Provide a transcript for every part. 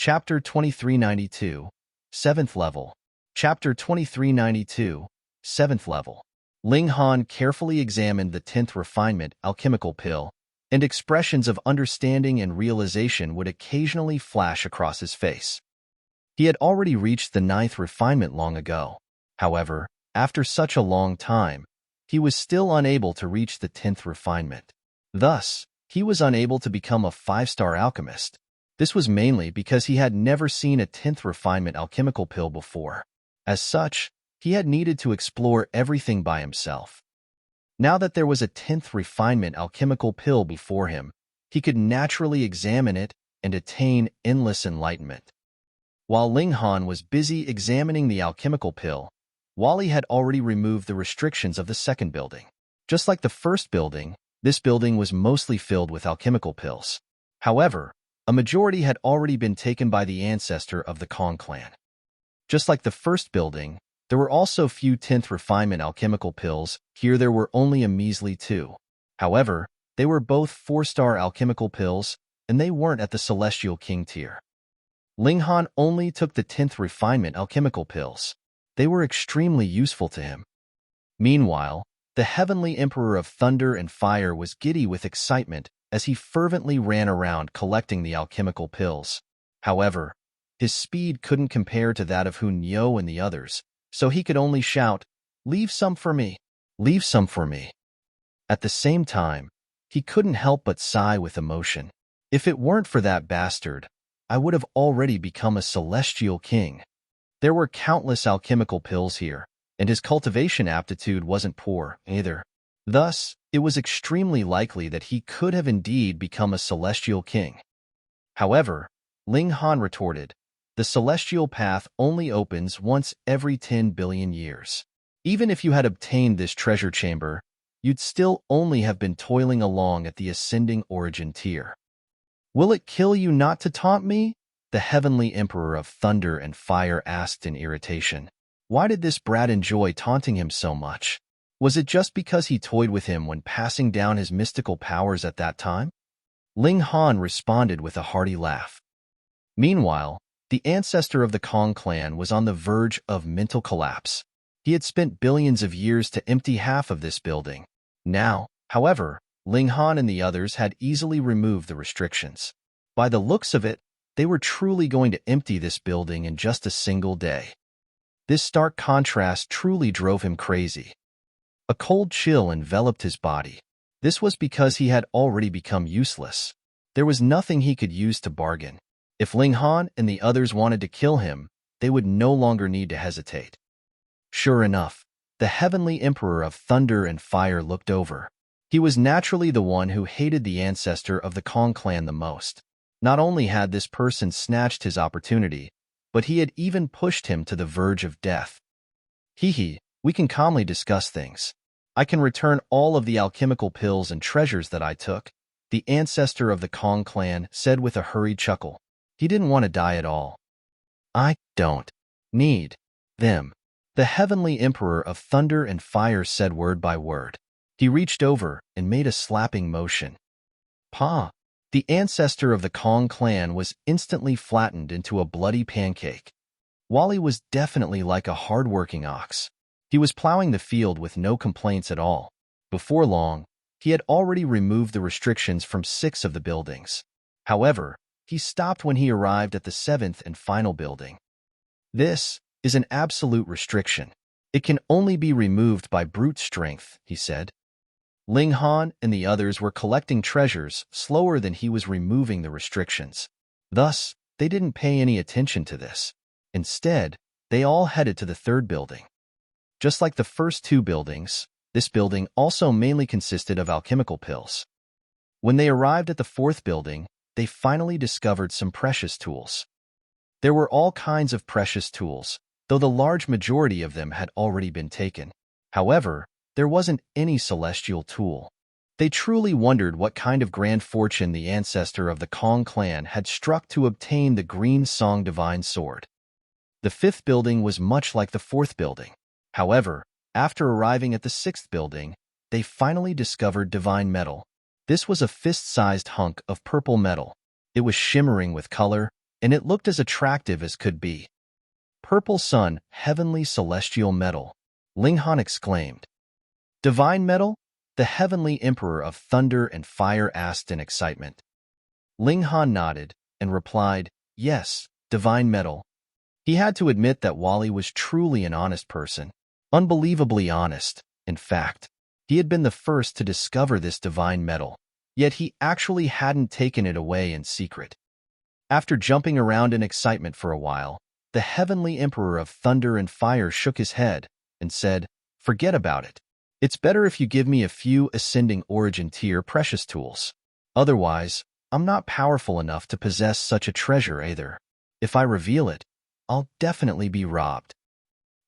Chapter 2392, 7th Level. Chapter 2392, 7th Level. Ling Han carefully examined the 10th Refinement alchemical pill, and expressions of understanding and realization would occasionally flash across his face. He had already reached the 9th Refinement long ago. However, after such a long time, he was still unable to reach the 10th Refinement. Thus, he was unable to become a 5-star alchemist. This was mainly because he had never seen a 10th Refinement alchemical pill before. As such, he had needed to explore everything by himself. Now that there was a 10th Refinement alchemical pill before him, he could naturally examine it and attain endless enlightenment. While Ling Han was busy examining the alchemical pill, Wally had already removed the restrictions of the second building. Just like the first building, this building was mostly filled with alchemical pills. However, a majority had already been taken by the ancestor of the Kong clan. Just like the first building, there were also few 10th Refinement alchemical pills. Here there were only a measly 2. However, they were both 4-star alchemical pills, and they weren't at the Celestial King tier. Ling Han only took the 10th Refinement alchemical pills. They were extremely useful to him. Meanwhile, the Heavenly Emperor of Thunder and Fire was giddy with excitement as he fervently ran around collecting the alchemical pills. However, his speed couldn't compare to that of Hun Yo and the others, so he could only shout, "Leave some for me! Leave some for me!" At the same time, he couldn't help but sigh with emotion. If it weren't for that bastard, I would have already become a Celestial King. There were countless alchemical pills here, and his cultivation aptitude wasn't poor either. Thus, it was extremely likely that he could have indeed become a Celestial King. However, Ling Han retorted, "The Celestial Path only opens once every 10 billion years. Even if you had obtained this treasure chamber, you'd still only have been toiling along at the ascending origin tier." "Will it kill you not to taunt me?" the Heavenly Emperor of Thunder and Fire asked in irritation. Why did this brat enjoy taunting him so much? Was it just because he toyed with him when passing down his mystical powers at that time? Ling Han responded with a hearty laugh. Meanwhile, the ancestor of the Kong clan was on the verge of mental collapse. He had spent billions of years to empty half of this building. Now, however, Ling Han and the others had easily removed the restrictions. By the looks of it, they were truly going to empty this building in just a single day. This stark contrast truly drove him crazy. A cold chill enveloped his body. This was because he had already become useless. There was nothing he could use to bargain. If Ling Han and the others wanted to kill him, they would no longer need to hesitate. Sure enough, the Heavenly Emperor of Thunder and Fire looked over. He was naturally the one who hated the ancestor of the Kong clan the most. Not only had this person snatched his opportunity, but he had even pushed him to the verge of death. "Hee, we can calmly discuss things. I can return all of the alchemical pills and treasures that I took," the ancestor of the Kong clan said with a hurried chuckle. He didn't want to die at all. "I don't need them," the Heavenly Emperor of Thunder and Fire said word by word. He reached over and made a slapping motion. "Pa!" The ancestor of the Kong clan was instantly flattened into a bloody pancake. Wally was definitely like a hard-working ox. He was plowing the field with no complaints at all. Before long, he had already removed the restrictions from 6 of the buildings. However, he stopped when he arrived at the 7th and final building. "This is an absolute restriction. It can only be removed by brute strength," he said. Ling Han and the others were collecting treasures slower than he was removing the restrictions. Thus, they didn't pay any attention to this. Instead, they all headed to the 3rd building. Just like the first 2 buildings, this building also mainly consisted of alchemical pills. When they arrived at the 4th building, they finally discovered some precious tools. There were all kinds of precious tools, though the large majority of them had already been taken. However, there wasn't any celestial tool. They truly wondered what kind of grand fortune the ancestor of the Kong clan had struck to obtain the Green Song Divine Sword. The 5th building was much like the 4th building. However, after arriving at the 6th building, they finally discovered divine metal. This was a fist-sized hunk of purple metal. It was shimmering with color, and it looked as attractive as could be. Purple sun, heavenly celestial metal, Ling Han exclaimed. Divine metal? The heavenly emperor of thunder and fire asked in excitement. Ling Han nodded and replied, yes, divine metal. He had to admit that Wally was truly an honest person, unbelievably honest. In fact, he had been the first to discover this divine metal, yet he actually hadn't taken it away in secret. After jumping around in excitement for a while, the heavenly emperor of thunder and fire shook his head and said, forget about it. It's better if you give me a few ascending origin tier precious tools. Otherwise, I'm not powerful enough to possess such a treasure either. If I reveal it, I'll definitely be robbed.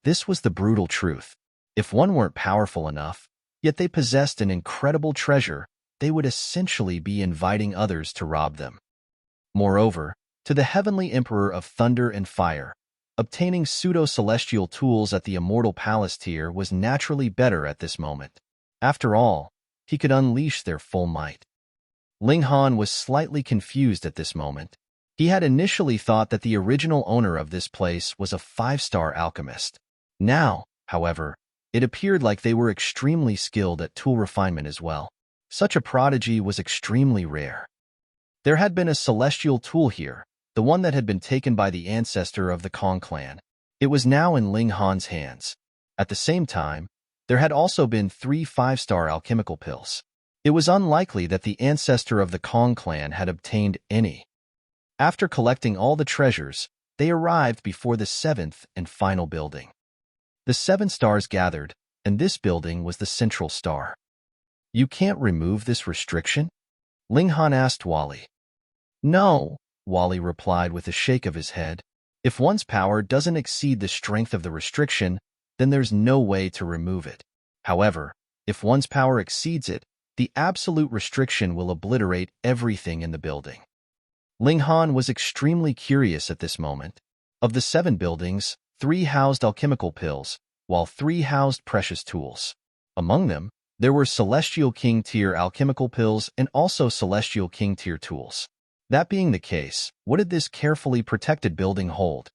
This was the brutal truth. If one weren't powerful enough, yet they possessed an incredible treasure, they would essentially be inviting others to rob them. Moreover, to the heavenly emperor of thunder and fire, obtaining pseudo-celestial tools at the immortal palace tier was naturally better at this moment. After all, he could unleash their full might. Ling Han was slightly confused at this moment. He had initially thought that the original owner of this place was a 5-star alchemist. Now, however, it appeared like they were extremely skilled at tool refinement as well. Such a prodigy was extremely rare. There had been a celestial tool here, the one that had been taken by the ancestor of the Kong clan. It was now in Ling Han's hands. At the same time, there had also been 3 5-star alchemical pills. It was unlikely that the ancestor of the Kong clan had obtained any. After collecting all the treasures, they arrived before the 7th and final building. The 7 stars gathered, and this building was the central star. You can't remove this restriction? Ling Han asked Wally. No, Wally replied with a shake of his head. If one's power doesn't exceed the strength of the restriction, then there's no way to remove it. However, if one's power exceeds it, the absolute restriction will obliterate everything in the building. Ling Han was extremely curious at this moment. Of the 7 buildings, 3 housed alchemical pills, while 3 housed precious tools. Among them, there were Celestial King tier alchemical pills and also Celestial King tier tools. That being the case, what did this carefully protected building hold?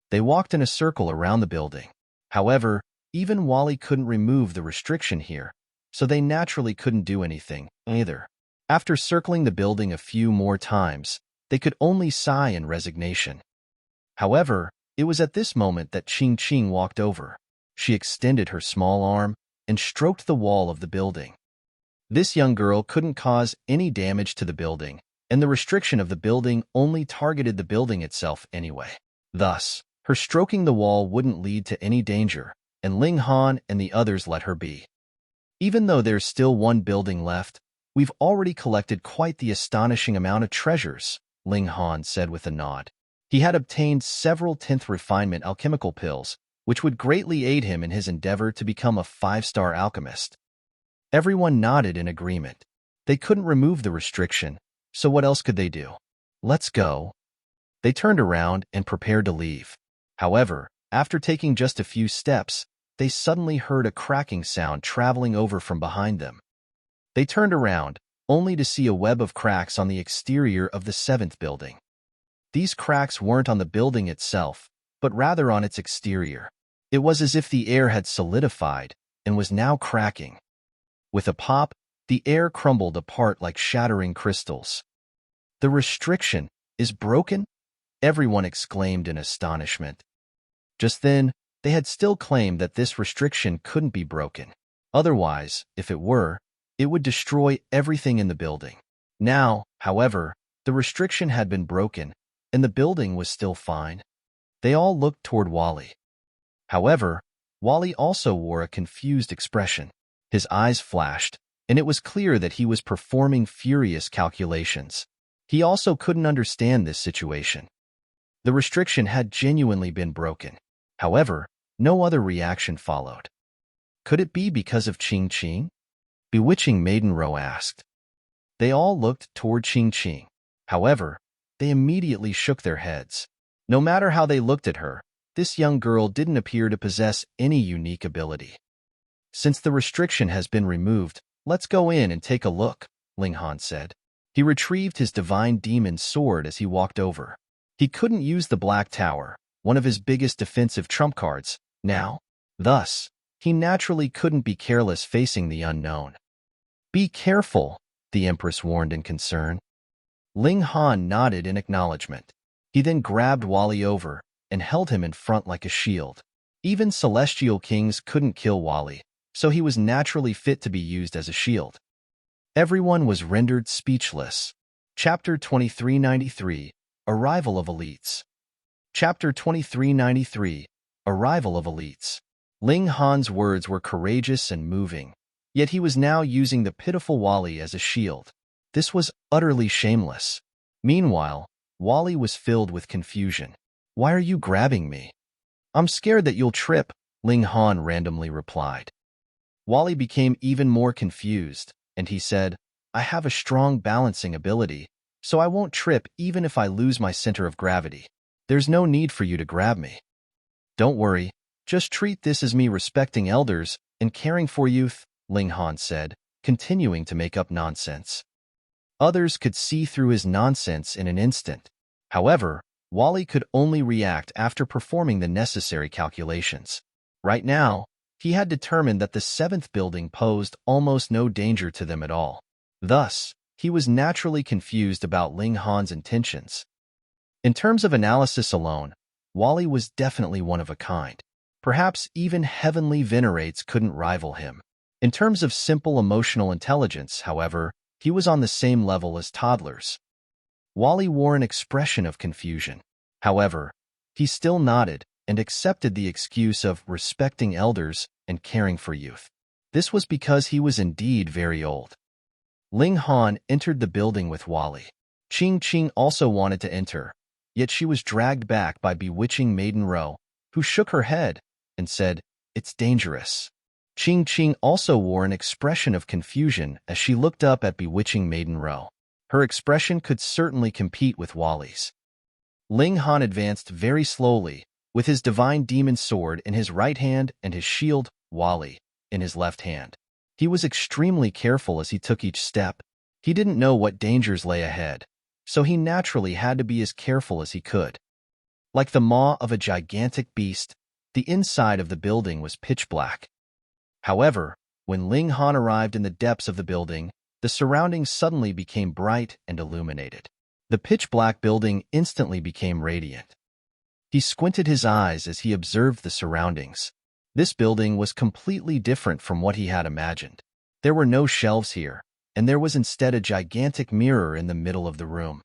They walked in a circle around the building. However, even Wally couldn't remove the restriction here, so they naturally couldn't do anything either. After circling the building a few more times, they could only sigh in resignation. However, it was at this moment that Ching walked over. She extended her small arm and stroked the wall of the building. This young girl couldn't cause any damage to the building, and the restriction of the building only targeted the building itself anyway. Thus, her stroking the wall wouldn't lead to any danger, and Ling Han and the others let her be. Even though there's still 1 building left, we've already collected quite the astonishing amount of treasures, Ling Han said with a nod. He had obtained several 10th refinement alchemical pills, which would greatly aid him in his endeavor to become a 5-star alchemist. Everyone nodded in agreement. They couldn't remove the restriction, so what else could they do? Let's go. They turned around and prepared to leave. However, after taking just a few steps, they suddenly heard a cracking sound traveling over from behind them. They turned around, only to see a web of cracks on the exterior of the 7th building. These cracks weren't on the building itself, but rather on its exterior. It was as if the air had solidified and was now cracking. With a pop, the air crumbled apart like shattering crystals. The restriction is broken? Everyone exclaimed in astonishment. Just then, they had still claimed that this restriction couldn't be broken. Otherwise, if it were, it would destroy everything in the building. Now, however, the restriction had been broken, and the building was still fine. They all looked toward Wally. However, Wally also wore a confused expression. His eyes flashed, and it was clear that he was performing furious calculations. He also couldn't understand this situation. The restriction had genuinely been broken. However, no other reaction followed. Could it be because of Ching? Bewitching Maiden Row asked. They all looked toward Ching. However, they immediately shook their heads. No matter how they looked at her, this young girl didn't appear to possess any unique ability. Since the restriction has been removed, let's go in and take a look, Ling Han said. He retrieved his divine demon sword as he walked over. He couldn't use the Black Tower, one of his biggest defensive trump cards, now. Thus, he naturally couldn't be careless facing the unknown. Be careful, the Empress warned in concern. Ling Han nodded in acknowledgement. He then grabbed Wally over and held him in front like a shield. Even celestial kings couldn't kill Wally, so he was naturally fit to be used as a shield. Everyone was rendered speechless. Chapter 2393, Arrival of Elites. Chapter 2393, Arrival of Elites. Ling Han's words were courageous and moving, yet he was now using the pitiful Wally as a shield. This was utterly shameless. Meanwhile, Wally was filled with confusion. Why are you grabbing me? I'm scared that you'll trip, Ling Han randomly replied. Wally became even more confused, and he said, I have a strong balancing ability, so I won't trip even if I lose my center of gravity. There's no need for you to grab me. Don't worry, just treat this as me respecting elders and caring for youth, Ling Han said, continuing to make up nonsense. Others could see through his nonsense in an instant. However, Wally could only react after performing the necessary calculations. Right now, he had determined that the seventh building posed almost no danger to them at all. Thus, he was naturally confused about Ling Han's intentions. In terms of analysis alone, Wally was definitely one of a kind. Perhaps even heavenly Venerates couldn't rival him. In terms of simple emotional intelligence, however, he was on the same level as toddlers. Wally wore an expression of confusion. However, he still nodded and accepted the excuse of respecting elders and caring for youth. This was because he was indeed very old. Ling Han entered the building with Wally. Ching also wanted to enter, yet she was dragged back by bewitching Maiden Ro, who shook her head and said, It's dangerous. Ching also wore an expression of confusion as she looked up at bewitching Maiden Ro. Her expression could certainly compete with Wally's. Ling Han advanced very slowly, with his divine demon sword in his right hand and his shield, Wally, in his left hand. He was extremely careful as he took each step. He didn't know what dangers lay ahead, so he naturally had to be as careful as he could. Like the maw of a gigantic beast, the inside of the building was pitch black. However, when Ling Han arrived in the depths of the building, the surroundings suddenly became bright and illuminated. The pitch-black building instantly became radiant. He squinted his eyes as he observed the surroundings. This building was completely different from what he had imagined. There were no shelves here, and there was instead a gigantic mirror in the middle of the room.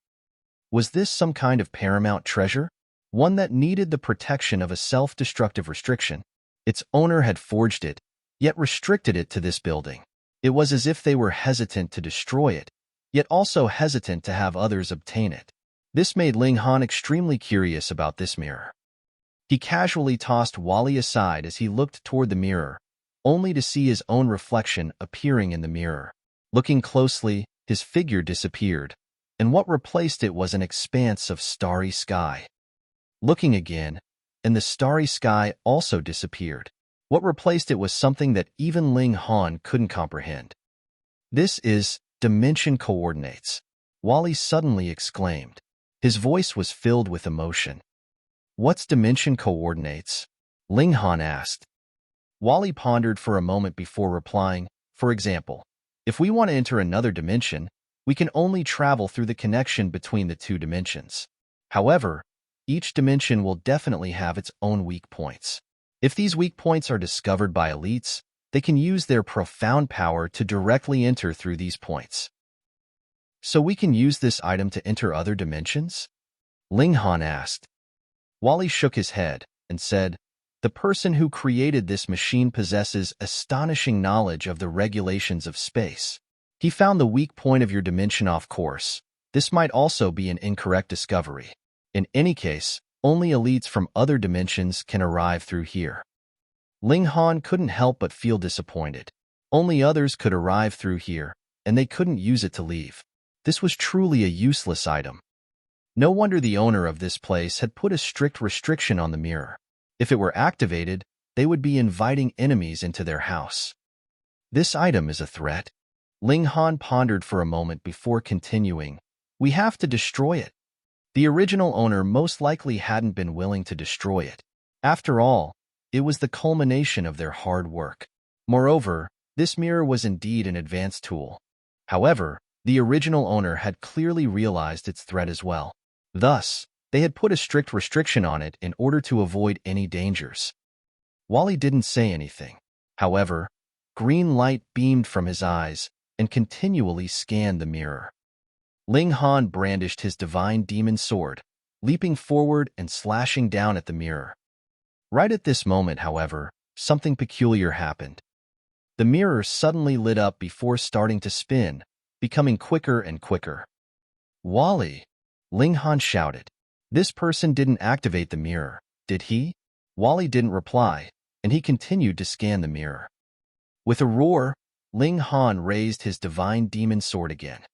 Was this some kind of paramount treasure? One that needed the protection of a self-destructive restriction? Its owner had forged it, yet restricted it to this building. It was as if they were hesitant to destroy it, yet also hesitant to have others obtain it. This made Ling Han extremely curious about this mirror. He casually tossed Wally aside as he looked toward the mirror, only to see his own reflection appearing in the mirror. Looking closely, his figure disappeared, and what replaced it was an expanse of starry sky. Looking again, and the starry sky also disappeared. What replaced it was something that even Ling Han couldn't comprehend. This is dimension coordinates, Wally suddenly exclaimed. His voice was filled with emotion. What's dimension coordinates? Ling Han asked. Wally pondered for a moment before replying. For example, if we want to enter another dimension, we can only travel through the connection between the two dimensions. However, each dimension will definitely have its own weak points. If these weak points are discovered by elites, they can use their profound power to directly enter through these points. So we can use this item to enter other dimensions? Ling Han asked. Wally shook his head and said, The person who created this machine possesses astonishing knowledge of the regulations of space. He found the weak point of your dimension off course. This might also be an incorrect discovery. In any case, only elites from other dimensions can arrive through here. Ling Han couldn't help but feel disappointed. Only others could arrive through here, and they couldn't use it to leave. This was truly a useless item. No wonder the owner of this place had put a strict restriction on the mirror. If it were activated, they would be inviting enemies into their house. This item is a threat. Ling Han pondered for a moment before continuing. We have to destroy it. The original owner most likely hadn't been willing to destroy it. After all, it was the culmination of their hard work. Moreover, this mirror was indeed an advanced tool. However, the original owner had clearly realized its threat as well. Thus, they had put a strict restriction on it in order to avoid any dangers. Wally didn't say anything. However, green light beamed from his eyes and continually scanned the mirror. Ling Han brandished his divine demon sword, leaping forward and slashing down at the mirror. Right at this moment, however, something peculiar happened. The mirror suddenly lit up before starting to spin, becoming quicker and quicker. "Wally!" Ling Han shouted. "This person didn't activate the mirror, did he?" Wally didn't reply, and he continued to scan the mirror. With a roar, Ling Han raised his divine demon sword again.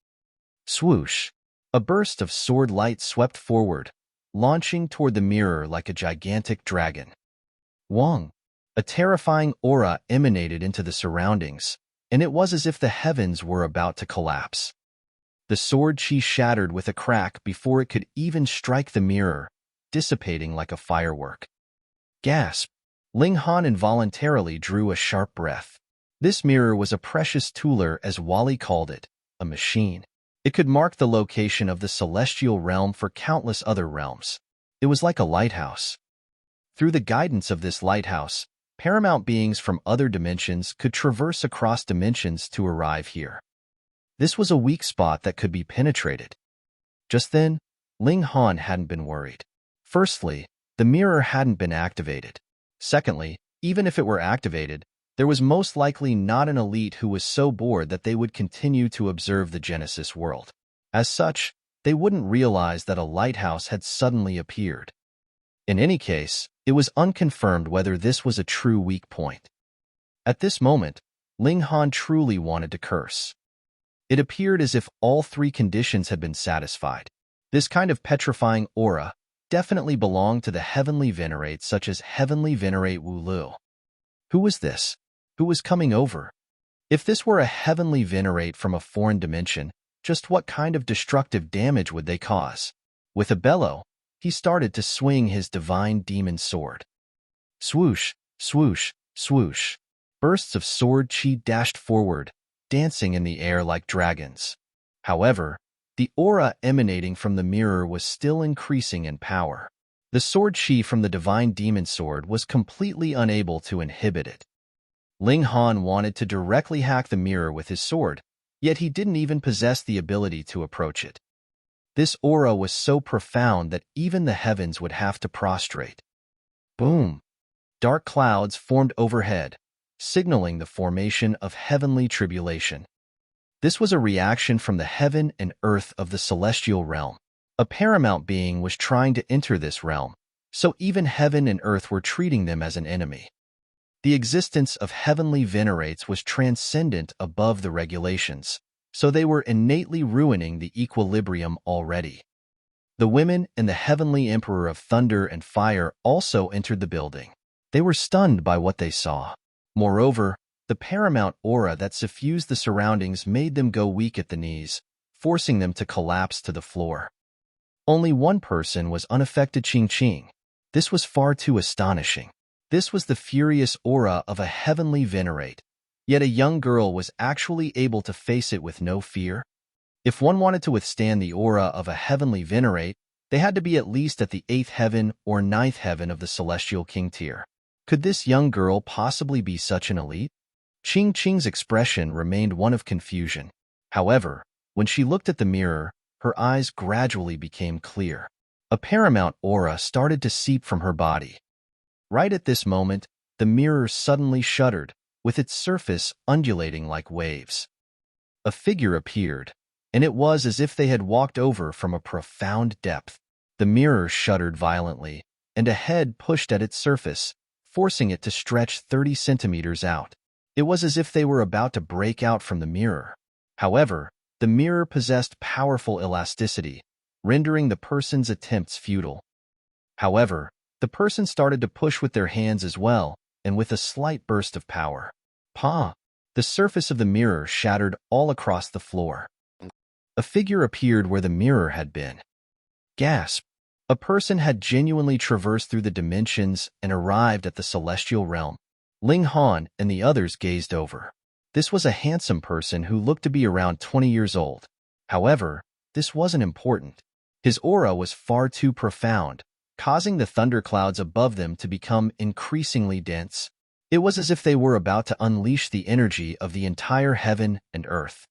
Swoosh! A burst of sword light swept forward, launching toward the mirror like a gigantic dragon. Wong! A terrifying aura emanated into the surroundings, and it was as if the heavens were about to collapse. The sword chi shattered with a crack before it could even strike the mirror, dissipating like a firework. Gasp! Ling Han involuntarily drew a sharp breath. This mirror was a precious tooler, as Wally called it, a machine. It could mark the location of the celestial realm for countless other realms. It was like a lighthouse. Through the guidance of this lighthouse, paramount beings from other dimensions could traverse across dimensions to arrive here. This was a weak spot that could be penetrated. Just then, Ling Han hadn't been worried. Firstly, the mirror hadn't been activated. Secondly, even if it were activated, there was most likely not an elite who was so bored that they would continue to observe the Genesis world. As such, they wouldn't realize that a lighthouse had suddenly appeared. In any case, it was unconfirmed whether this was a true weak point. At this moment, Ling Han truly wanted to curse. It appeared as if all three conditions had been satisfied. This kind of petrifying aura definitely belonged to the heavenly Venerate, such as Heavenly Venerate Wu Lu. Who was this? Who was coming over? If this were a heavenly Venerate from a foreign dimension, just what kind of destructive damage would they cause? With a bellow, he started to swing his divine demon sword. Swoosh, swoosh, swoosh. Bursts of sword chi dashed forward, dancing in the air like dragons. However, the aura emanating from the mirror was still increasing in power. The sword chi from the divine demon sword was completely unable to inhibit it. Ling Han wanted to directly hack the mirror with his sword, yet he didn't even possess the ability to approach it. This aura was so profound that even the heavens would have to prostrate. Boom! Dark clouds formed overhead, signaling the formation of heavenly tribulation. This was a reaction from the heaven and earth of the celestial realm. A paramount being was trying to enter this realm, so even heaven and earth were treating them as an enemy. The existence of heavenly venerates was transcendent above the regulations, so they were innately ruining the equilibrium already. The women and the heavenly emperor of thunder and fire also entered the building. They were stunned by what they saw. Moreover, the paramount aura that suffused the surroundings made them go weak at the knees, forcing them to collapse to the floor. Only one person was unaffected. Ching. This was far too astonishing. This was the furious aura of a heavenly venerate, yet a young girl was actually able to face it with no fear. If one wanted to withstand the aura of a heavenly venerate, they had to be at least at the 8th heaven or 9th heaven of the celestial king tier. Could this young girl possibly be such an elite? Ching's expression remained one of confusion. However, when she looked at the mirror, her eyes gradually became clear. A paramount aura started to seep from her body. Right at this moment, the mirror suddenly shuddered, with its surface undulating like waves. A figure appeared, and it was as if they had walked over from a profound depth. The mirror shuddered violently, and a head pushed at its surface, forcing it to stretch 30 centimeters out. It was as if they were about to break out from the mirror. However, the mirror possessed powerful elasticity, rendering the person's attempts futile. However, the person started to push with their hands as well, and with a slight burst of power. Pa! The surface of the mirror shattered all across the floor. A figure appeared where the mirror had been. Gasp! A person had genuinely traversed through the dimensions and arrived at the celestial realm. Ling Han and the others gazed over. This was a handsome person who looked to be around 20 years old. However, this wasn't important. His aura was far too profound, causing the thunderclouds above them to become increasingly dense. It was as if they were about to unleash the energy of the entire heaven and earth.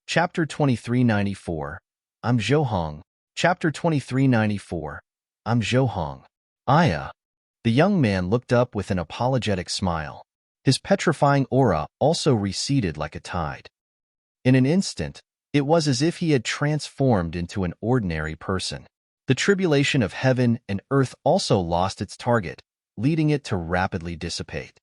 Chapter 2394. I'm Zhou Heng. Chapter 2394. I'm Zhou Heng. Aya. The young man looked up with an apologetic smile. His petrifying aura also receded like a tide. In an instant, it was as if he had transformed into an ordinary person. The tribulation of heaven and earth also lost its target, leading it to rapidly dissipate.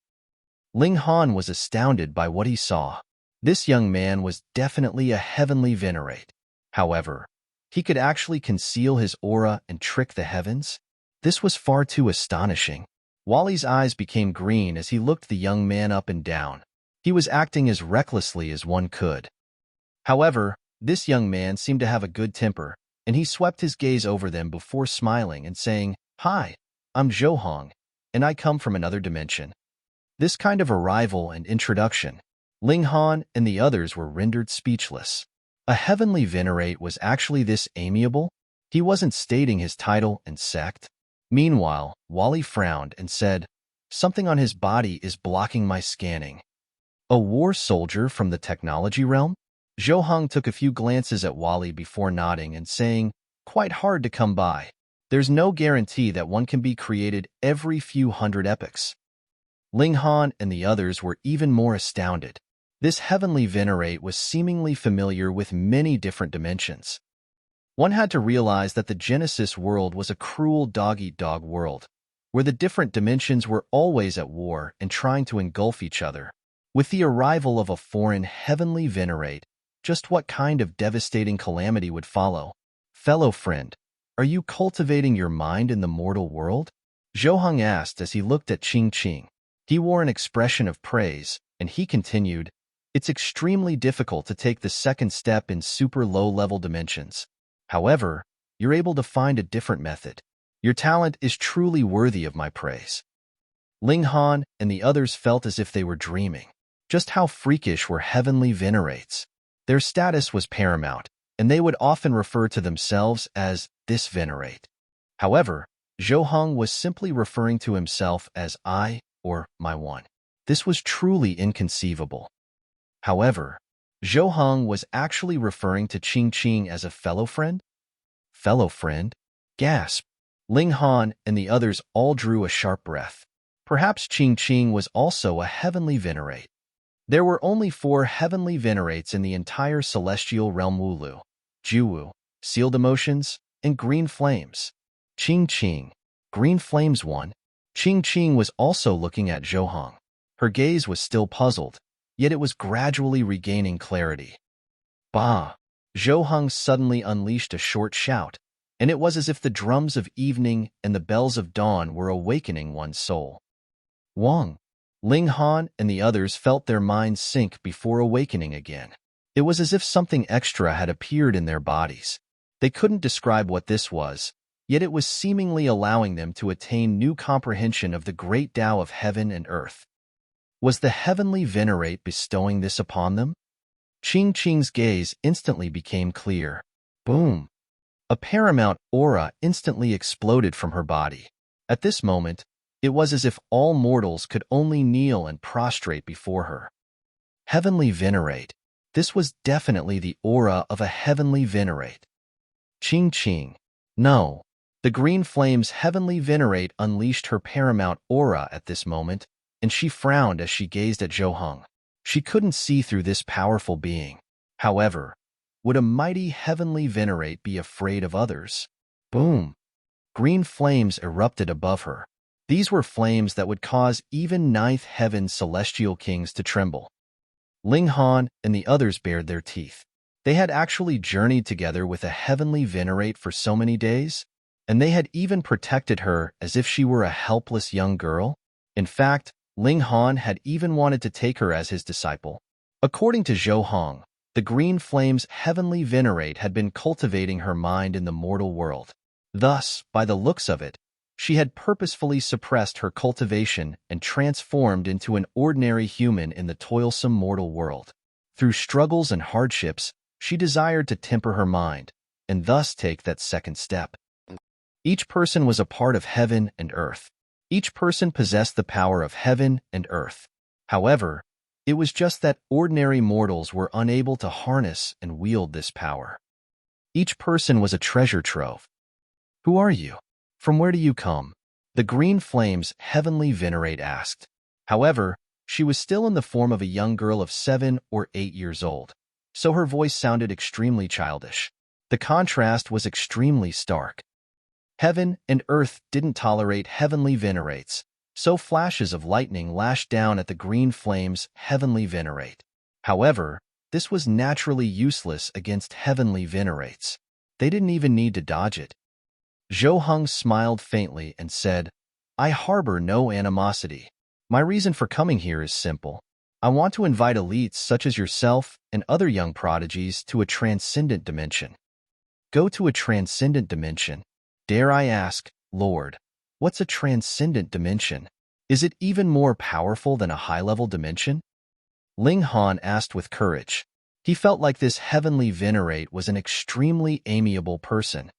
Ling Han was astounded by what he saw. This young man was definitely a heavenly Venerate. However, he could actually conceal his aura and trick the heavens? This was far too astonishing. Wally's eyes became green as he looked the young man up and down. He was acting as recklessly as one could. However, this young man seemed to have a good temper, and he swept his gaze over them before smiling and saying, "Hi, I'm Zhou Heng, and I come from another dimension." This kind of arrival and introduction, Ling Han and the others were rendered speechless. A heavenly Venerate was actually this amiable? He wasn't stating his title and sect. Meanwhile, Wally frowned and said, "Something on his body is blocking my scanning." A war soldier from the technology realm? Zhou Heng took a few glances at Wally before nodding and saying, "Quite hard to come by. There's no guarantee that one can be created every few hundred epochs." Ling Han and the others were even more astounded. This heavenly Venerate was seemingly familiar with many different dimensions. One had to realize that the Genesis world was a cruel dog-eat-dog world, where the different dimensions were always at war and trying to engulf each other. With the arrival of a foreign heavenly Venerate, just what kind of devastating calamity would follow? "Fellow friend, are you cultivating your mind in the mortal world?" Zhou Heng asked as he looked at Qing. He wore an expression of praise, and he continued, "It's extremely difficult to take the second step in super low-level dimensions. However, you're able to find a different method. Your talent is truly worthy of my praise." Ling Han and the others felt as if they were dreaming. Just how freakish were heavenly Venerates? Their status was paramount, and they would often refer to themselves as this Venerate. However, Zhou Heng was simply referring to himself as I or my one. This was truly inconceivable. However, Zhou Heng was actually referring to Qing as a fellow friend? Fellow friend? Gasp! Ling Han and the others all drew a sharp breath. Perhaps Qing was also a heavenly Venerate. There were only 4 heavenly Venerates in the entire celestial realm: Wulu, Zhou, Sealed Emotions, and Green Flames. Qing, Green Flames one. Qing was also looking at Zhou Heng. Her gaze was still puzzled, yet it was gradually regaining clarity. Bah! Zhou Heng suddenly unleashed a short shout, and it was as if the drums of evening and the bells of dawn were awakening one's soul. Wang! Ling Han and the others felt their minds sink before awakening again. It was as if something extra had appeared in their bodies. They couldn't describe what this was, yet it was seemingly allowing them to attain new comprehension of the great Tao of heaven and earth. Was the heavenly Venerate bestowing this upon them? Qing's gaze instantly became clear. Boom! A paramount aura instantly exploded from her body. At this moment, it was as if all mortals could only kneel and prostrate before her. Heavenly Venerate. This was definitely the aura of a heavenly Venerate. Qing. No. The Green Flame's heavenly Venerate unleashed her paramount aura at this moment, and she frowned as she gazed at Zhou Heng. She couldn't see through this powerful being. However, would a mighty heavenly Venerate be afraid of others? Boom! Green flames erupted above her. These were flames that would cause even ninth heaven's celestial kings to tremble. Ling Han and the others bared their teeth. They had actually journeyed together with a heavenly Venerate for so many days, and they had even protected her as if she were a helpless young girl. In fact, Ling Han had even wanted to take her as his disciple. According to Zhou Heng, the Green Flame's heavenly Venerate had been cultivating her mind in the mortal world. Thus, by the looks of it, she had purposefully suppressed her cultivation and transformed into an ordinary human in the toilsome mortal world. Through struggles and hardships, she desired to temper her mind, and thus take that second step. Each person was a part of heaven and earth. Each person possessed the power of heaven and earth. However, it was just that ordinary mortals were unable to harness and wield this power. Each person was a treasure trove. Who are you? From where do you come? The green flame's heavenly Venerate asked. However, she was still in the form of a young girl of 7 or 8 years old, so her voice sounded extremely childish. The contrast was extremely stark. Heaven and earth didn't tolerate heavenly Venerates, so flashes of lightning lashed down at the green flame's heavenly Venerate. However, this was naturally useless against heavenly Venerates. They didn't even need to dodge it. Zhou smiled faintly and said, "I harbor no animosity. My reason for coming here is simple. I want to invite elites such as yourself and other young prodigies to a transcendent dimension." Go to a transcendent dimension? Dare I ask, Lord, what's a transcendent dimension? Is it even more powerful than a high-level dimension? Ling Han asked with courage. He felt like this heavenly Venerate was an extremely amiable person.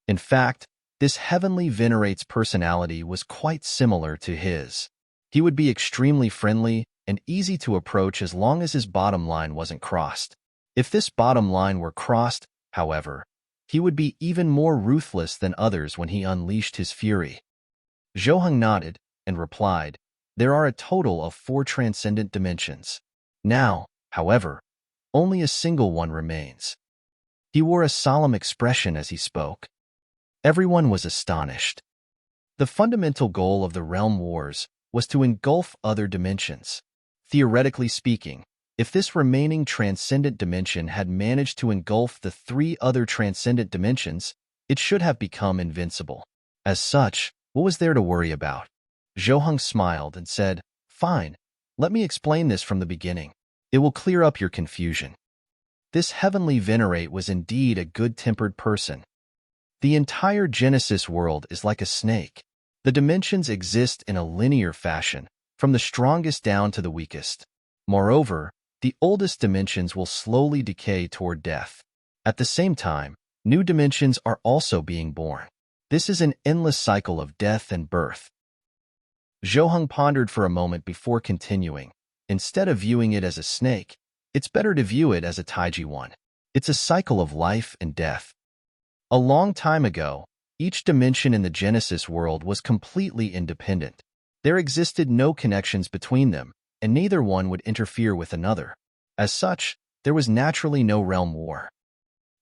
In fact, this heavenly Venerate's personality was quite similar to his. He would be extremely friendly and easy to approach as long as his bottom line wasn't crossed. If this bottom line were crossed, however, he would be even more ruthless than others when he unleashed his fury. Zhou nodded and replied, "There are a total of 4 transcendent dimensions. Now, however, only a single one remains." He wore a solemn expression as he spoke. Everyone was astonished. The fundamental goal of the realm wars was to engulf other dimensions. Theoretically speaking, if this remaining transcendent dimension had managed to engulf the 3 other transcendent dimensions, it should have become invincible. As such, what was there to worry about? Zhou smiled and said, "Fine, let me explain this from the beginning. It will clear up your confusion." This heavenly Venerate was indeed a good-tempered person. The entire Genesis world is like a snake. The dimensions exist in a linear fashion, from the strongest down to the weakest. Moreover, the oldest dimensions will slowly decay toward death. At the same time, new dimensions are also being born. This is an endless cycle of death and birth. Zhou pondered for a moment before continuing. Instead of viewing it as a snake, it's better to view it as a taiji one. It's a cycle of life and death. A long time ago, each dimension in the Genesis world was completely independent. There existed no connections between them, and neither one would interfere with another. As such, there was naturally no realm war.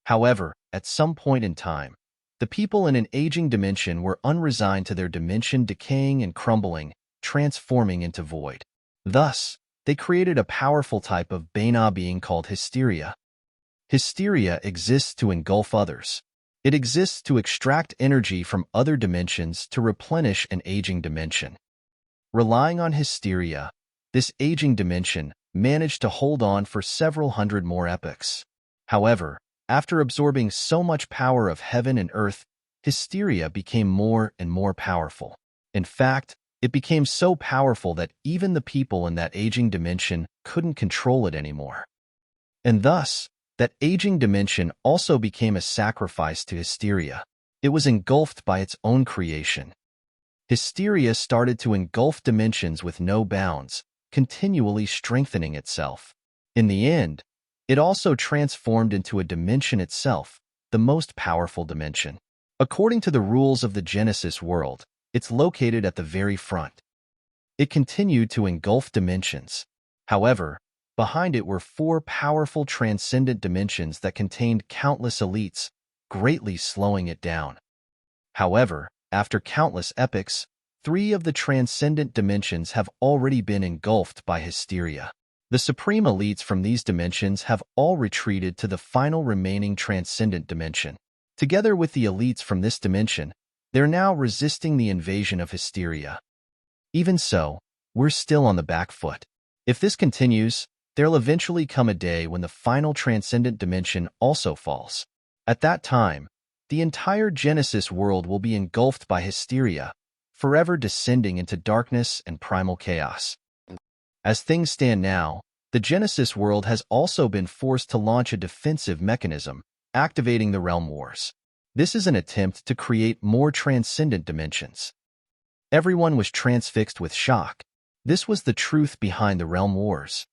However, at some point in time, the people in an aging dimension were unresigned to their dimension decaying and crumbling, transforming into void. Thus, they created a powerful type of Baina being called hysteria. Hysteria exists to engulf others. It exists to extract energy from other dimensions to replenish an aging dimension. Relying on hysteria, this aging dimension managed to hold on for several hundred more epochs. However, after absorbing so much power of heaven and earth, hysteria became more and more powerful. In fact, it became so powerful that even the people in that aging dimension couldn't control it anymore. And thus, that aging dimension also became a sacrifice to hysteria. It was engulfed by its own creation. Hysteria started to engulf dimensions with no bounds, continually strengthening itself. In the end, it also transformed into a dimension itself, the most powerful dimension. According to the rules of the Genesis world, it's located at the very front. It continued to engulf dimensions. However, behind it were 4 powerful transcendent dimensions that contained countless elites, greatly slowing it down. However, after countless epochs, 3 of the transcendent dimensions have already been engulfed by hysteria. The supreme elites from these dimensions have all retreated to the final remaining transcendent dimension. Together with the elites from this dimension, they're now resisting the invasion of hysteria. Even so, we're still on the back foot. If this continues, there'll eventually come a day when the final transcendent dimension also falls. At that time, the entire Genesis world will be engulfed by hysteria, forever descending into darkness and primal chaos. As things stand now, the Genesis world has also been forced to launch a defensive mechanism, activating the Realm Wars. This is an attempt to create more transcendent dimensions. Everyone was transfixed with shock. This was the truth behind the Realm Wars.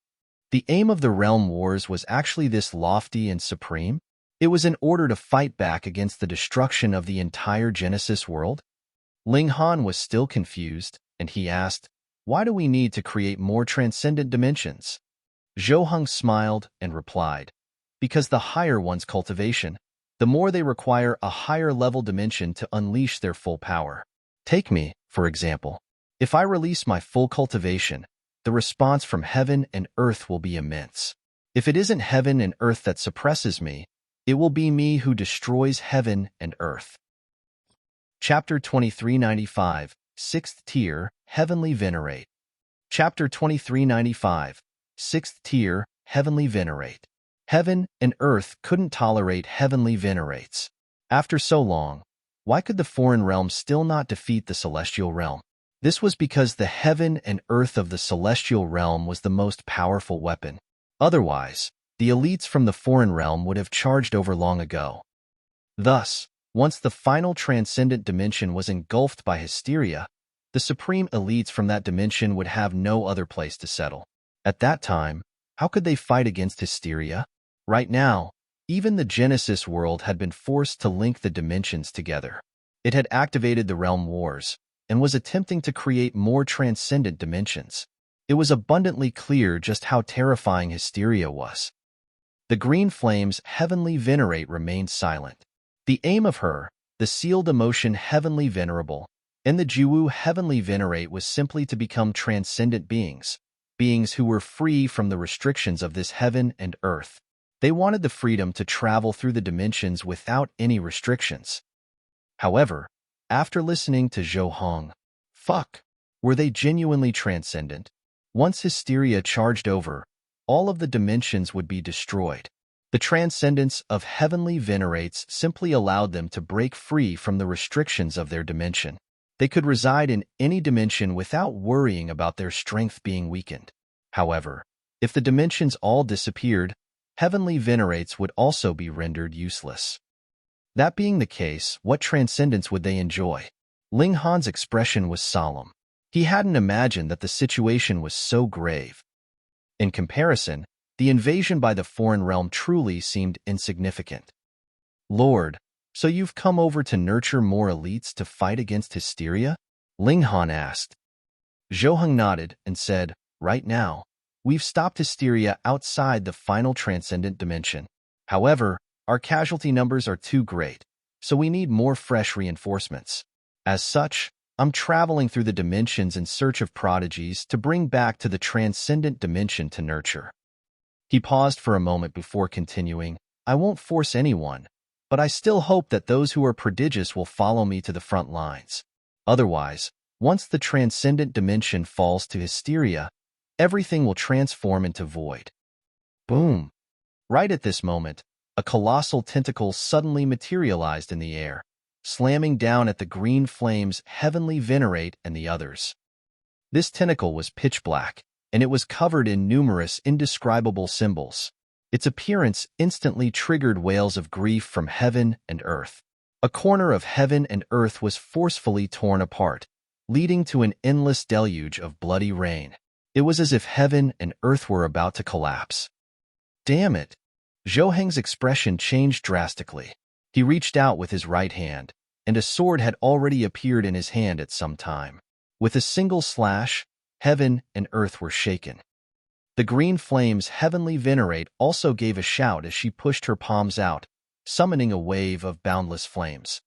The aim of the Realm Wars was actually this lofty and supreme. It was in order to fight back against the destruction of the entire Genesis world. Ling Han was still confused, and he asked, "Why do we need to create more transcendent dimensions?" Zhou smiled and replied, "Because the higher one's cultivation, the more they require a higher level dimension to unleash their full power. Take me, for example. If I release my full cultivation, the response from heaven and earth will be immense. If it isn't heaven and earth that suppresses me, it will be me who destroys heaven and earth." Chapter 2395, 6th Tier, Heavenly Venerate. Chapter 2395, 6th Tier, Heavenly Venerate. Heaven and earth couldn't tolerate heavenly venerates. After so long, why could the foreign realm still not defeat the celestial realm? This was because the heaven and earth of the celestial realm was the most powerful weapon. Otherwise, the elites from the foreign realm would have charged over long ago. Thus, once the final transcendent dimension was engulfed by hysteria, the supreme elites from that dimension would have no other place to settle. At that time, how could they fight against hysteria? Right now, even the Genesis world had been forced to link the dimensions together. It had activated the Realm Wars and was attempting to create more transcendent dimensions. It was abundantly clear just how terrifying hysteria was. The Green Flame's Heavenly Venerate remained silent. The aim of her, the sealed emotion Heavenly Venerable, and the Zhou Heavenly Venerate was simply to become transcendent beings who were free from the restrictions of this heaven and earth. They wanted the freedom to travel through the dimensions without any restrictions. However, after listening to Zhou, were they genuinely transcendent? Once hysteria charged over, all of the dimensions would be destroyed. The transcendence of heavenly venerates simply allowed them to break free from the restrictions of their dimension. They could reside in any dimension without worrying about their strength being weakened. However, if the dimensions all disappeared, heavenly venerates would also be rendered useless. That being the case, what transcendence would they enjoy? Ling Han's expression was solemn. He hadn't imagined that the situation was so grave. In comparison, the invasion by the foreign realm truly seemed insignificant. "Lord, so you've come over to nurture more elites to fight against hysteria?" Ling Han asked. Zhou nodded and said, "Right now, we've stopped hysteria outside the final transcendent dimension. However, our casualty numbers are too great, so we need more fresh reinforcements. As such, I'm traveling through the dimensions in search of prodigies to bring back to the transcendent dimension to nurture." He paused for a moment before continuing, "I won't force anyone, but I still hope that those who are prodigious will follow me to the front lines. Otherwise, once the transcendent dimension falls to hysteria, everything will transform into void." Boom! Right at this moment, a colossal tentacle suddenly materialized in the air, slamming down at the Green Flame's Heavenly Venerate and the others. This tentacle was pitch black, and it was covered in numerous indescribable symbols. Its appearance instantly triggered wails of grief from heaven and earth. A corner of heaven and earth was forcefully torn apart, leading to an endless deluge of bloody rain. It was as if heaven and earth were about to collapse. "Damn it!" Zhou Heng's expression changed drastically. He reached out with his right hand, and a sword had already appeared in his hand at some time. With a single slash, heaven and earth were shaken. The Green Flame's Heavenly Venerate also gave a shout as she pushed her palms out, summoning a wave of boundless flames.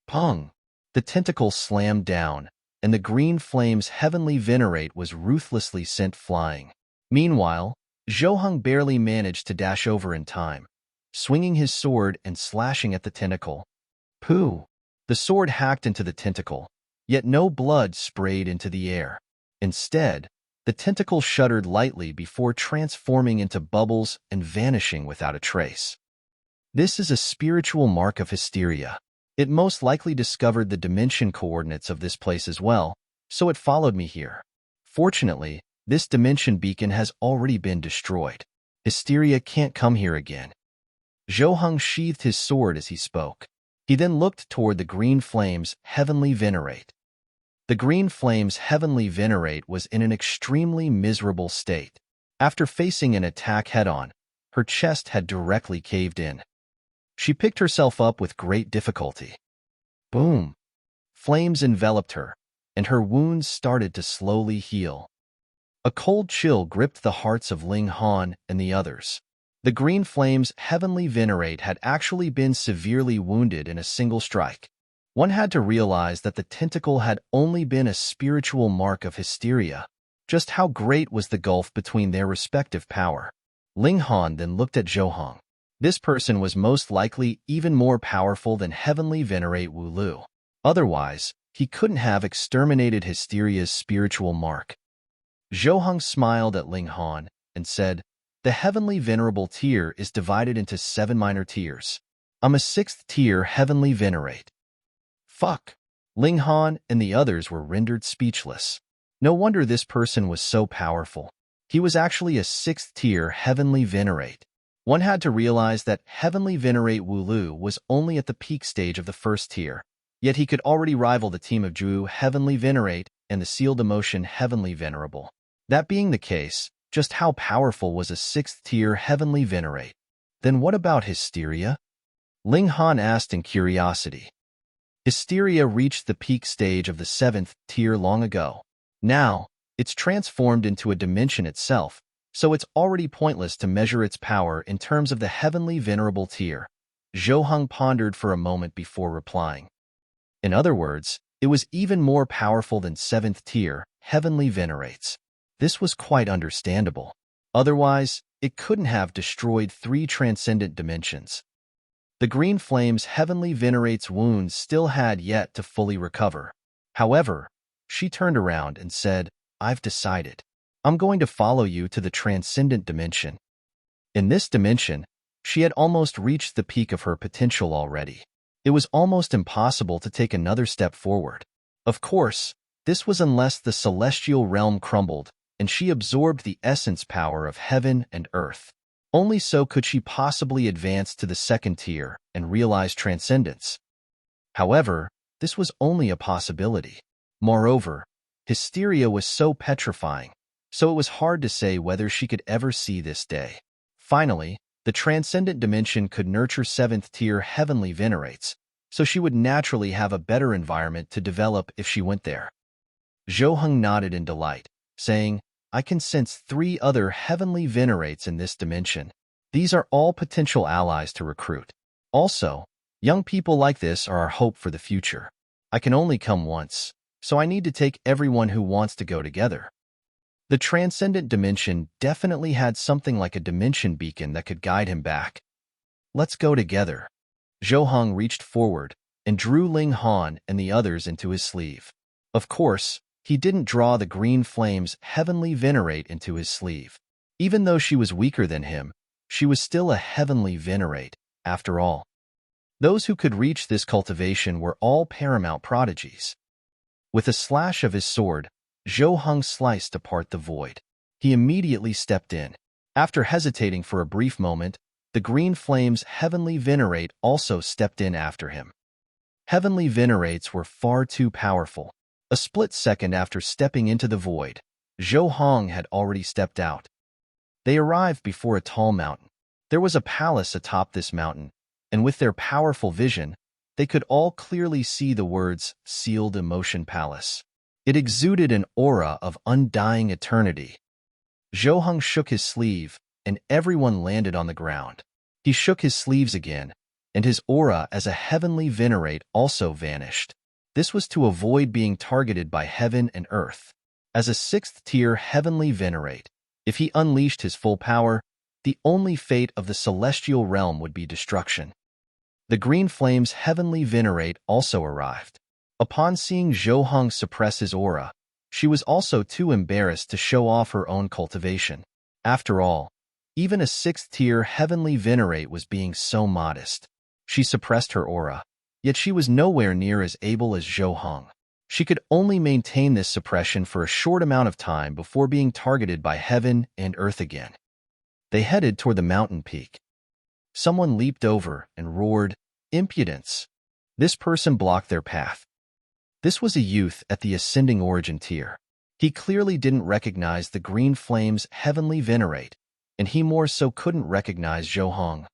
Pong! The tentacle slammed down, and the Green Flame's Heavenly Venerate was ruthlessly sent flying. Meanwhile, Zhou barely managed to dash over in time, swinging his sword and slashing at the tentacle. Pooh! The sword hacked into the tentacle, yet no blood sprayed into the air. Instead, the tentacle shuddered lightly before transforming into bubbles and vanishing without a trace. This is a spiritual mark of hysteria. It most likely discovered the dimension coordinates of this place as well, so it followed me here. Fortunately, this dimension beacon has already been destroyed. Hysteria can't come here again. Zhou sheathed his sword as he spoke. He then looked toward the green flame's heavenly Venerate. The green flame's heavenly Venerate was in an extremely miserable state. After facing an attack head-on, her chest had directly caved in. She picked herself up with great difficulty. Boom! Flames enveloped her, and her wounds started to slowly heal. A cold chill gripped the hearts of Ling Han and the others. The green flame's heavenly Venerate had actually been severely wounded in a single strike. One had to realize that the tentacle had only been a spiritual mark of hysteria. Just how great was the gulf between their respective power? Ling Han then looked at Zhou. This person was most likely even more powerful than heavenly Venerate Wu Lu. Otherwise, he couldn't have exterminated hysteria's spiritual mark. Zhou smiled at Ling Han and said, "The heavenly venerable tier is divided into 7 minor tiers. I'm a 6th tier heavenly Venerate." Fuck! Ling Han and the others were rendered speechless. No wonder this person was so powerful. He was actually a 6th tier heavenly Venerate. One had to realize that heavenly Venerate Wu Lu was only at the peak stage of the 1st tier, yet he could already rival the team of Zhou heavenly Venerate and the sealed emotion heavenly Venerable. That being the case, just how powerful was a 6th tier heavenly Venerate? Then what about hysteria? Ling Han asked in curiosity. Hysteria reached the peak stage of the 7th tier long ago. Now, it's transformed into a dimension itself, so it's already pointless to measure its power in terms of the heavenly venerable tier. Zhou pondered for a moment before replying. In other words, it was even more powerful than 7th tier heavenly Venerates. This was quite understandable. Otherwise, it couldn't have destroyed 3 transcendent dimensions. The green flame's heavenly Venerate's wounds still had yet to fully recover. However, she turned around and said, "I've decided. I'm going to follow you to the transcendent dimension." In this dimension, she had almost reached the peak of her potential already. It was almost impossible to take another step forward. Of course, this was unless the celestial realm crumbled and she absorbed the essence power of heaven and earth. Only so could she possibly advance to the 2nd tier and realize transcendence. However, this was only a possibility. Moreover, hysteria was so petrifying, so it was hard to say whether she could ever see this day. Finally, the transcendent dimension could nurture 7th tier heavenly Venerates, so she would naturally have a better environment to develop if she went there. Zhou nodded in delight, saying, "I can sense 3 other heavenly Venerates in this dimension. These are all potential allies to recruit. Also, young people like this are our hope for the future. I can only come once, so I need to take everyone who wants to go together." The transcendent dimension definitely had something like a dimension beacon that could guide him back. "Let's go together." Zhou reached forward and drew Ling Han and the others into his sleeve. Of course, he didn't draw the green flame's heavenly Venerate into his sleeve. Even though she was weaker than him, she was still a heavenly Venerate, after all. Those who could reach this cultivation were all paramount prodigies. With a slash of his sword, Zhou sliced apart the void. He immediately stepped in. After hesitating for a brief moment, the green flame's heavenly Venerate also stepped in after him. Heavenly Venerates were far too powerful. A split second after stepping into the void, Zhou had already stepped out. They arrived before a tall mountain. There was a palace atop this mountain, and with their powerful vision, they could all clearly see the words "Sealed Emotion Palace." It exuded an aura of undying eternity. Zhou shook his sleeve, and everyone landed on the ground. He shook his sleeves again, and his aura as a heavenly Venerate also vanished. This was to avoid being targeted by heaven and earth. As a 6th tier heavenly Venerate, if he unleashed his full power, the only fate of the celestial realm would be destruction. The green flame's heavenly Venerate also arrived. Upon seeing Zhou suppress his aura, she was also too embarrassed to show off her own cultivation. After all, Even a 6th-tier heavenly Venerate was being so modest. She suppressed her aura, yet she was nowhere near as able as Zhou Heng. She could only maintain this suppression for a short amount of time before being targeted by heaven and earth again. They headed toward the mountain peak. Someone leaped over and roared, "Impudence!" This person blocked their path. This was a youth at the ascending origin tier. He clearly didn't recognize the green flame's heavenly Venerate, and he more so couldn't recognize Zhou Heng.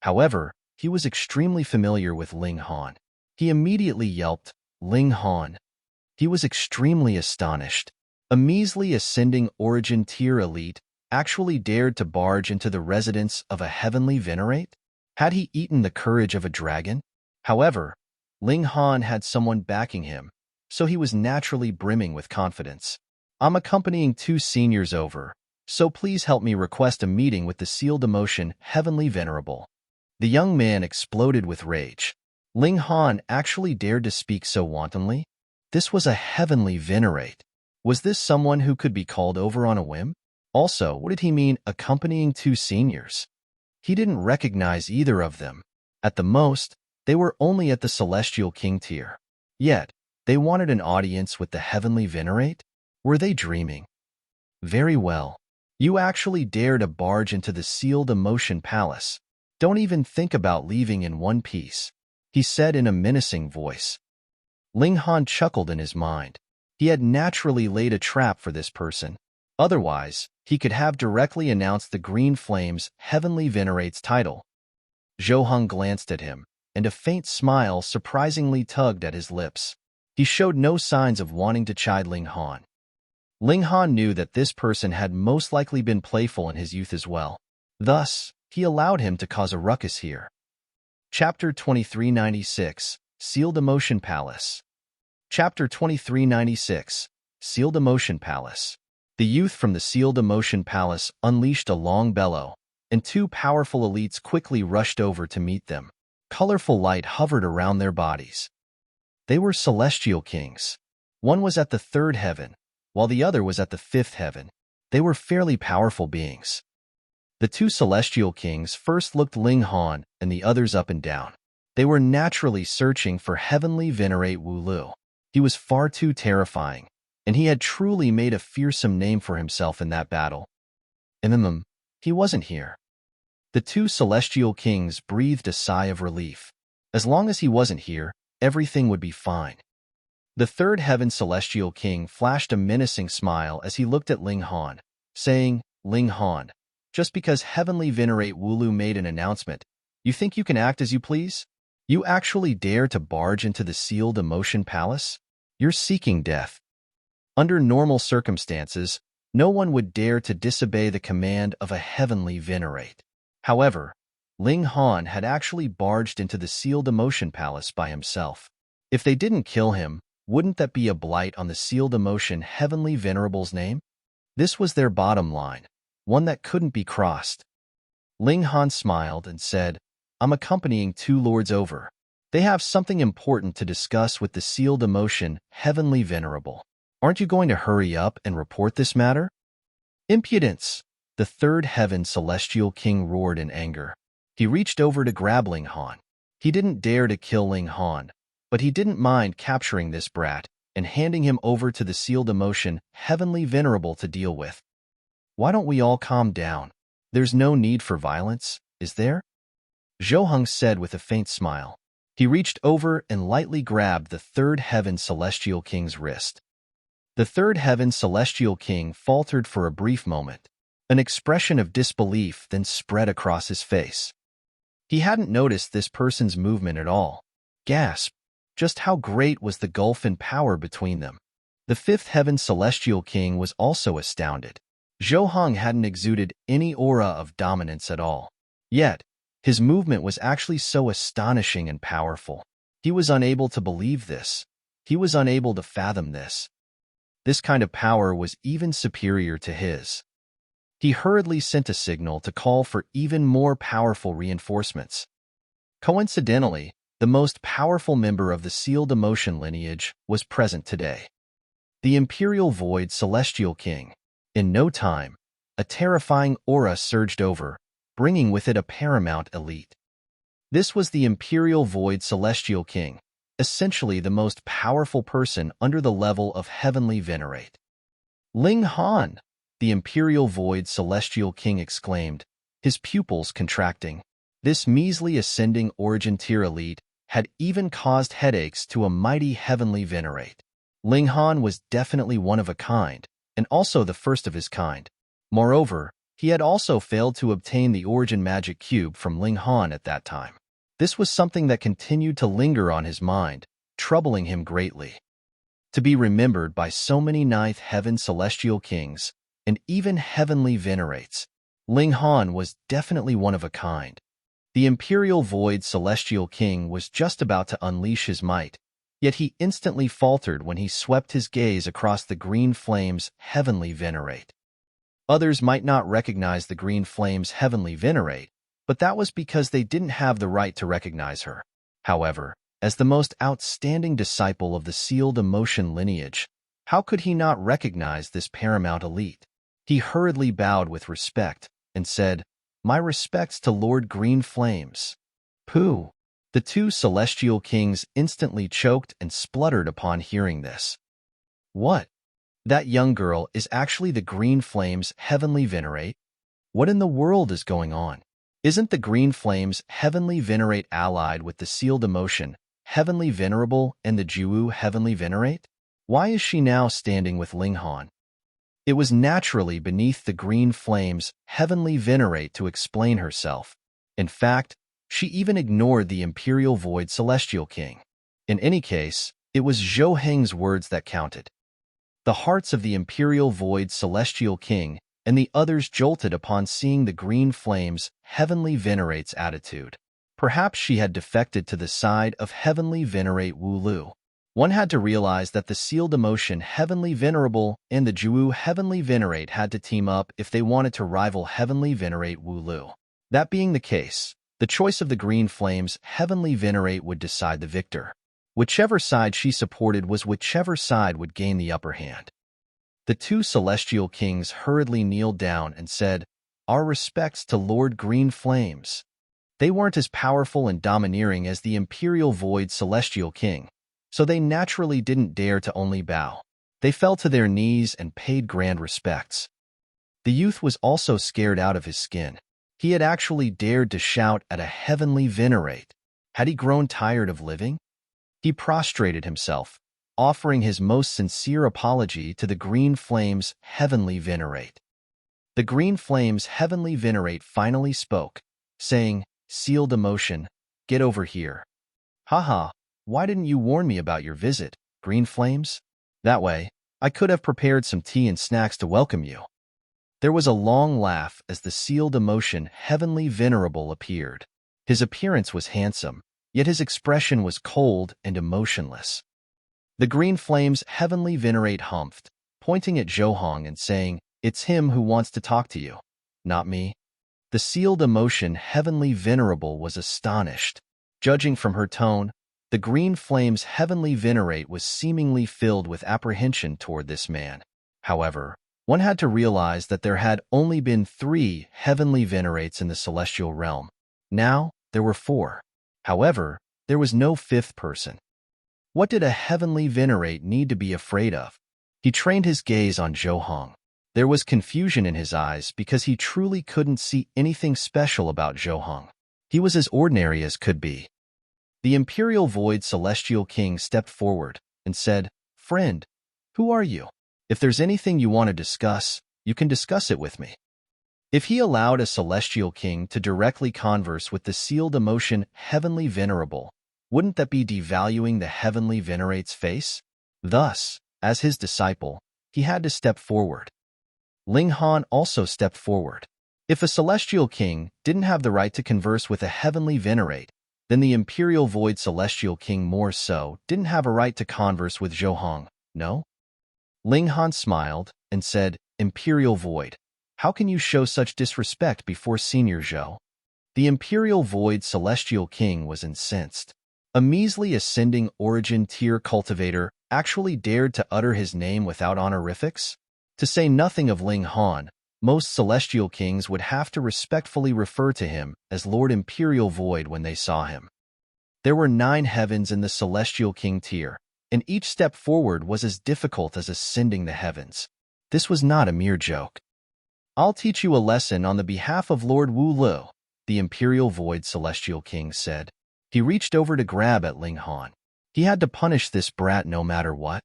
However, he was extremely familiar with Ling Han. He immediately yelped, "Ling Han!" He was extremely astonished. A measly ascending origin tier elite actually dared to barge into the residence of a heavenly Venerate? Had he eaten the courage of a dragon? However, Ling Han had someone backing him, so he was naturally brimming with confidence. "I'm accompanying 2 seniors over, so please help me request a meeting with the sealed emotion Heavenly Venerable." The young man exploded with rage. Ling Han actually dared to speak so wantonly? This was a heavenly Venerate. Was this someone who could be called over on a whim? Also, what did he mean accompanying 2 seniors? He didn't recognize either of them. At the most, they were only at the Celestial King tier. Yet, they wanted an audience with the heavenly Venerate? Were they dreaming? Very well. You actually dare to barge into the sealed emotion palace. Don't even think about leaving in one piece, he said in a menacing voice. Ling Han chuckled in his mind. He had naturally laid a trap for this person. Otherwise, he could have directly announced the Green Flame's Heavenly Venerate's title. Zhou Heng glanced at him, and a faint smile surprisingly tugged at his lips. He showed no signs of wanting to chide Ling Han. Ling Han knew that this person had most likely been playful in his youth as well. Thus, he allowed him to cause a ruckus here. Chapter 2396, Sealed Emotion Palace. Chapter 2396, Sealed Emotion Palace. The youth from the Sealed Emotion Palace unleashed a long bellow, and 2 powerful elites quickly rushed over to meet them. Colorful light hovered around their bodies. They were celestial kings. One was at the 3rd heaven, while the other was at the 5th heaven. They were fairly powerful beings. The 2 celestial kings first looked Ling Han and the others up and down. They were naturally searching for heavenly Venerate Wu Lu. He was far too terrifying, and he had truly made a fearsome name for himself in that battle. He wasn't here. The 2 celestial kings breathed a sigh of relief. As long as he wasn't here, everything would be fine. The 3rd heaven celestial king flashed a menacing smile as he looked at Ling Han, saying, "Ling Han, just because heavenly Venerate Wu Lu made an announcement, you think you can act as you please? You actually dare to barge into the sealed emotion palace? You're seeking death." Under normal circumstances, no one would dare to disobey the command of a heavenly Venerate. However, Ling Han had actually barged into the sealed emotion palace by himself. If they didn't kill him, wouldn't that be a blight on the sealed emotion heavenly Venerable's name? This was their bottom line, one that couldn't be crossed. Ling Han smiled and said, "I'm accompanying 2 lords over. They have something important to discuss with the sealed emotion heavenly Venerable. Aren't you going to hurry up and report this matter?" "Impudence!" The 3rd heaven celestial king roared in anger. He reached over to grab Ling Han. He didn't dare to kill Ling Han, but he didn't mind capturing this brat and handing him over to the sealed emotion heavenly Venerable to deal with. "Why don't we all calm down? There's no need for violence, is there?" Zhou Heng said with a faint smile. He reached over and lightly grabbed the 3rd heaven celestial king's wrist. The 3rd heaven celestial king faltered for a brief moment. An expression of disbelief then spread across his face. He hadn't noticed this person's movement at all. Gasp! Just how great was the gulf in power between them? The 5th heaven celestial king was also astounded. Zhou Heng hadn't exuded any aura of dominance at all. Yet, his movement was actually so astonishing and powerful. He was unable to believe this. He was unable to fathom this. This kind of power was even superior to his. He hurriedly sent a signal to call for even more powerful reinforcements. Coincidentally, the most powerful member of the sealed emotion lineage was present today. The Imperial Void Celestial King. In no time, a terrifying aura surged over, bringing with it a paramount elite. This was the Imperial Void Celestial King, essentially the most powerful person under the level of Heavenly Venerate. Ling Han, the Imperial Void Celestial King exclaimed, his pupils contracting. This measly ascending origin tier elite had even caused headaches to a mighty Heavenly Venerate. Ling Han was definitely one of a kind, and also the first of his kind. Moreover, he had also failed to obtain the Origin Magic Cube from Ling Han at that time. This was something that continued to linger on his mind, troubling him greatly. To be remembered by so many Ninth Heaven Celestial Kings, and even Heavenly Venerates, Ling Han was definitely one of a kind. The Imperial Void Celestial King was just about to unleash his might, yet he instantly faltered when he swept his gaze across the green flame's Heavenly Venerate. Others might not recognize the green flame's Heavenly Venerate, but that was because they didn't have the right to recognize her. However, as the most outstanding disciple of the sealed emotion lineage, how could he not recognize this paramount elite? He hurriedly bowed with respect and said, "My respects to Lord Green Flames." Pooh! The two celestial kings instantly choked and spluttered upon hearing this. What? That young girl is actually the Green Flames' Heavenly Venerate? What in the world is going on? Isn't the Green Flames' Heavenly Venerate allied with the sealed emotion, Heavenly Venerable, and the Zhou Heavenly Venerate? Why is she now standing with Ling Han? It was naturally beneath the Green Flame's Heavenly Venerate to explain herself. In fact, she even ignored the Imperial Void Celestial King. In any case, it was Zhou Heng's words that counted. The hearts of the Imperial Void Celestial King and the others jolted upon seeing the Green Flame's Heavenly Venerate's attitude. Perhaps she had defected to the side of Heavenly Venerate Wu Lu. One had to realize that the sealed emotion Heavenly Venerable and the Zhou Heavenly Venerate had to team up if they wanted to rival Heavenly Venerate Wu Lu. That being the case, the choice of the Green Flame's Heavenly Venerate would decide the victor. Whichever side she supported was whichever side would gain the upper hand. The two celestial kings hurriedly kneeled down and said, "Our respects to Lord Green Flames." They weren't as powerful and domineering as the Imperial Void Celestial King, so they naturally didn't dare to only bow. They fell to their knees and paid grand respects. The youth was also scared out of his skin. He had actually dared to shout at a Heavenly Venerate. Had he grown tired of living? He prostrated himself, offering his most sincere apology to the Green Flame's Heavenly Venerate. The Green Flame's Heavenly Venerate finally spoke, saying, "Sealed emotion, get over here." "Haha, why didn't you warn me about your visit, Green Flames? That way, I could have prepared some tea and snacks to welcome you." There was a long laugh as the sealed emotion Heavenly Venerable appeared. His appearance was handsome, yet his expression was cold and emotionless. The Green Flame's Heavenly Venerate humphed, pointing at Zhou and saying, "It's him who wants to talk to you, not me." The sealed emotion Heavenly Venerable was astonished. Judging from her tone, the Green Flame's Heavenly Venerate was seemingly filled with apprehension toward this man. However, one had to realize that there had only been 3 Heavenly Venerates in the celestial realm. Now, there were 4. However, there was no 5th person. What did a Heavenly Venerate need to be afraid of? He trained his gaze on Zhou. There was confusion in his eyes because he truly couldn't see anything special about Zhou. He was as ordinary as could be. The Imperial Void Celestial King stepped forward and said, "Friend, who are you? If there's anything you want to discuss, you can discuss it with me." If he allowed a Celestial King to directly converse with the sealed emotion Heavenly Venerable, wouldn't that be devaluing the Heavenly Venerate's face? Thus, as his disciple, he had to step forward. Ling Han also stepped forward. If a Celestial King didn't have the right to converse with a Heavenly Venerate, then the Imperial Void Celestial King more so didn't have a right to converse with Zhou, no? Ling Han smiled and said, "Imperial Void, how can you show such disrespect before Senior Zhou?" The Imperial Void Celestial King was incensed. A measly ascending origin tier cultivator actually dared to utter his name without honorifics? To say nothing of Ling Han, Most celestial kings would have to respectfully refer to him as Lord Imperial Void when they saw him. There were 9 heavens in the celestial king tier, and each step forward was as difficult as ascending the heavens. This was not a mere joke. "I'll teach you a lesson on the behalf of Lord Wu Lu," the Imperial Void Celestial King said. He reached over to grab at Ling Han. He had to punish this brat no matter what.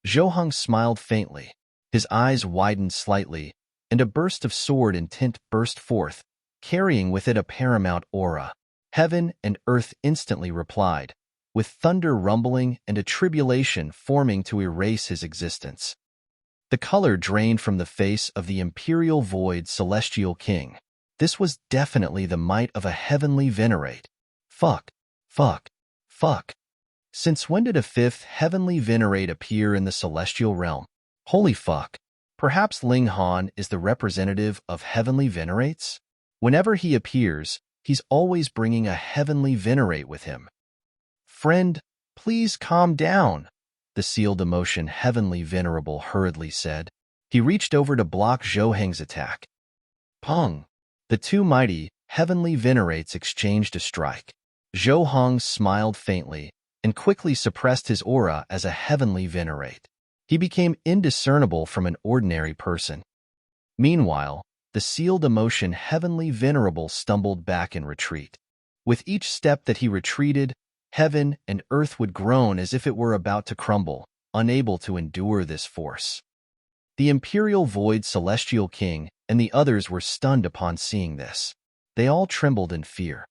Zhou smiled faintly. His eyes widened slightly, and a burst of sword intent burst forth, carrying with it a paramount aura. Heaven and earth instantly replied, with thunder rumbling and a tribulation forming to erase his existence. The color drained from the face of the Imperial Void Celestial King. This was definitely the might of a heavenly Venerate. Fuck. Since when did a 5th heavenly Venerate appear in the celestial realm? Holy fuck. Perhaps Ling Han is the representative of heavenly Venerates? Whenever he appears, he's always bringing a heavenly Venerate with him. "Friend, please calm down," the sealed emotion heavenly venerable hurriedly said. He reached over to block Zhou Heng's attack. Pong! The 2 mighty, heavenly Venerates exchanged a strike. Zhou Heng smiled faintly and quickly suppressed his aura as a heavenly Venerate. He became indiscernible from an ordinary person. Meanwhile, the sealed emotion heavenly venerable stumbled back in retreat. With each step that he retreated, heaven and earth would groan as if it were about to crumble, unable to endure this force. The Imperial Void Celestial King and the others were stunned upon seeing this. They all trembled in fear.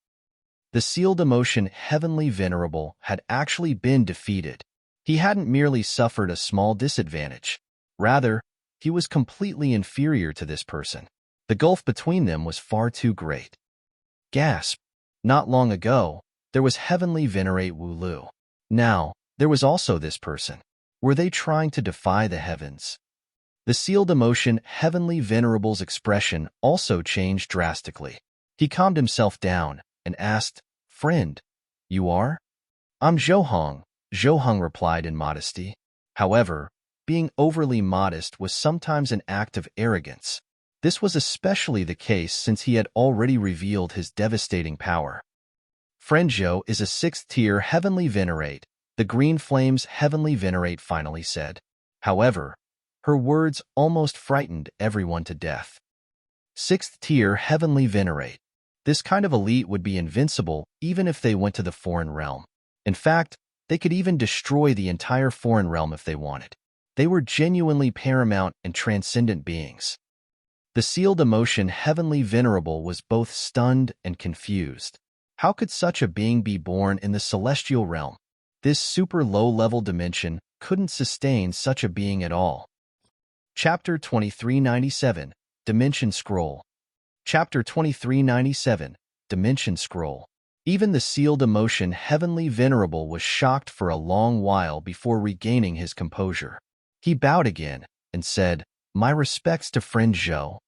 The sealed emotion heavenly venerable had actually been defeated. He hadn't merely suffered a small disadvantage. Rather, he was completely inferior to this person. The gulf between them was far too great. Gasp! Not long ago, there was heavenly Venerate Wu Lu. Now, there was also this person. Were they trying to defy the heavens? The sealed emotion heavenly venerable's expression also changed drastically. He calmed himself down and asked, "Friend, you are?" "I'm Zhou Heng," Zhou Heng replied in modesty. However, being overly modest was sometimes an act of arrogance. This was especially the case since he had already revealed his devastating power. "Friend Zhou is a 6th-tier heavenly Venerate," the Green Flame's heavenly Venerate finally said. However, her words almost frightened everyone to death. 6th-tier heavenly Venerate. This kind of elite would be invincible even if they went to the foreign realm. In fact, they could even destroy the entire foreign realm if they wanted. They were genuinely paramount and transcendent beings. The sealed emotion heavenly venerable was both stunned and confused. How could such a being be born in the celestial realm? This super low-level dimension couldn't sustain such a being at all. Chapter 2397, Dimension Scroll. Chapter 2397, Dimension Scroll. Even the sealed emotion heavenly venerable was shocked for a long while before regaining his composure. He bowed again and said, "My respects to friend Zhou."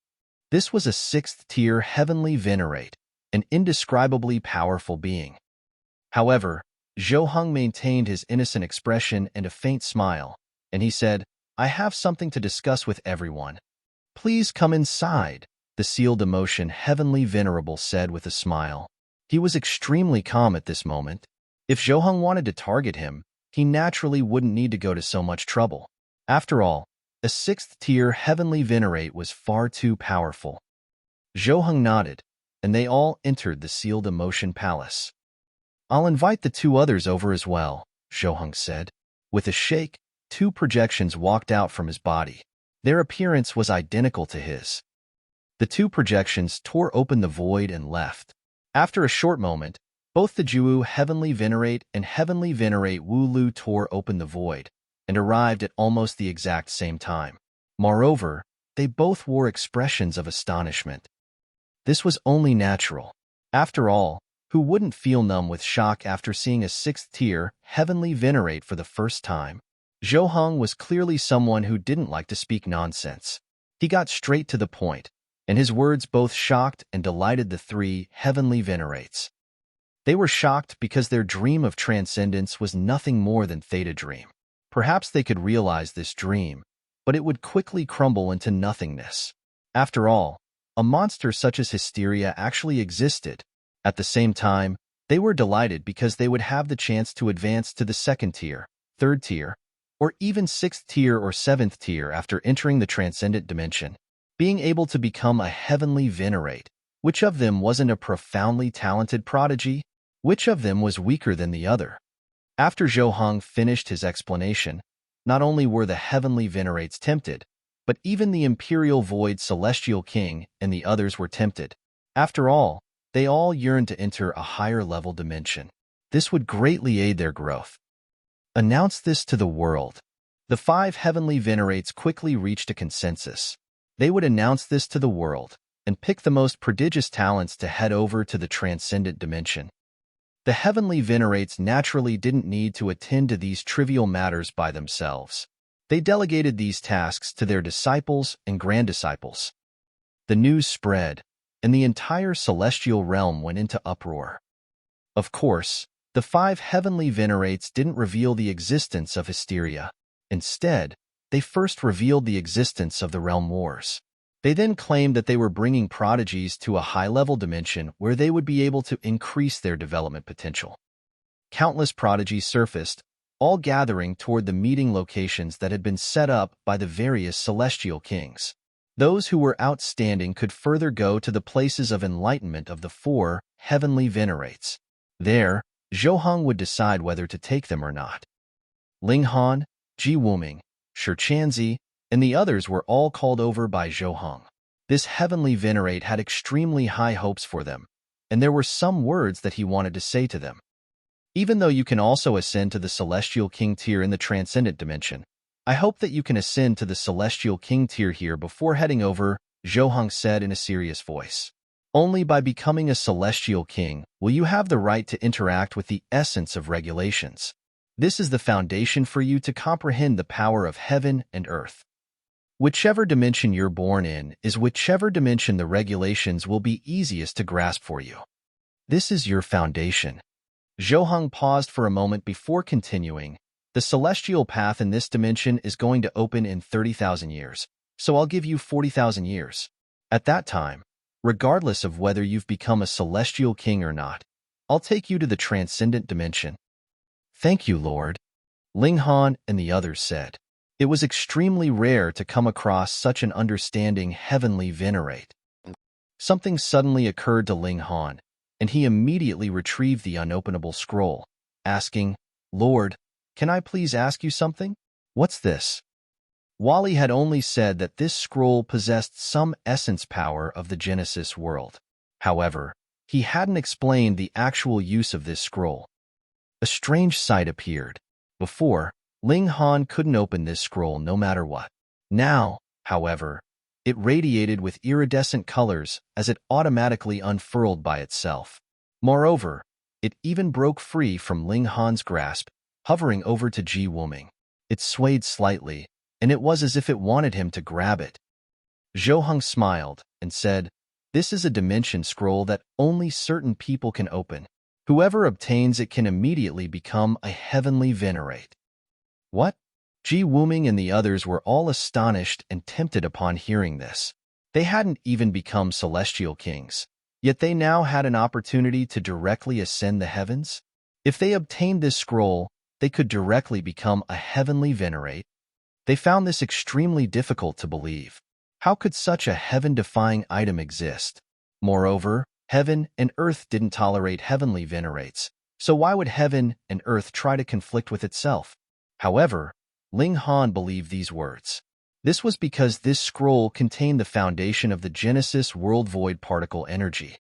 This was a 6th-tier heavenly Venerate, an indescribably powerful being. However, Zhou Heng maintained his innocent expression and a faint smile, and he said, "I have something to discuss with everyone. Please come inside," the sealed emotion heavenly venerable said with a smile. He was extremely calm at this moment. If Zhou Heng wanted to target him, he naturally wouldn't need to go to so much trouble. After all, a 6th-tier heavenly Venerate was far too powerful. Zhou Heng nodded, and they all entered the sealed emotion palace. "I'll invite the 2 others over as well," Zhou Heng said. With a shake, 2 projections walked out from his body. Their appearance was identical to his. The 2 projections tore open the void and left. After a short moment, both the Zhou heavenly Venerate and heavenly Venerate Wu Lu tore open the void and arrived at almost the exact same time. Moreover, they both wore expressions of astonishment. This was only natural. After all, who wouldn't feel numb with shock after seeing a 6th-tier heavenly Venerate for the first time? Zhou Heng was clearly someone who didn't like to speak nonsense. He got straight to the point, and his words both shocked and delighted the 3 heavenly Venerates. They were shocked because their dream of transcendence was nothing more than Theta Dream. Perhaps they could realize this dream, but it would quickly crumble into nothingness. After all, a monster such as hysteria actually existed. At the same time, they were delighted because they would have the chance to advance to the second tier, third tier, or even sixth tier or seventh tier after entering the transcendent dimension. Being able to become a heavenly Venerate. Which of them wasn't a profoundly talented prodigy? Which of them was weaker than the other? After Zhou finished his explanation, not only were the heavenly Venerates tempted, but even the Imperial Void Celestial King and the others were tempted. After all, they all yearned to enter a higher-level dimension. This would greatly aid their growth. Announce this to the world. The 5 heavenly Venerates quickly reached a consensus. They would announce this to the world and pick the most prodigious talents to head over to the transcendent dimension. The heavenly Venerates naturally didn't need to attend to these trivial matters by themselves. They delegated these tasks to their disciples and grand-disciples. The news spread, and the entire celestial realm went into uproar. Of course, the 5 heavenly Venerates didn't reveal the existence of hysteria. Instead, they first revealed the existence of the realm wars. They then claimed that they were bringing prodigies to a high-level dimension where they would be able to increase their development potential. Countless prodigies surfaced, all gathering toward the meeting locations that had been set up by the various celestial kings. Those who were outstanding could further go to the places of enlightenment of the 4 heavenly Venerates. There, Zhou would decide whether to take them or not. Ling Han, Ji Wuming, Shi Chanzi, and the others were all called over by Zhou. This heavenly Venerate had extremely high hopes for them, and there were some words that he wanted to say to them. Even though you can also ascend to the Celestial King tier in the Transcendent Dimension, I hope that you can ascend to the Celestial King tier here before heading over, Zhou said in a serious voice. Only by becoming a Celestial King will you have the right to interact with the essence of regulations. This is the foundation for you to comprehend the power of heaven and earth. Whichever dimension you're born in is whichever dimension the regulations will be easiest to grasp for you. This is your foundation. Zhou paused for a moment before continuing. The celestial path in this dimension is going to open in 30,000 years, so I'll give you 40,000 years. At that time, regardless of whether you've become a celestial king or not, I'll take you to the transcendent dimension. Thank you, Lord, Ling Han and the others said. It was extremely rare to come across such an understanding heavenly Venerate. Something suddenly occurred to Ling Han, and he immediately retrieved the unopenable scroll, asking, Lord, can I please ask you something? What's this? Wally had only said that this scroll possessed some essence power of the Genesis world. However, he hadn't explained the actual use of this scroll. A strange sight appeared. Before, Ling Han couldn't open this scroll no matter what. Now, however, it radiated with iridescent colors as it automatically unfurled by itself. Moreover, it even broke free from Ling Han's grasp, hovering over to Ji Wuming. It swayed slightly, and it was as if it wanted him to grab it. Zhou smiled and said, This is a dimension scroll that only certain people can open. Whoever obtains it can immediately become a heavenly Venerate. What? Ji Wuming and the others were all astonished and tempted upon hearing this. They hadn't even become celestial kings, yet they now had an opportunity to directly ascend the heavens. If they obtained this scroll, they could directly become a heavenly Venerate. They found this extremely difficult to believe. How could such a heaven-defying item exist? Moreover, heaven and earth didn't tolerate heavenly Venerates, so why would heaven and earth try to conflict with itself? However, Ling Han believed these words. This was because this scroll contained the foundation of the Genesis world void particle energy.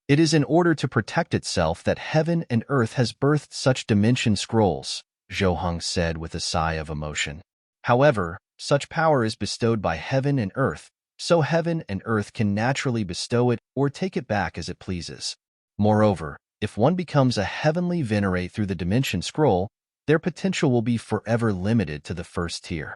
It is in order to protect itself that heaven and earth has birthed such dimension scrolls, Zhou said with a sigh of emotion. However, such power is bestowed by heaven and earth, so heaven and earth can naturally bestow it or take it back as it pleases. Moreover, if one becomes a heavenly Venerate through the dimension scroll, their potential will be forever limited to the first tier.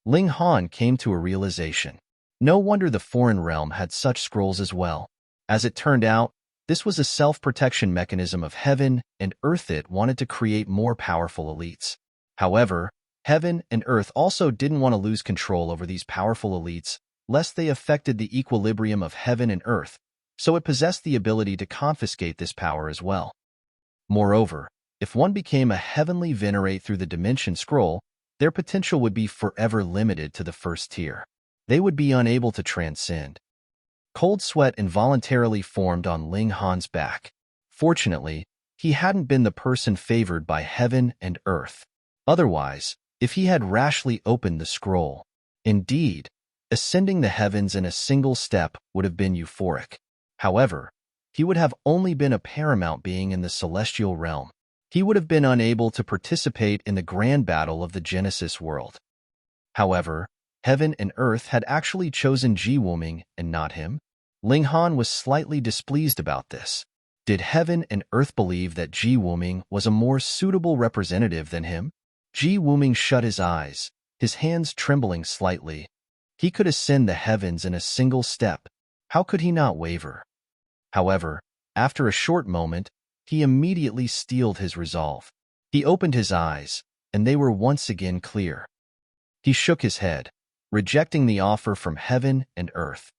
Ling Han came to a realization. No wonder the foreign realm had such scrolls as well. As it turned out, this was a self-protection mechanism of heaven and earth. It wanted to create more powerful elites. However, heaven and earth also didn't want to lose control over these powerful elites, lest they affected the equilibrium of heaven and earth, so it possessed the ability to confiscate this power as well. Moreover, if one became a heavenly Venerate through the Dimension Scroll, their potential would be forever limited to the first tier. They would be unable to transcend. Cold sweat involuntarily formed on Ling Han's back. Fortunately, he hadn't been the person favored by heaven and earth. Otherwise, if he had rashly opened the scroll, indeed, ascending the heavens in a single step would have been euphoric. However, he would have only been a paramount being in the celestial realm. He would have been unable to participate in the grand battle of the Genesis world. However, heaven and earth had actually chosen Zhou and not him. Ling Han was slightly displeased about this. Did heaven and earth believe that Zhou was a more suitable representative than him? Zhou shut his eyes, his hands trembling slightly. He could ascend the heavens in a single step. How could he not waver? However, after a short moment, he immediately steeled his resolve. He opened his eyes, and they were once again clear. He shook his head, rejecting the offer from heaven and earth.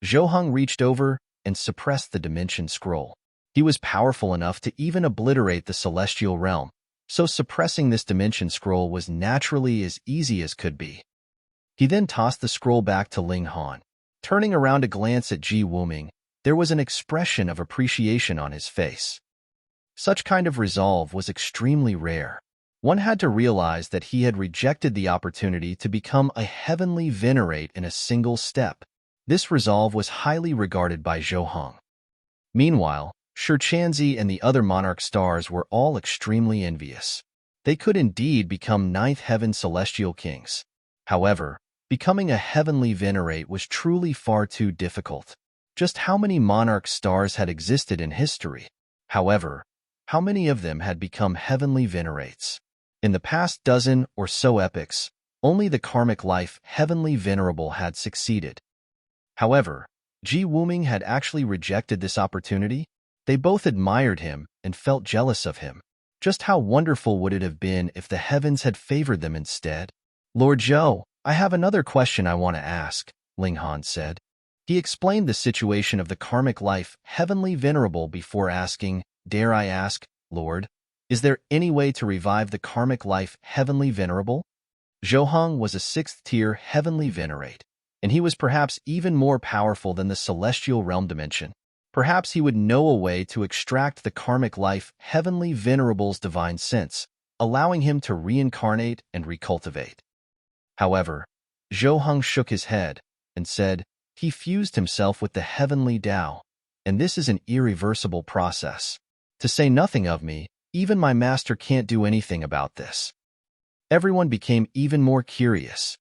Zhou reached over and suppressed the Dimension Scroll. He was powerful enough to even obliterate the celestial realm, so suppressing this Dimension Scroll was naturally as easy as could be. He then tossed the scroll back to Ling Han. Turning around to glance at Zhou, there was an expression of appreciation on his face. Such kind of resolve was extremely rare. One had to realize that he had rejected the opportunity to become a heavenly Venerate in a single step. This resolve was highly regarded by Zhou. Meanwhile, Shichanzi and the other monarch stars were all extremely envious. They could indeed become ninth heaven celestial kings. However, becoming a heavenly Venerate was truly far too difficult. Just how many monarch stars had existed in history? However, how many of them had become heavenly Venerates? In the past dozen or so epochs, only the karmic life heavenly venerable had succeeded. However, Zhou had actually rejected this opportunity. They both admired him and felt jealous of him. Just how wonderful would it have been if the heavens had favored them instead? Lord Zhou, I have another question I want to ask, Ling Han said. He explained the situation of the karmic life heavenly venerable before asking, "Dare I ask, Lord, is there any way to revive the karmic life heavenly venerable?" Zhou was a sixth-tier heavenly Venerate, and he was perhaps even more powerful than the celestial realm dimension. Perhaps he would know a way to extract the karmic life heavenly venerable's divine sense, allowing him to reincarnate and recultivate. However, Zhou shook his head and said, he fused himself with the heavenly Tao, and this is an irreversible process. To say nothing of me, even my master can't do anything about this. Everyone became even more curious.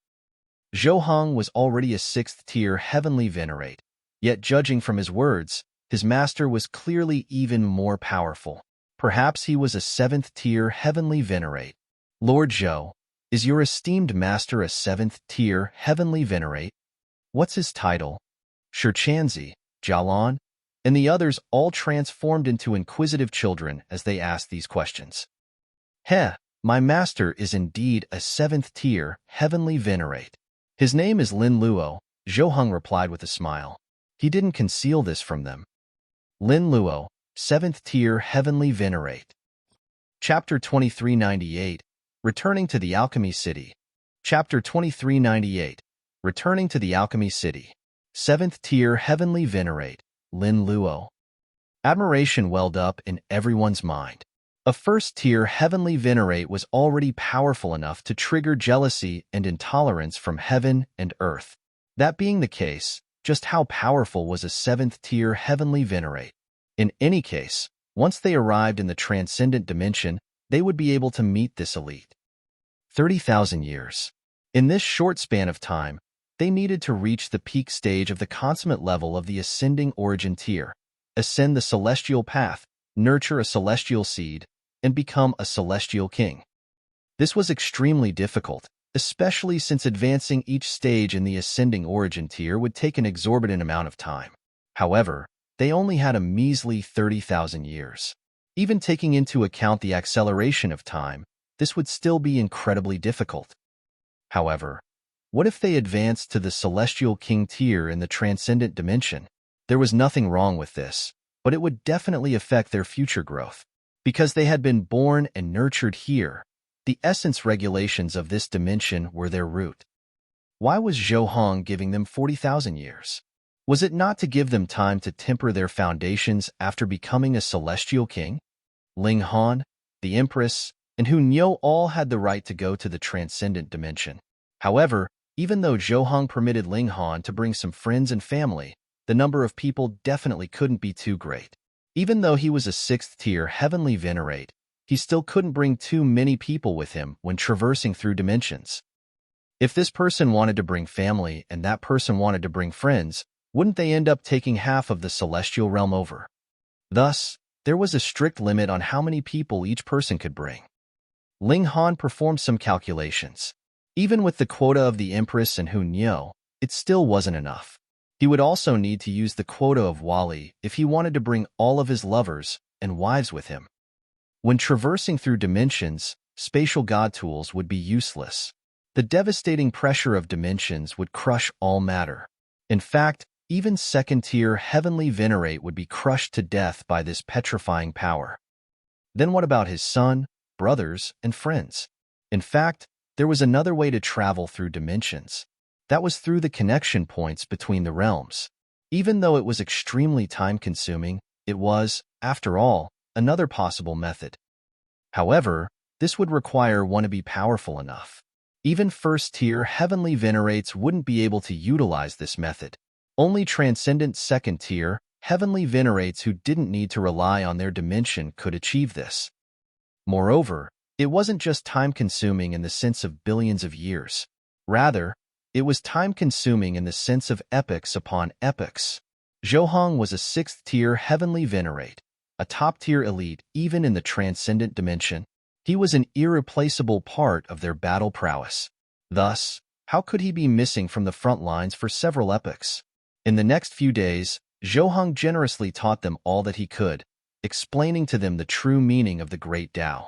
Zhou was already a sixth-tier heavenly Venerate, yet judging from his words, his master was clearly even more powerful. Perhaps he was a seventh-tier heavenly Venerate. Lord Zhou, is your esteemed master a seventh-tier heavenly Venerate? What's his title? Shichanzi, Jialan, and the others all transformed into inquisitive children as they asked these questions. My master is indeed a seventh-tier heavenly Venerate. His name is Lin Luo, Zhou replied with a smile. He didn't conceal this from them. Lin Luo, seventh-tier heavenly Venerate. Chapter 2398, Returning to the Alchemy City. Chapter 2398, Returning to the Alchemy City. Seventh-tier heavenly Venerate, Lin Luo. Admiration welled up in everyone's mind. A first-tier heavenly Venerate was already powerful enough to trigger jealousy and intolerance from heaven and earth. That being the case, just how powerful was a seventh-tier heavenly Venerate? In any case, once they arrived in the transcendent dimension, they would be able to meet this elite. 30,000 years. In this short span of time, they needed to reach the peak stage of the consummate level of the ascending origin tier, ascend the celestial path, nurture a celestial seed, and become a celestial king. This was extremely difficult, especially since advancing each stage in the ascending origin tier would take an exorbitant amount of time. However, they only had a measly 30,000 years. Even taking into account the acceleration of time, this would still be incredibly difficult. However, What if they advanced to the Celestial King tier in the Transcendent Dimension? There was nothing wrong with this, but it would definitely affect their future growth. Because they had been born and nurtured here, the essence regulations of this dimension were their root. Why was Zhou giving them 40,000 years? Was it not to give them time to temper their foundations after becoming a Celestial King? Ling Han, the Empress, and Hu Niu all had the right to go to the Transcendent Dimension. However, even though Zhou permitted Ling Han to bring some friends and family, the number of people definitely couldn't be too great. Even though he was a 6th-tier heavenly Venerate, he still couldn't bring too many people with him when traversing through dimensions. If this person wanted to bring family and that person wanted to bring friends, wouldn't they end up taking half of the celestial realm over? Thus, there was a strict limit on how many people each person could bring. Ling Han performed some calculations. Even with the quota of the Empress and Hu Niu, it still wasn't enough. He would also need to use the quota of Wali if he wanted to bring all of his lovers and wives with him. When traversing through dimensions, spatial god tools would be useless. The devastating pressure of dimensions would crush all matter. In fact, even 2nd-tier heavenly Venerate would be crushed to death by this petrifying power. Then what about his son, brothers, and friends? In fact, there was another way to travel through dimensions. That was through the connection points between the realms. Even though it was extremely time-consuming, it was, after all, another possible method. However, this would require one to be powerful enough. Even 1st-tier heavenly Venerates wouldn't be able to utilize this method. Only transcendent 2nd-tier heavenly Venerates who didn't need to rely on their dimension could achieve this. Moreover, it wasn't just time-consuming in the sense of billions of years. Rather, it was time-consuming in the sense of epochs upon epochs. Zhou was a 6th-tier heavenly Venerate, a top-tier elite even in the Transcendent Dimension. He was an irreplaceable part of their battle prowess. Thus, how could he be missing from the front lines for several epochs? In the next few days, Zhou generously taught them all that he could, explaining to them the true meaning of the Great Tao.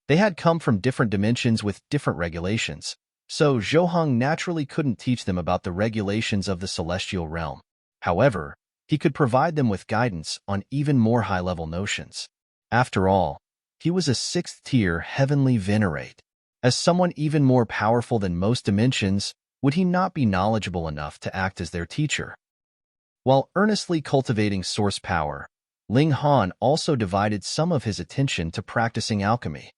They had come from different dimensions with different regulations, so Zhou naturally couldn't teach them about the regulations of the celestial realm. However, he could provide them with guidance on even more high-level notions. After all, he was a 6th-tier heavenly Venerate. As someone even more powerful than most dimensions, would he not be knowledgeable enough to act as their teacher? While earnestly cultivating source power, Ling Han also divided some of his attention to practicing alchemy.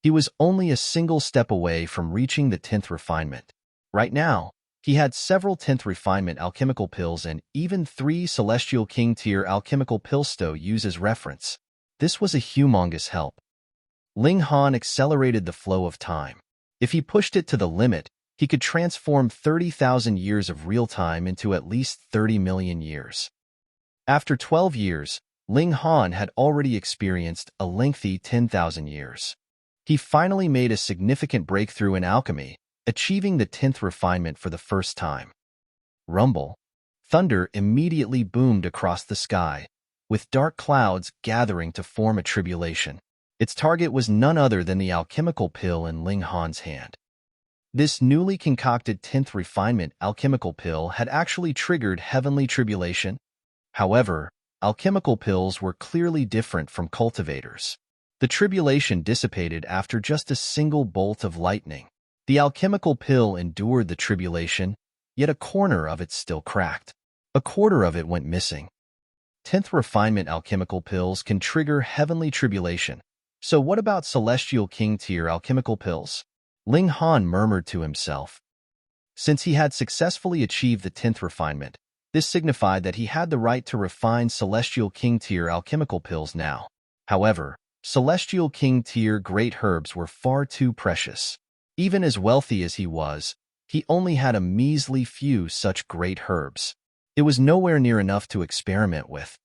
He was only a single step away from reaching the 10th refinement. Right now, he had several 10th refinement alchemical pills and even 3 Celestial King tier alchemical pills to use as reference. This was a humongous help. Ling Han accelerated the flow of time. If he pushed it to the limit, he could transform 30,000 years of real time into at least 30 million years. After 12 years, Ling Han had already experienced a lengthy 10,000 years. He finally made a significant breakthrough in alchemy, achieving the 10th refinement for the first time. Rumble. Thunder immediately boomed across the sky, with dark clouds gathering to form a tribulation. Its target was none other than the alchemical pill in Ling Han's hand. This newly concocted 10th refinement alchemical pill had actually triggered heavenly tribulation. However, alchemical pills were clearly different from cultivators. The tribulation dissipated after just a single bolt of lightning. The alchemical pill endured the tribulation, yet a corner of it still cracked. A quarter of it went missing. 10th refinement alchemical pills can trigger heavenly tribulation. So what about Celestial King tier alchemical pills? Ling Han murmured to himself. Since he had successfully achieved the 10th refinement, this signified that he had the right to refine Celestial King tier alchemical pills now. However, Celestial King tier great herbs were far too precious. Even as wealthy as he was, he only had a measly few such great herbs. It was nowhere near enough to experiment with.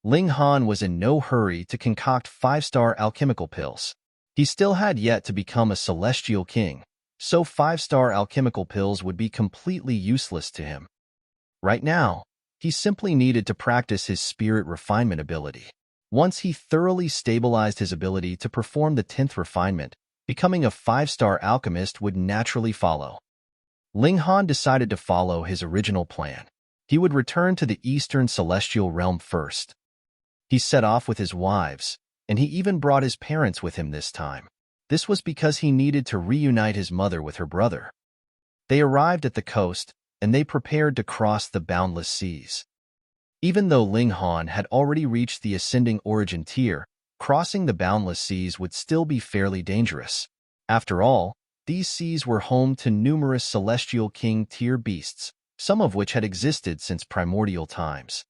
Ling Han was in no hurry to concoct 5-star alchemical pills. He still had yet to become a Celestial King, so 5-star alchemical pills would be completely useless to him. Right now, he simply needed to practice his spirit refinement ability. Once he thoroughly stabilized his ability to perform the 10th refinement, becoming a 5-star alchemist would naturally follow. Ling Han decided to follow his original plan. He would return to the Eastern Celestial Realm first. He set off with his wives, and he even brought his parents with him this time. This was because he needed to reunite his mother with her brother. They arrived at the coast, and they prepared to cross the boundless seas. Even though Ling Han had already reached the ascending origin tier, crossing the boundless seas would still be fairly dangerous. After all, these seas were home to numerous celestial king tier beasts, some of which had existed since primordial times.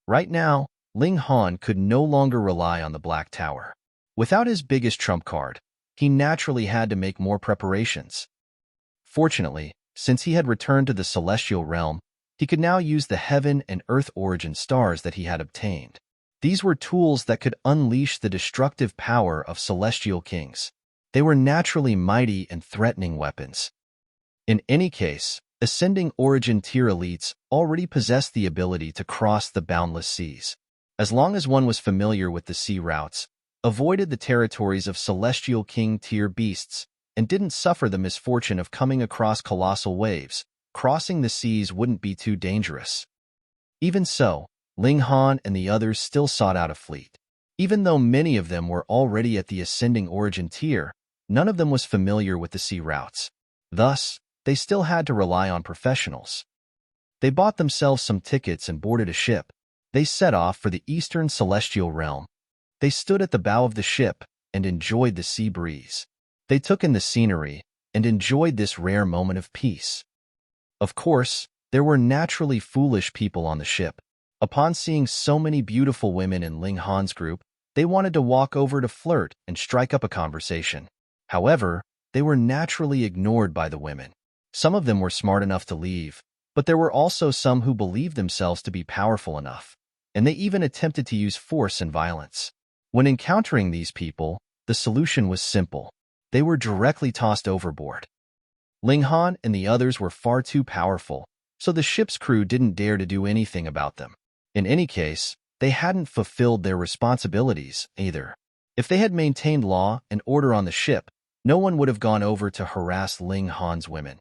Right now, Ling Han could no longer rely on the Black Tower. Without his biggest trump card, he naturally had to make more preparations. Fortunately, since he had returned to the celestial realm, he could now use the heaven and earth origin stars that he had obtained. These were tools that could unleash the destructive power of celestial kings. They were naturally mighty and threatening weapons. In any case, ascending origin tier elites already possessed the ability to cross the boundless seas. As long as one was familiar with the sea routes, avoided the territories of celestial king tier beasts, and didn't suffer the misfortune of coming across colossal waves, crossing the seas wouldn't be too dangerous. Even so, Ling Han and the others still sought out a fleet. Even though many of them were already at the ascending origin tier, none of them was familiar with the sea routes. Thus, they still had to rely on professionals. They bought themselves some tickets and boarded a ship. They set off for the Eastern Celestial Realm. They stood at the bow of the ship and enjoyed the sea breeze. They took in the scenery and enjoyed this rare moment of peace. Of course, there were naturally foolish people on the ship. Upon seeing so many beautiful women in Ling Han's group, they wanted to walk over to flirt and strike up a conversation. However, they were naturally ignored by the women. Some of them were smart enough to leave, but there were also some who believed themselves to be powerful enough, and they even attempted to use force and violence. When encountering these people, the solution was simple. They were directly tossed overboard. Ling Han and the others were far too powerful, so the ship's crew didn't dare to do anything about them. In any case, they hadn't fulfilled their responsibilities either. If they had maintained law and order on the ship, no one would have gone over to harass Ling Han's women.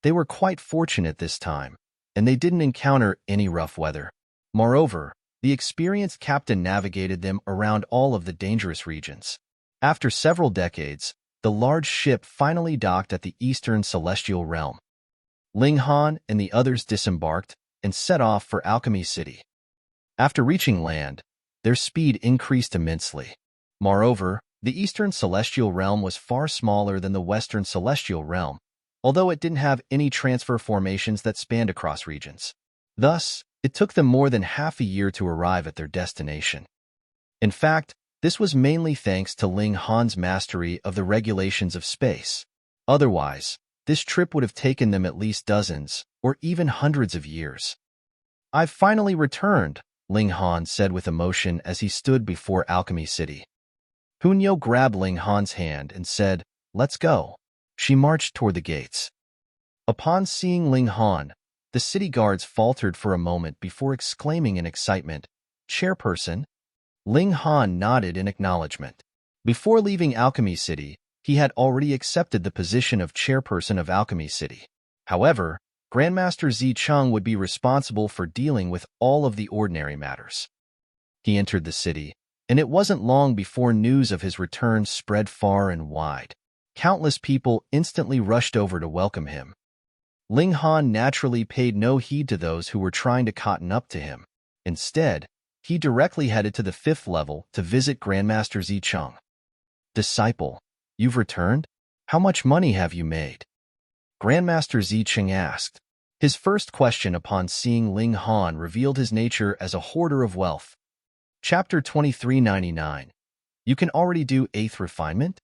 They were quite fortunate this time, and they didn't encounter any rough weather. Moreover, the experienced captain navigated them around all of the dangerous regions. After several decades, the large ship finally docked at the Eastern Celestial Realm. Ling Han and the others disembarked and set off for Alchemy City. After reaching land, their speed increased immensely. Moreover, the Eastern Celestial Realm was far smaller than the Western Celestial Realm, although it didn't have any transfer formations that spanned across regions. Thus, it took them more than half a year to arrive at their destination. In fact, this was mainly thanks to Ling Han's mastery of the regulations of space. Otherwise, this trip would have taken them at least dozens or even hundreds of years. "I've finally returned," Ling Han said with emotion as he stood before Alchemy City. Hunyo grabbed Ling Han's hand and said, "Let's go." She marched toward the gates. Upon seeing Ling Han, the city guards faltered for a moment before exclaiming in excitement, "Chairperson?" Ling Han nodded in acknowledgement. Before leaving Alchemy City, he had already accepted the position of chairperson of Alchemy City. However, Grandmaster Zicheng would be responsible for dealing with all of the ordinary matters. He entered the city, and it wasn't long before news of his return spread far and wide. Countless people instantly rushed over to welcome him. Ling Han naturally paid no heed to those who were trying to cotton up to him. Instead, he directly headed to the 5th level to visit Grandmaster Zicheng. "Disciple, you've returned? How much money have you made?" Grandmaster Zicheng asked. His first question upon seeing Ling Han revealed his nature as a hoarder of wealth. Chapter 2399. You can already do 8th Refinement?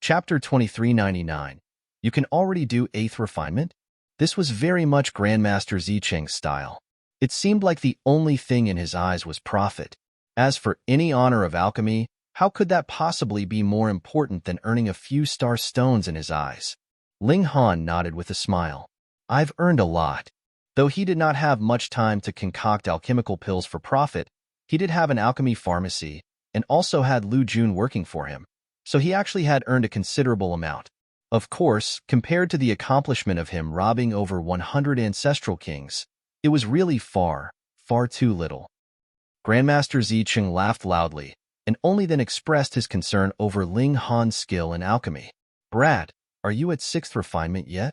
Chapter 2399. You can already do 8th Refinement? This was very much Grandmaster Zicheng's style. It seemed like the only thing in his eyes was profit. As for any honor of alchemy, how could that possibly be more important than earning a few star stones in his eyes? Ling Han nodded with a smile. "I've earned a lot." Though he did not have much time to concoct alchemical pills for profit, he did have an alchemy pharmacy and also had Lu Jun working for him, so he actually had earned a considerable amount. Of course, compared to the accomplishment of him robbing over 100 ancestral kings, it was really far, far too little. Grandmaster Zicheng laughed loudly, and only then expressed his concern over Ling Han's skill in alchemy. "Brat, are you at 6th refinement yet?"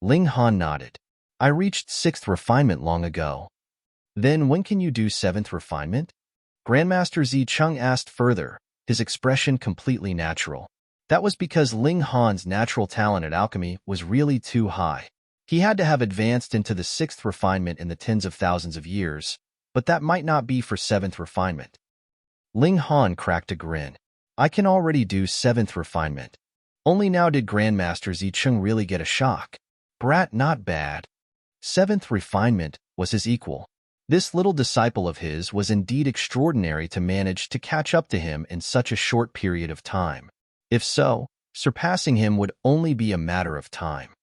Ling Han nodded. "I reached 6th refinement long ago." "Then when can you do 7th refinement?" Grandmaster Zicheng asked further, his expression completely natural. That was because Ling Han's natural talent at alchemy was really too high. He had to have advanced into the 6th refinement in the tens of thousands of years, but that might not be for 7th refinement. Ling Han cracked a grin. "I can already do 7th refinement." Only now did Grandmaster Zicheng really get a shock. Brat, not bad. 7th refinement was his equal. This little disciple of his was indeed extraordinary to manage to catch up to him in such a short period of time. If so, surpassing him would only be a matter of time.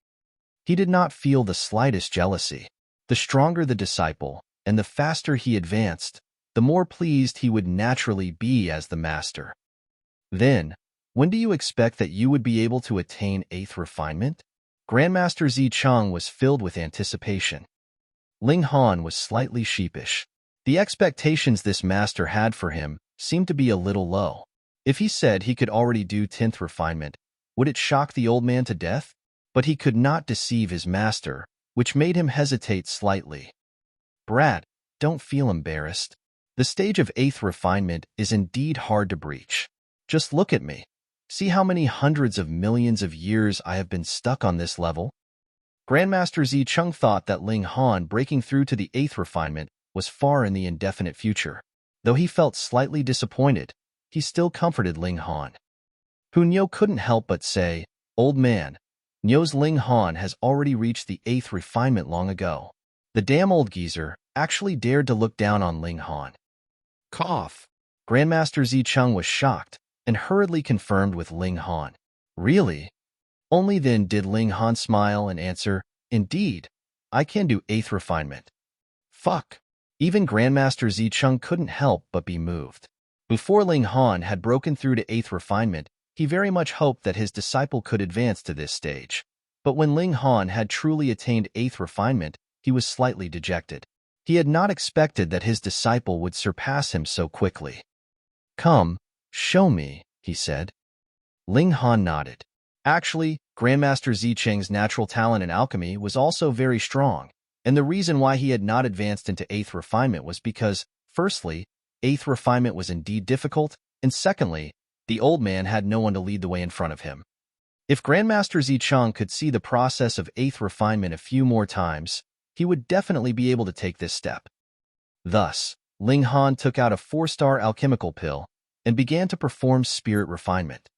He did not feel the slightest jealousy. The stronger the disciple, and the faster he advanced, the more pleased he would naturally be as the master. "Then, when do you expect that you would be able to attain 8th refinement?" Grandmaster Zicheng was filled with anticipation. Ling Han was slightly sheepish. The expectations this master had for him seemed to be a little low. If he said he could already do 10th refinement, would it shock the old man to death? But he could not deceive his master, which made him hesitate slightly. "Brat, don't feel embarrassed. The stage of 8th refinement is indeed hard to breach. Just look at me. See how many hundreds of millions of years I have been stuck on this level?" Grandmaster Zicheng thought that Ling Han breaking through to the 8th refinement was far in the indefinite future. Though he felt slightly disappointed, he still comforted Ling Han. Hu Niu couldn't help but say, "Old man, Niu's Ling Han has already reached the 8th refinement long ago." The damn old geezer actually dared to look down on Ling Han. Cough. Grandmaster Zicheng was shocked and hurriedly confirmed with Ling Han. "Really?" Only then did Ling Han smile and answer, "Indeed, I can do 8th refinement." Fuck. Even Grandmaster Zicheng couldn't help but be moved. Before Ling Han had broken through to 8th refinement, he very much hoped that his disciple could advance to this stage. But when Ling Han had truly attained 8th refinement, he was slightly dejected. He had not expected that his disciple would surpass him so quickly. "Come, show me," he said. Ling Han nodded. Actually, Grandmaster Zicheng's natural talent in alchemy was also very strong, and the reason why he had not advanced into 8th refinement was because, firstly, 8th refinement was indeed difficult, and secondly, the old man had no one to lead the way in front of him. If Grandmaster Zicheng could see the process of 8th refinement a few more times, he would definitely be able to take this step. Thus, Ling Han took out a 4-star alchemical pill and began to perform spirit refinement.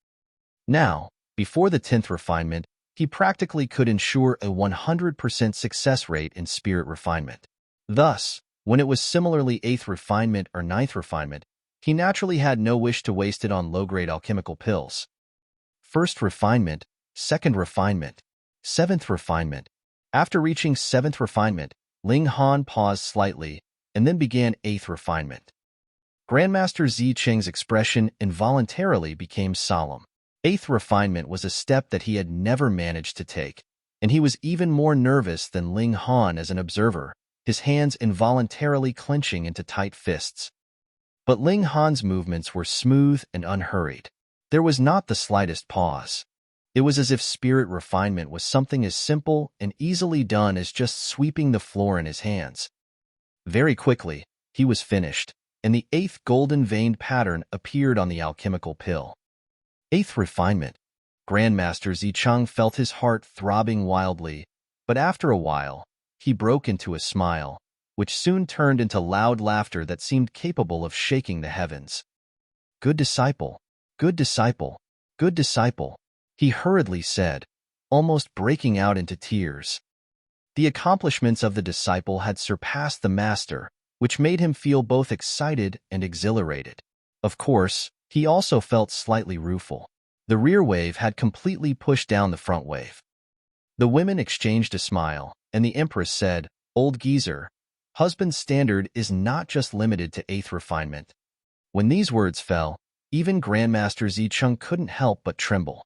Now, before the 10th refinement, he practically could ensure a 100% success rate in spirit refinement. Thus, when it was similarly 8th refinement or 9th refinement, he naturally had no wish to waste it on low-grade alchemical pills. 1st refinement, 2nd refinement, 7th refinement. After reaching 7th refinement, Ling Han paused slightly and then began 8th refinement. Grandmaster Zicheng's expression involuntarily became solemn. 8th refinement was a step that he had never managed to take, and he was even more nervous than Ling Han as an observer, his hands involuntarily clenching into tight fists. But Ling Han's movements were smooth and unhurried. There was not the slightest pause. It was as if spirit refinement was something as simple and easily done as just sweeping the floor in his hands. Very quickly, he was finished, and the 8th golden-veined pattern appeared on the alchemical pill. 8th refinement. Grandmaster Zicheng felt his heart throbbing wildly, but after a while, he broke into a smile, which soon turned into loud laughter that seemed capable of shaking the heavens. "Good disciple, good disciple, good disciple," he hurriedly said, almost breaking out into tears. The accomplishments of the disciple had surpassed the master, which made him feel both excited and exhilarated. Of course, he also felt slightly rueful. The rear wave had completely pushed down the front wave. The women exchanged a smile, and the Empress said, "Old geezer, husband's standard is not just limited to 8th refinement." When these words fell, even Grandmaster Zicheng couldn't help but tremble.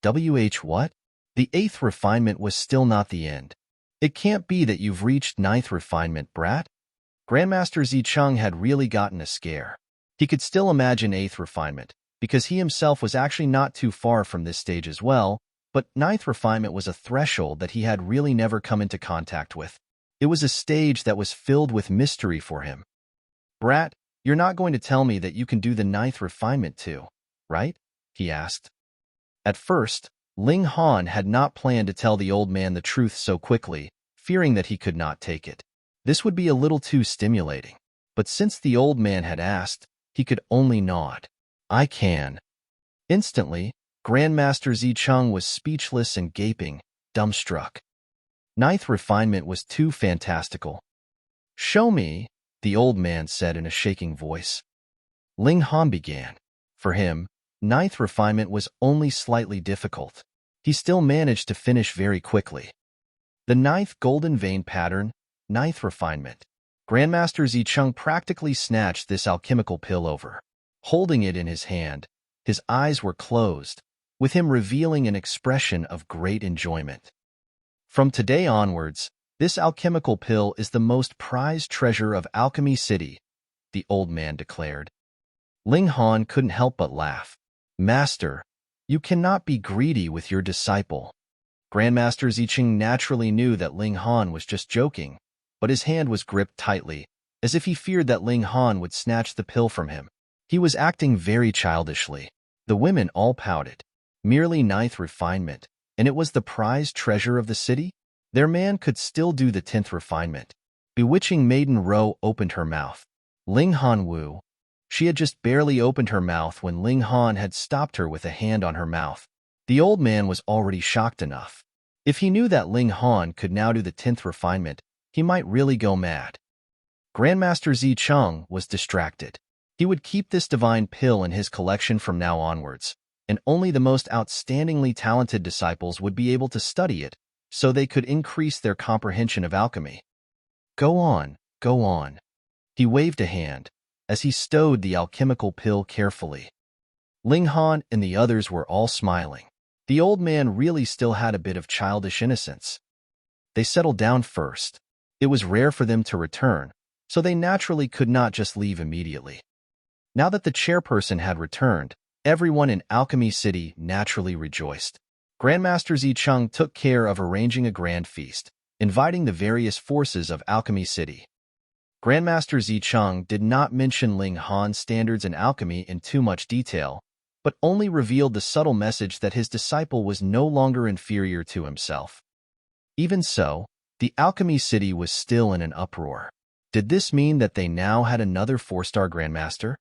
What? The eighth refinement was still not the end. It can't be that you've reached ninth refinement, brat? Grandmaster Zicheng had really gotten a scare. He could still imagine eighth refinement, because he himself was actually not too far from this stage as well, but ninth refinement was a threshold that he had really never come into contact with. It was a stage that was filled with mystery for him. Brat, you're not going to tell me that you can do the ninth refinement too, right? He asked. At first, Ling Han had not planned to tell the old man the truth so quickly, fearing that he could not take it. This would be a little too stimulating. But since the old man had asked, he could only nod. I can. Instantly, Grandmaster Zicheng was speechless and gaping, dumbstruck. Ninth refinement was too fantastical. Show me, the old man said in a shaking voice. Ling Han began. For him, ninth refinement was only slightly difficult. He still managed to finish very quickly. The ninth golden vein pattern, ninth refinement. Grandmaster Zicheng practically snatched this alchemical pill over. Holding it in his hand, his eyes were closed, with him revealing an expression of great enjoyment. From today onwards, this alchemical pill is the most prized treasure of Alchemy City, the old man declared. Ling Han couldn't help but laugh. Master, you cannot be greedy with your disciple. Grandmaster Zicheng naturally knew that Ling Han was just joking, but his hand was gripped tightly, as if he feared that Ling Han would snatch the pill from him. He was acting very childishly. The women all pouted. Merely ninth refinement, and it was the prized treasure of the city? Their man could still do the 10th refinement. Bewitching Maiden Ro opened her mouth. Ling Han Wu. She had just barely opened her mouth when Ling Han had stopped her with a hand on her mouth. The old man was already shocked enough. If he knew that Ling Han could now do the 10th refinement, he might really go mad. Grandmaster Zicheng was distracted. He would keep this divine pill in his collection from now onwards, and only the most outstandingly talented disciples would be able to study it, so they could increase their comprehension of alchemy. Go on, go on. He waved a hand, as he stowed the alchemical pill carefully. Ling Han and the others were all smiling. The old man really still had a bit of childish innocence. They settled down first. It was rare for them to return, so they naturally could not just leave immediately. Now that the chairperson had returned, everyone in Alchemy City naturally rejoiced. Grandmaster Zicheng took care of arranging a grand feast, inviting the various forces of Alchemy City. Grandmaster Zicheng did not mention Ling Han's standards in alchemy in too much detail, but only revealed the subtle message that his disciple was no longer inferior to himself. Even so, the Alchemy City was still in an uproar. Did this mean that they now had another 4-star Grandmaster?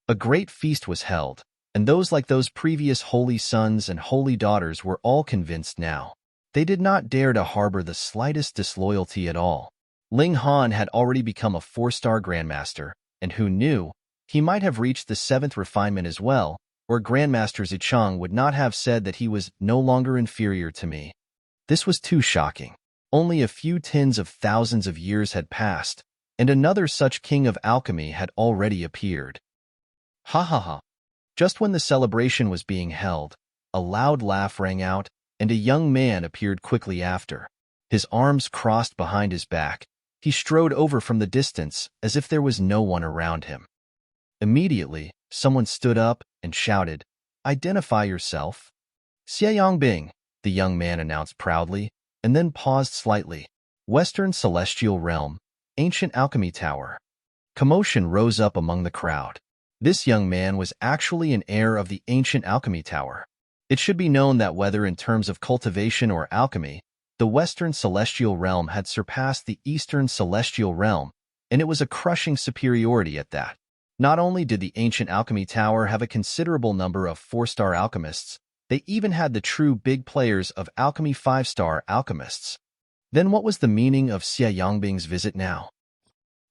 A great feast was held, and those like those previous holy sons and holy daughters were all convinced now. They did not dare to harbor the slightest disloyalty at all. Ling Han had already become a 4-star Grandmaster, and who knew, he might have reached the 7th refinement as well, or Grandmaster Zicheng would not have said that he was no longer inferior to me. This was too shocking. Only a few tens of thousands of years had passed, and another such king of alchemy had already appeared. Ha ha ha. Just when the celebration was being held, a loud laugh rang out, and a young man appeared quickly after. His arms crossed behind his back, he strode over from the distance as if there was no one around him. Immediately, someone stood up and shouted, "Identify yourself." "Xie Yongbing," the young man announced proudly, and then paused slightly. "Western Celestial Realm, Ancient Alchemy Tower." Commotion rose up among the crowd. This young man was actually an heir of the Ancient Alchemy Tower. It should be known that whether in terms of cultivation or alchemy, the Western Celestial Realm had surpassed the Eastern Celestial Realm, and it was a crushing superiority at that. Not only did the Ancient Alchemy Tower have a considerable number of 4-star alchemists, they even had the true big players of alchemy 5-star alchemists. Then what was the meaning of Xie Yongbing's visit now?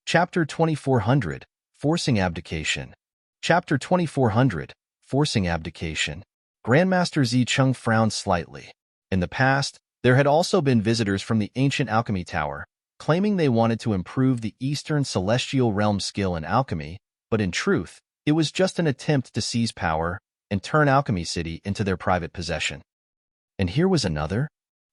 Chapter 2400, Forcing Abdication. Chapter 2400, Forcing Abdication. Grandmaster Zicheng frowned slightly. In the past, there had also been visitors from the Ancient Alchemy Tower, claiming they wanted to improve the Eastern Celestial Realm skill in alchemy, but in truth, it was just an attempt to seize power and turn Alchemy City into their private possession. And here was another?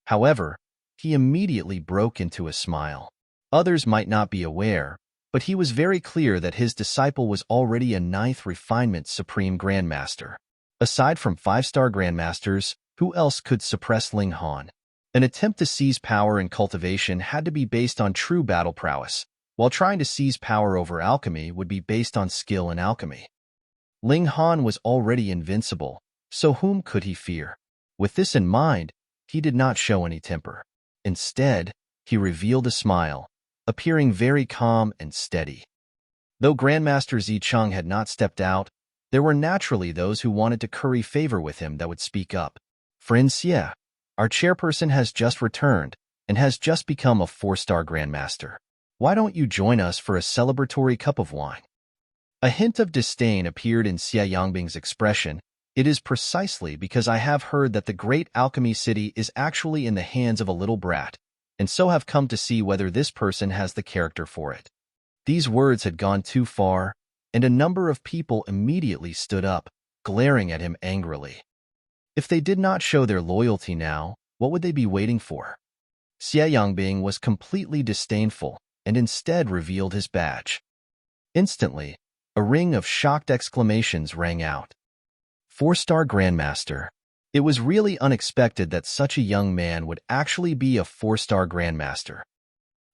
However, he immediately broke into a smile. Others might not be aware, but he was very clear that his disciple was already a Ninth Refinement Supreme Grandmaster. Aside from 5-star Grandmasters, who else could suppress Ling Han? An attempt to seize power in cultivation had to be based on true battle prowess, while trying to seize power over alchemy would be based on skill in alchemy. Ling Han was already invincible, so whom could he fear? With this in mind, he did not show any temper. Instead, he revealed a smile, appearing very calm and steady. Though Grandmaster Zicheng had not stepped out, there were naturally those who wanted to curry favor with him that would speak up. Friend Xie, our chairperson has just returned and has just become a 4-star Grandmaster. Why don't you join us for a celebratory cup of wine? A hint of disdain appeared in Xie Yangbing's expression. It is precisely because I have heard that the great alchemy city is actually in the hands of a little brat, and so have come to see whether this person has the character for it. These words had gone too far, and a number of people immediately stood up, glaring at him angrily. If they did not show their loyalty now, what would they be waiting for? Xie Yangbing was completely disdainful and instead revealed his badge. Instantly, a ring of shocked exclamations rang out. 4-star Grandmaster. It was really unexpected that such a young man would actually be a 4-star Grandmaster.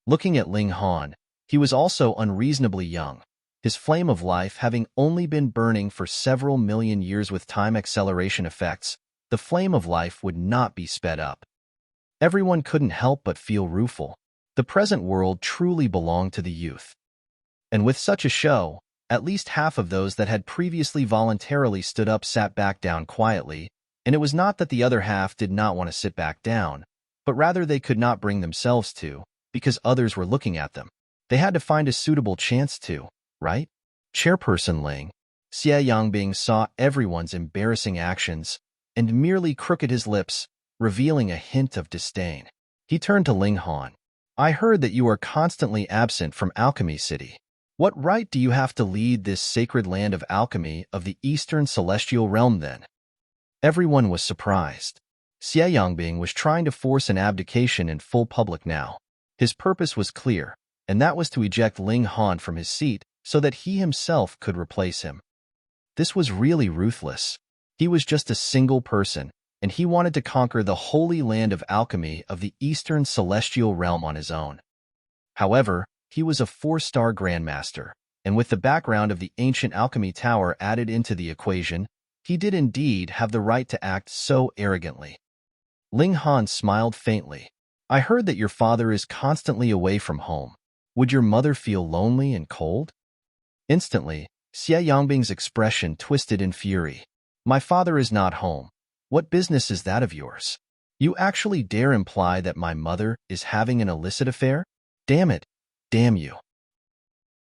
Looking at Ling Han, he was also unreasonably young, his flame of life having only been burning for several million years. With time acceleration effects, the flame of life would not be sped up. Everyone couldn't help but feel rueful. The present world truly belonged to the youth. And with such a show, at least half of those that had previously voluntarily stood up sat back down quietly, and it was not that the other half did not want to sit back down, but rather they could not bring themselves to, because others were looking at them. They had to find a suitable chance to, right? Chairperson Ling, Xie Yangbing saw everyone's embarrassing actions and merely crooked his lips, revealing a hint of disdain. He turned to Ling Han. I heard that you are constantly absent from Alchemy City. What right do you have to lead this sacred land of alchemy of the Eastern Celestial Realm then? Everyone was surprised. Xie Yangbing was trying to force an abdication in full public now. His purpose was clear, and that was to eject Ling Han from his seat so that he himself could replace him. This was really ruthless. He was just a single person, and he wanted to conquer the holy land of alchemy of the Eastern Celestial Realm on his own. However, he was a 4-star Grandmaster, and with the background of the ancient alchemy tower added into the equation, he did indeed have the right to act so arrogantly. Ling Han smiled faintly. I heard that your father is constantly away from home. Would your mother feel lonely and cold? Instantly, Xie Yangbing's expression twisted in fury. My father is not home. What business is that of yours? You actually dare imply that my mother is having an illicit affair? Damn it. Damn you.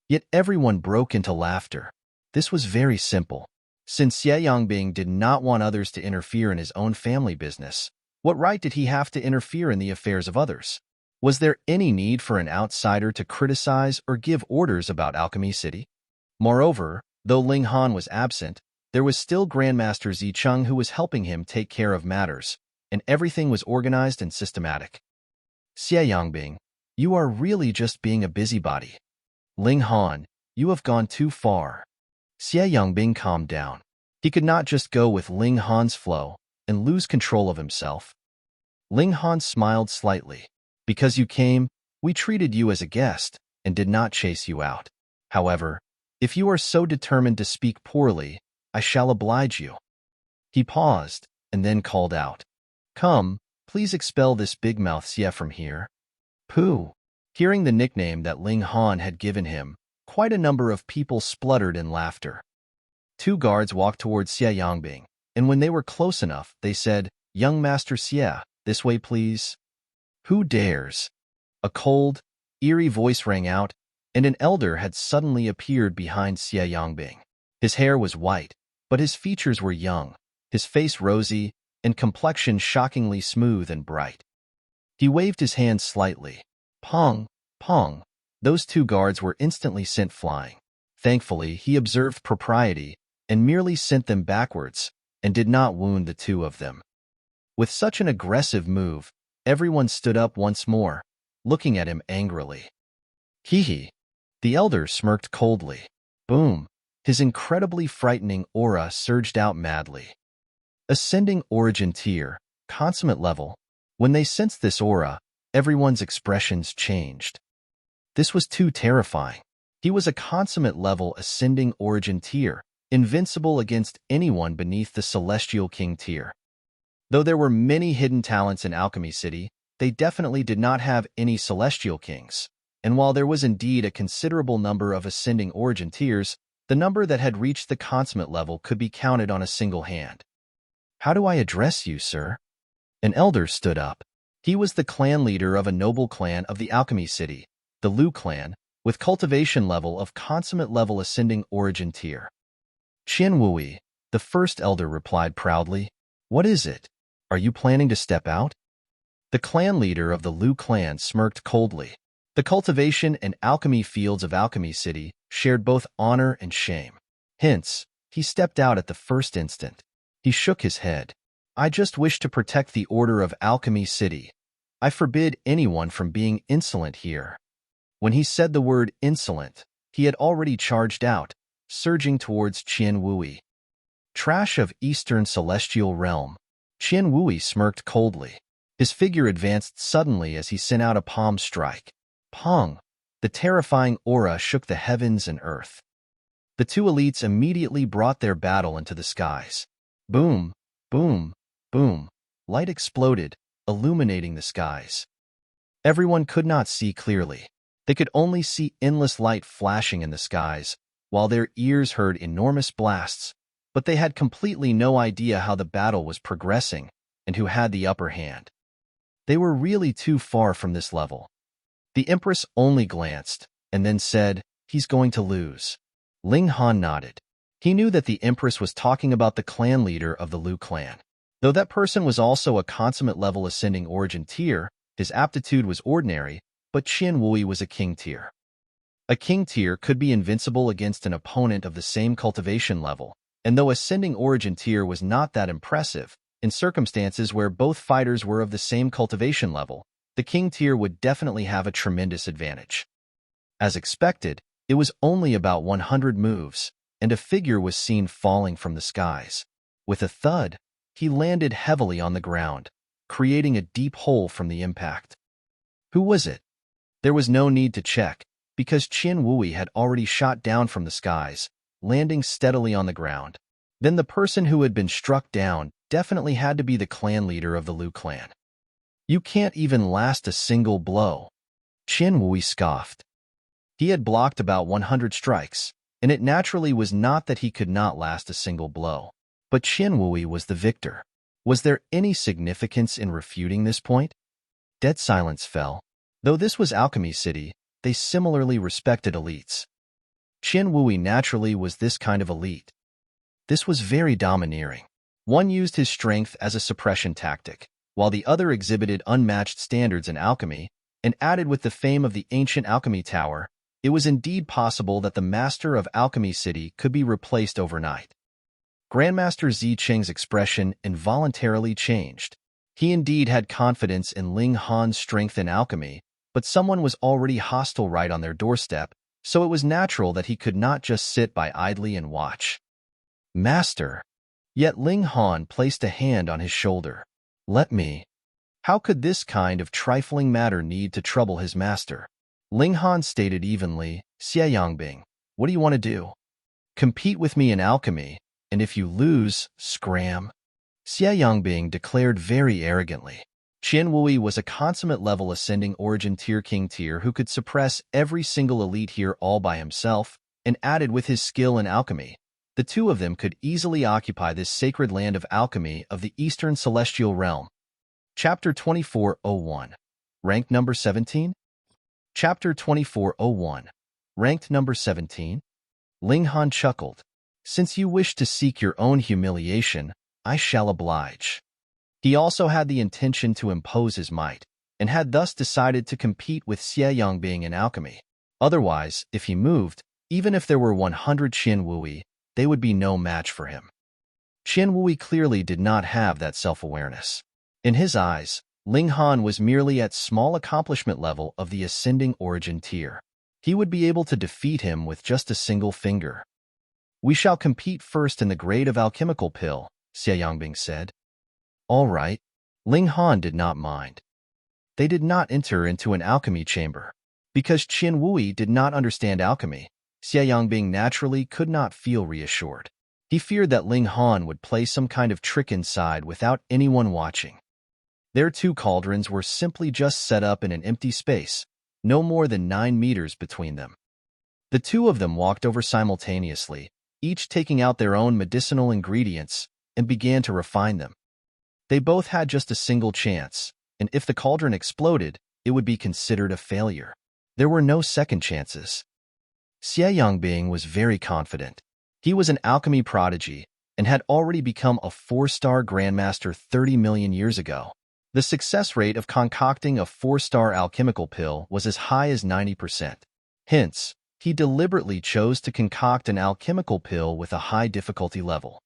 Yet everyone broke into laughter. This was very simple. Since Xie Yangbing did not want others to interfere in his own family business, what right did he have to interfere in the affairs of others? Was there any need for an outsider to criticize or give orders about Alchemy City? Moreover, though Ling Han was absent, there was still Grandmaster Zicheng who was helping him take care of matters, and everything was organized and systematic. Xie Yangbing, you are really just being a busybody. Ling Han, you have gone too far. Xie Yangbing calmed down. He could not just go with Ling Han's flow and lose control of himself. Ling Han smiled slightly. Because you came, we treated you as a guest and did not chase you out. However, if you are so determined to speak poorly, I shall oblige you. He paused and then called out. Come, please expel this big mouth Xie from here. Pooh. Hearing the nickname that Ling Han had given him, quite a number of people spluttered in laughter. 2 guards walked towards Xie Yangbing, and when they were close enough, they said, Young Master Xie, this way please. Who dares? A cold, eerie voice rang out, and an elder had suddenly appeared behind Xie Yangbing. His hair was white, but his features were young, his face rosy, and complexion shockingly smooth and bright. He waved his hand slightly. Pong, pong. Those 2 guards were instantly sent flying. Thankfully, he observed propriety and merely sent them backwards and did not wound the 2 of them. With such an aggressive move, everyone stood up once more, looking at him angrily. Hee. The elder smirked coldly. Boom. His incredibly frightening aura surged out madly. Ascending origin tier, consummate level. When they sensed this aura, everyone's expressions changed. This was too terrifying. He was a consummate level ascending origin tier, invincible against anyone beneath the celestial king tier. Though there were many hidden talents in Alchemy City, they definitely did not have any celestial kings. And while there was indeed a considerable number of ascending origin tiers, the number that had reached the consummate level could be counted on a single hand. How do I address you, sir? An elder stood up. He was the clan leader of a noble clan of the Alchemy City, the Lu clan, with cultivation level of consummate level ascending origin tier. Qian Wui, the first elder, replied proudly. What is it? Are you planning to step out? The clan leader of the Lu clan smirked coldly. The cultivation and alchemy fields of Alchemy City shared both honor and shame. Hence, he stepped out at the first instant. He shook his head. I just wish to protect the order of Alchemy City. I forbid anyone from being insolent here. When he said the word insolent, he had already charged out, surging towards Qian Wui. Trash of Eastern Celestial Realm. Qian Wui smirked coldly. His figure advanced suddenly as he sent out a palm strike. Pong! The terrifying aura shook the heavens and earth. The two elites immediately brought their battle into the skies. Boom! Boom! Boom! Light exploded, illuminating the skies. Everyone could not see clearly. They could only see endless light flashing in the skies, while their ears heard enormous blasts, but they had completely no idea how the battle was progressing and who had the upper hand. They were really too far from this level. The Empress only glanced, and then said, He's going to lose. Ling Han nodded. He knew that the Empress was talking about the clan leader of the Lu clan. Though that person was also a consummate level ascending origin tier, his aptitude was ordinary, but Qian Wui was a king tier. A king tier could be invincible against an opponent of the same cultivation level, and though ascending origin tier was not that impressive, in circumstances where both fighters were of the same cultivation level, the king tier would definitely have a tremendous advantage. As expected, it was only about 100 moves, and a figure was seen falling from the skies. With a thud, he landed heavily on the ground, creating a deep hole from the impact. Who was it? There was no need to check, because Qian Wui had already shot down from the skies, landing steadily on the ground. Then the person who had been struck down definitely had to be the clan leader of the Lu clan. You can't even last a single blow. Qian Wui scoffed. He had blocked about 100 strikes, and it naturally was not that he could not last a single blow. But Qian Wui was the victor. Was there any significance in refuting this point? Dead silence fell. Though this was Alchemy City, they similarly respected elites. Qian Wui naturally was this kind of elite. This was very domineering. One used his strength as a suppression tactic, while the other exhibited unmatched standards in alchemy, and added with the fame of the ancient alchemy tower, it was indeed possible that the master of Alchemy City could be replaced overnight. Grandmaster Zi Cheng's expression involuntarily changed. He indeed had confidence in Ling Han's strength in alchemy, but someone was already hostile right on their doorstep, so it was natural that he could not just sit by idly and watch. Master! Yet Ling Han placed a hand on his shoulder. Let me. How could this kind of trifling matter need to trouble his master? Ling Han stated evenly, Xie Yangbing, what do you want to do? Compete with me in alchemy, and if you lose, scram. Xie Yangbing declared very arrogantly. Qian Wui was a consummate level ascending origin tier king tier who could suppress every single elite here all by himself, and added with his skill in alchemy. The two of them could easily occupy this sacred land of alchemy of the Eastern Celestial Realm. Chapter 2401. Ranked number 17? Chapter 2401. Ranked number 17? Ling Han chuckled. Since you wish to seek your own humiliation, I shall oblige. He also had the intention to impose his might, and had thus decided to compete with Xie Yangbing in alchemy. Otherwise, if he moved, even if there were 100 Qian Wui, they would be no match for him. Qian Wui clearly did not have that self-awareness. In his eyes, Ling Han was merely at small accomplishment level of the ascending origin tier. He would be able to defeat him with just a single finger. "We shall compete first in the grade of alchemical pill," Xie Yangbing said. "All right." Ling Han did not mind. They did not enter into an alchemy chamber. Because Qin Wui did not understand alchemy, Xie Yangbing naturally could not feel reassured. He feared that Ling Han would play some kind of trick inside without anyone watching. Their two cauldrons were simply just set up in an empty space, no more than 9 meters between them. The two of them walked over simultaneously, each taking out their own medicinal ingredients, and began to refine them. They both had just a single chance, and if the cauldron exploded, it would be considered a failure. There were no second chances. Xie Yangbing was very confident. He was an alchemy prodigy and had already become a 4-star grandmaster 30 million years ago. The success rate of concocting a 4-star alchemical pill was as high as 90%. Hence, he deliberately chose to concoct an alchemical pill with a high difficulty level.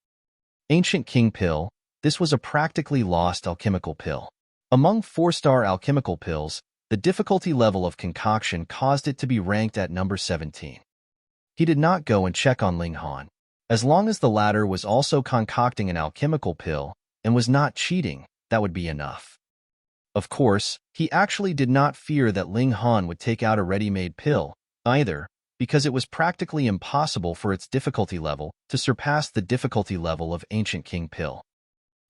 Ancient King Pill, this was a practically lost alchemical pill. Among 4-star alchemical pills, the difficulty level of concoction caused it to be ranked at number 17. He did not go and check on Ling Han. As long as the latter was also concocting an alchemical pill and was not cheating, that would be enough. Of course, he actually did not fear that Ling Han would take out a ready-made pill, either, because it was practically impossible for its difficulty level to surpass the difficulty level of Ancient King Pill.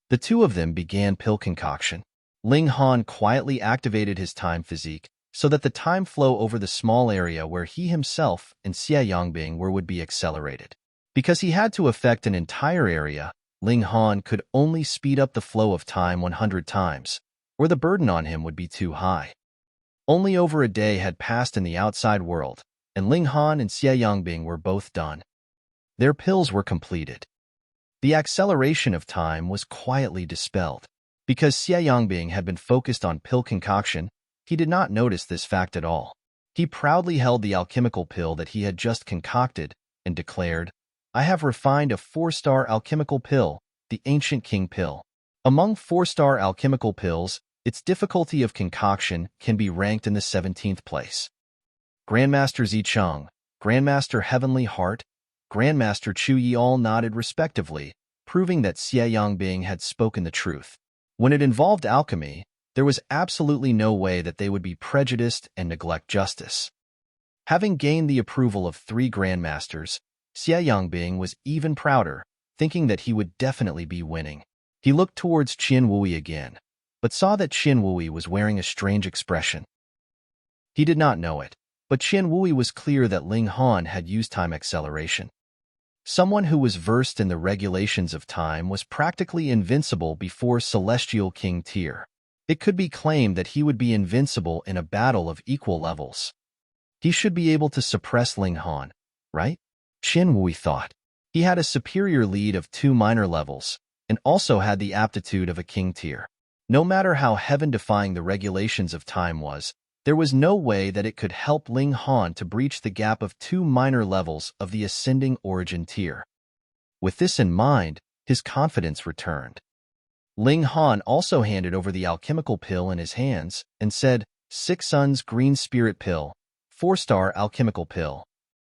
The two of them began pill concoction. Ling Han quietly activated his time physique so that the time flow over the small area where he himself and Xie Yangbing would be accelerated. Because he had to affect an entire area, Ling Han could only speed up the flow of time 100 times, or the burden on him would be too high. Only over a day had passed in the outside world, and Ling Han and Xie Yangbing were both done. Their pills were completed. The acceleration of time was quietly dispelled. Because Xie Yangbing had been focused on pill concoction, he did not notice this fact at all. He proudly held the alchemical pill that he had just concocted and declared, "I have refined a 4-star alchemical pill, the Ancient King Pill." Among 4-star alchemical pills, its difficulty of concoction can be ranked in the 17th place. Grandmaster Zicheng, Grandmaster Heavenly Heart, Grandmaster Chu Yi all nodded respectively, proving that Xie Yangbing had spoken the truth. When it involved alchemy, there was absolutely no way that they would be prejudiced and neglect justice. Having gained the approval of 3 grandmasters, Xie Yangbing was even prouder, thinking that he would definitely be winning. He looked towards Qin Wui again, but saw that Qin Wui was wearing a strange expression. He did not know it, but Qin Wui was clear that Ling Han had used time acceleration. Someone who was versed in the regulations of time was practically invincible before Celestial King tier. It could be claimed that he would be invincible in a battle of equal levels. He should be able to suppress Ling Han, right? Qin Wui thought. He had a superior lead of 2 minor levels, and also had the aptitude of a king tier. No matter how heaven-defying the regulations of time was, there was no way that it could help Ling Han to breach the gap of 2 minor levels of the ascending origin tier. With this in mind, his confidence returned. Ling Han also handed over the alchemical pill in his hands and said, "Six Suns Green Spirit Pill, 4-star alchemical pill."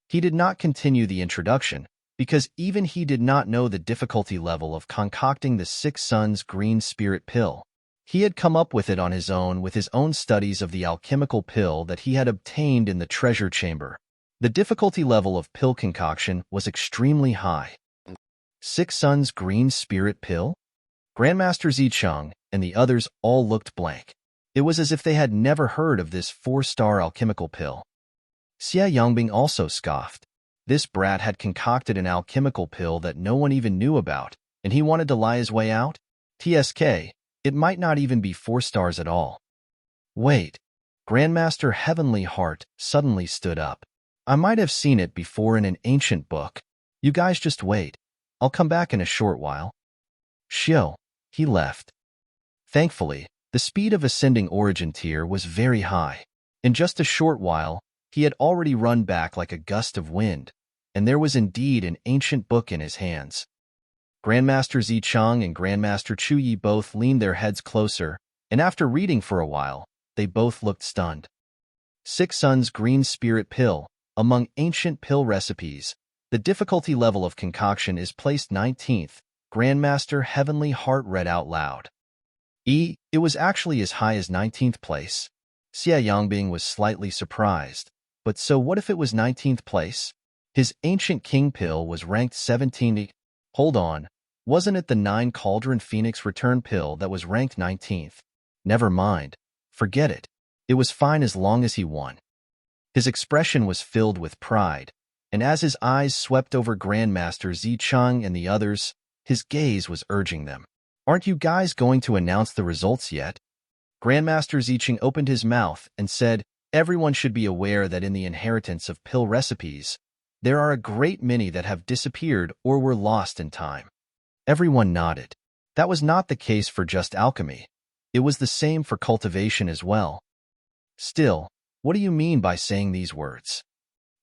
He did not continue the introduction, because even he did not know the difficulty level of concocting the 6 Suns Green Spirit Pill. He had come up with it on his own with his own studies of the alchemical pill that he had obtained in the treasure chamber. The difficulty level of pill concoction was extremely high. 6 Suns Green Spirit Pill? Grandmaster Zicheng and the others all looked blank. It was as if they had never heard of this 4-star alchemical pill. Xie Yangbing also scoffed. This brat had concocted an alchemical pill that no one even knew about, and he wanted to lie his way out? TSK, it might not even be 4 stars at all. Wait. Grandmaster Heavenly Heart suddenly stood up. I might have seen it before in an ancient book. You guys just wait. I'll come back in a short while. Shio. He left. Thankfully, the speed of ascending origin tier was very high. In just a short while, he had already run back like a gust of wind, and there was indeed an ancient book in his hands. Grandmaster Zicheng and Grandmaster Chuyi both leaned their heads closer, and after reading for a while, they both looked stunned. Six Suns Green Spirit Pill. Among ancient pill recipes, the difficulty level of concoction is placed 19th. Grandmaster Heavenly Heart read out loud. It was actually as high as 19th place. Xia Yangbing was slightly surprised. But so what if it was 19th place? His ancient king pill was ranked 17th. Hold on, wasn't it the 9 Cauldron Phoenix Return pill that was ranked 19th? Never mind. Forget it. It was fine as long as he won. His expression was filled with pride, and as his eyes swept over Grandmaster Zicheng and the others, his gaze was urging them. Aren't you guys going to announce the results yet? Grandmaster Zicheng opened his mouth and said, everyone should be aware that in the inheritance of pill recipes, there are a great many that have disappeared or were lost in time. Everyone nodded. That was not the case for just alchemy. It was the same for cultivation as well. Still, what do you mean by saying these words?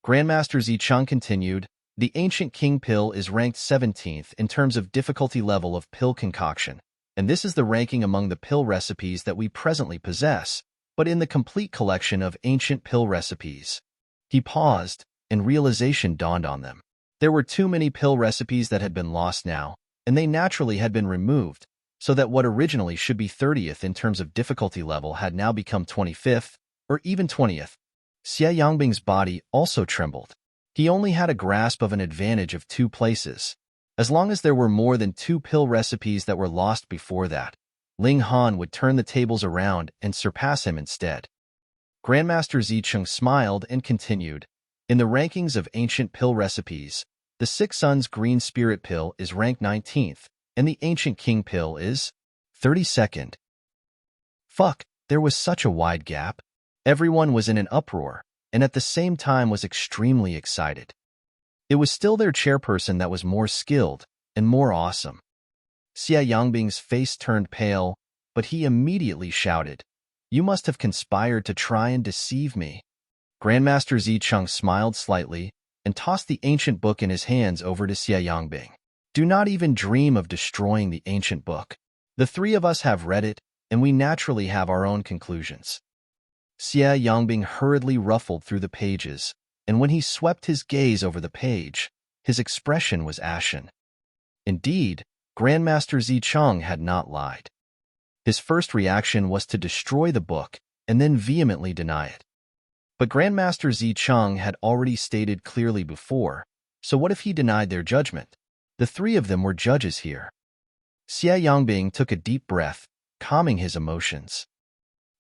Grandmaster Zicheng continued, the ancient king pill is ranked 17th in terms of difficulty level of pill concoction, and this is the ranking among the pill recipes that we presently possess, but in the complete collection of ancient pill recipes. He paused, and realization dawned on them. There were too many pill recipes that had been lost now, and they naturally had been removed, so that what originally should be 30th in terms of difficulty level had now become 25th, or even 20th. Xia Yangbing's body also trembled. He only had a grasp of an advantage of 2 places. As long as there were more than 2 pill recipes that were lost before that, Ling Han would turn the tables around and surpass him instead. Grandmaster Zicheng smiled and continued, in the rankings of ancient pill recipes, the Six Suns Green Spirit Pill is ranked 19th, and the Ancient King Pill is 32nd. Fuck, there was such a wide gap. Everyone was in an uproar, and at the same time was extremely excited. It was still their chairperson that was more skilled and more awesome. Xia Yangbing's face turned pale, but he immediately shouted, you must have conspired to try and deceive me. Grandmaster Zicheng smiled slightly and tossed the ancient book in his hands over to Xia Yangbing. Do not even dream of destroying the ancient book. The 3 of us have read it, and we naturally have our own conclusions. Xia Yangbing hurriedly ruffled through the pages, and when he swept his gaze over the page, his expression was ashen. Indeed, Grandmaster Zicheng had not lied. His first reaction was to destroy the book and then vehemently deny it. But Grandmaster Zicheng had already stated clearly before, so what if he denied their judgment? The 3 of them were judges here. Xia Yangbing took a deep breath, calming his emotions.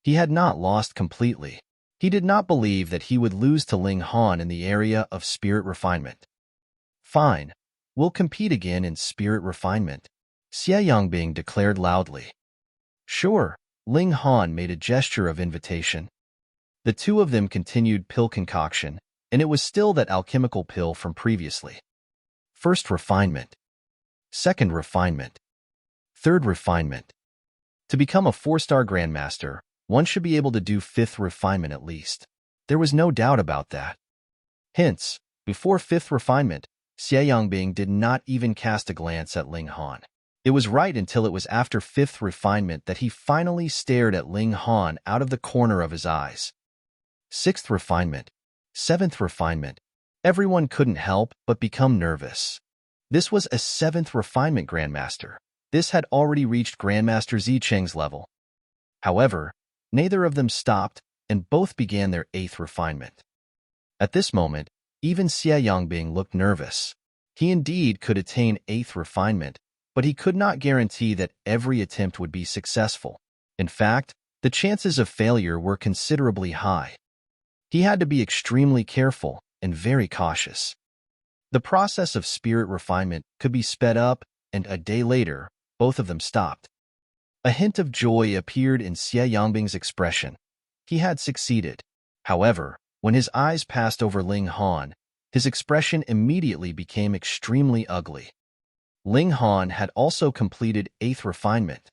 He had not lost completely. He did not believe that he would lose to Ling Han in the area of spirit refinement. Fine, we'll compete again in spirit refinement, Xia Yangbing declared loudly. Sure, Ling Han made a gesture of invitation. The 2 of them continued pill concoction, and it was still that alchemical pill from previously. First refinement. Second refinement. Third refinement. To become a 4-star Grandmaster, one should be able to do 5th refinement at least. There was no doubt about that. Hence, before 5th refinement, Xia Yangbing did not even cast a glance at Ling Han. It was right until it was after 5th refinement that he finally stared at Ling Han out of the corner of his eyes. 6th refinement. 7th refinement. Everyone couldn't help but become nervous. This was a 7th refinement Grandmaster. This had already reached Grandmaster Zicheng's level. However, neither of them stopped, and both began their 8th refinement. At this moment, even Xia Yangbing looked nervous. He indeed could attain 8th refinement, but he could not guarantee that every attempt would be successful. In fact, the chances of failure were considerably high. He had to be extremely careful and very cautious. The process of spirit refinement could be sped up, and a day later, both of them stopped. A hint of joy appeared in Xia Yangbing's expression. He had succeeded. However, when his eyes passed over Ling Han, his expression immediately became extremely ugly. Ling Han had also completed 8th refinement.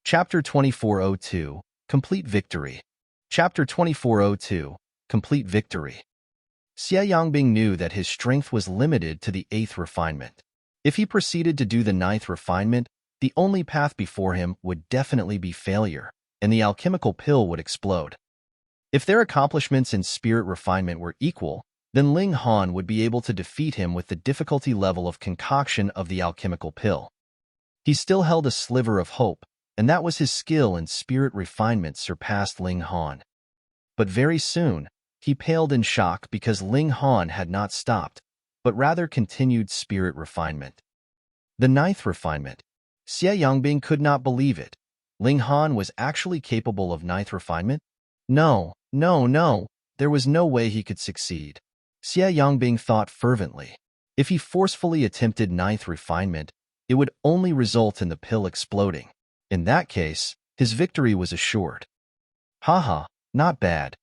Chapter 2402, Complete Victory. Chapter 2402, Complete Victory. Xia Yangbing knew that his strength was limited to the 8th refinement. If he proceeded to do the ninth refinement, the only path before him would definitely be failure, and the alchemical pill would explode. If their accomplishments in spirit refinement were equal, then Ling Han would be able to defeat him with the difficulty level of concoction of the alchemical pill. He still held a sliver of hope, and that was his skill in spirit refinement surpassed Ling Han. But very soon, he paled in shock because Ling Han had not stopped, but rather continued spirit refinement. The ninth refinement. Xie Yangbing could not believe it. Ling Han was actually capable of ninth refinement? No, there was no way he could succeed. Xie Yangbing thought fervently. If he forcefully attempted ninth refinement, it would only result in the pill exploding. In that case, his victory was assured. Haha, not bad.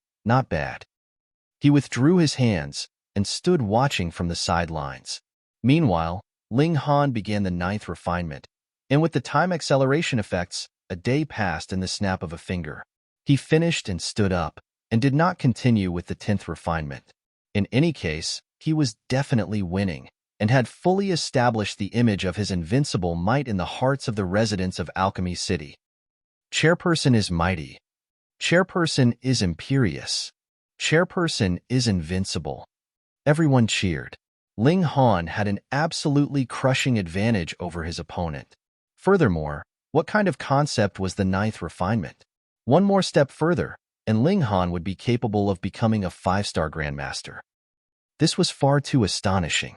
He withdrew his hands and stood watching from the sidelines. Meanwhile, Ling Han began the ninth refinement, and with the time acceleration effects, a day passed in the snap of a finger. He finished and stood up, and did not continue with the 10th refinement. In any case, he was definitely winning, and had fully established the image of his invincible might in the hearts of the residents of Alchemy City. Chairperson is mighty. Chairperson is imperious. Chairperson is invincible. Everyone cheered. Ling Han had an absolutely crushing advantage over his opponent. Furthermore, what kind of concept was the ninth refinement? One more step further, and Ling Han would be capable of becoming a 5-star Grandmaster. This was far too astonishing.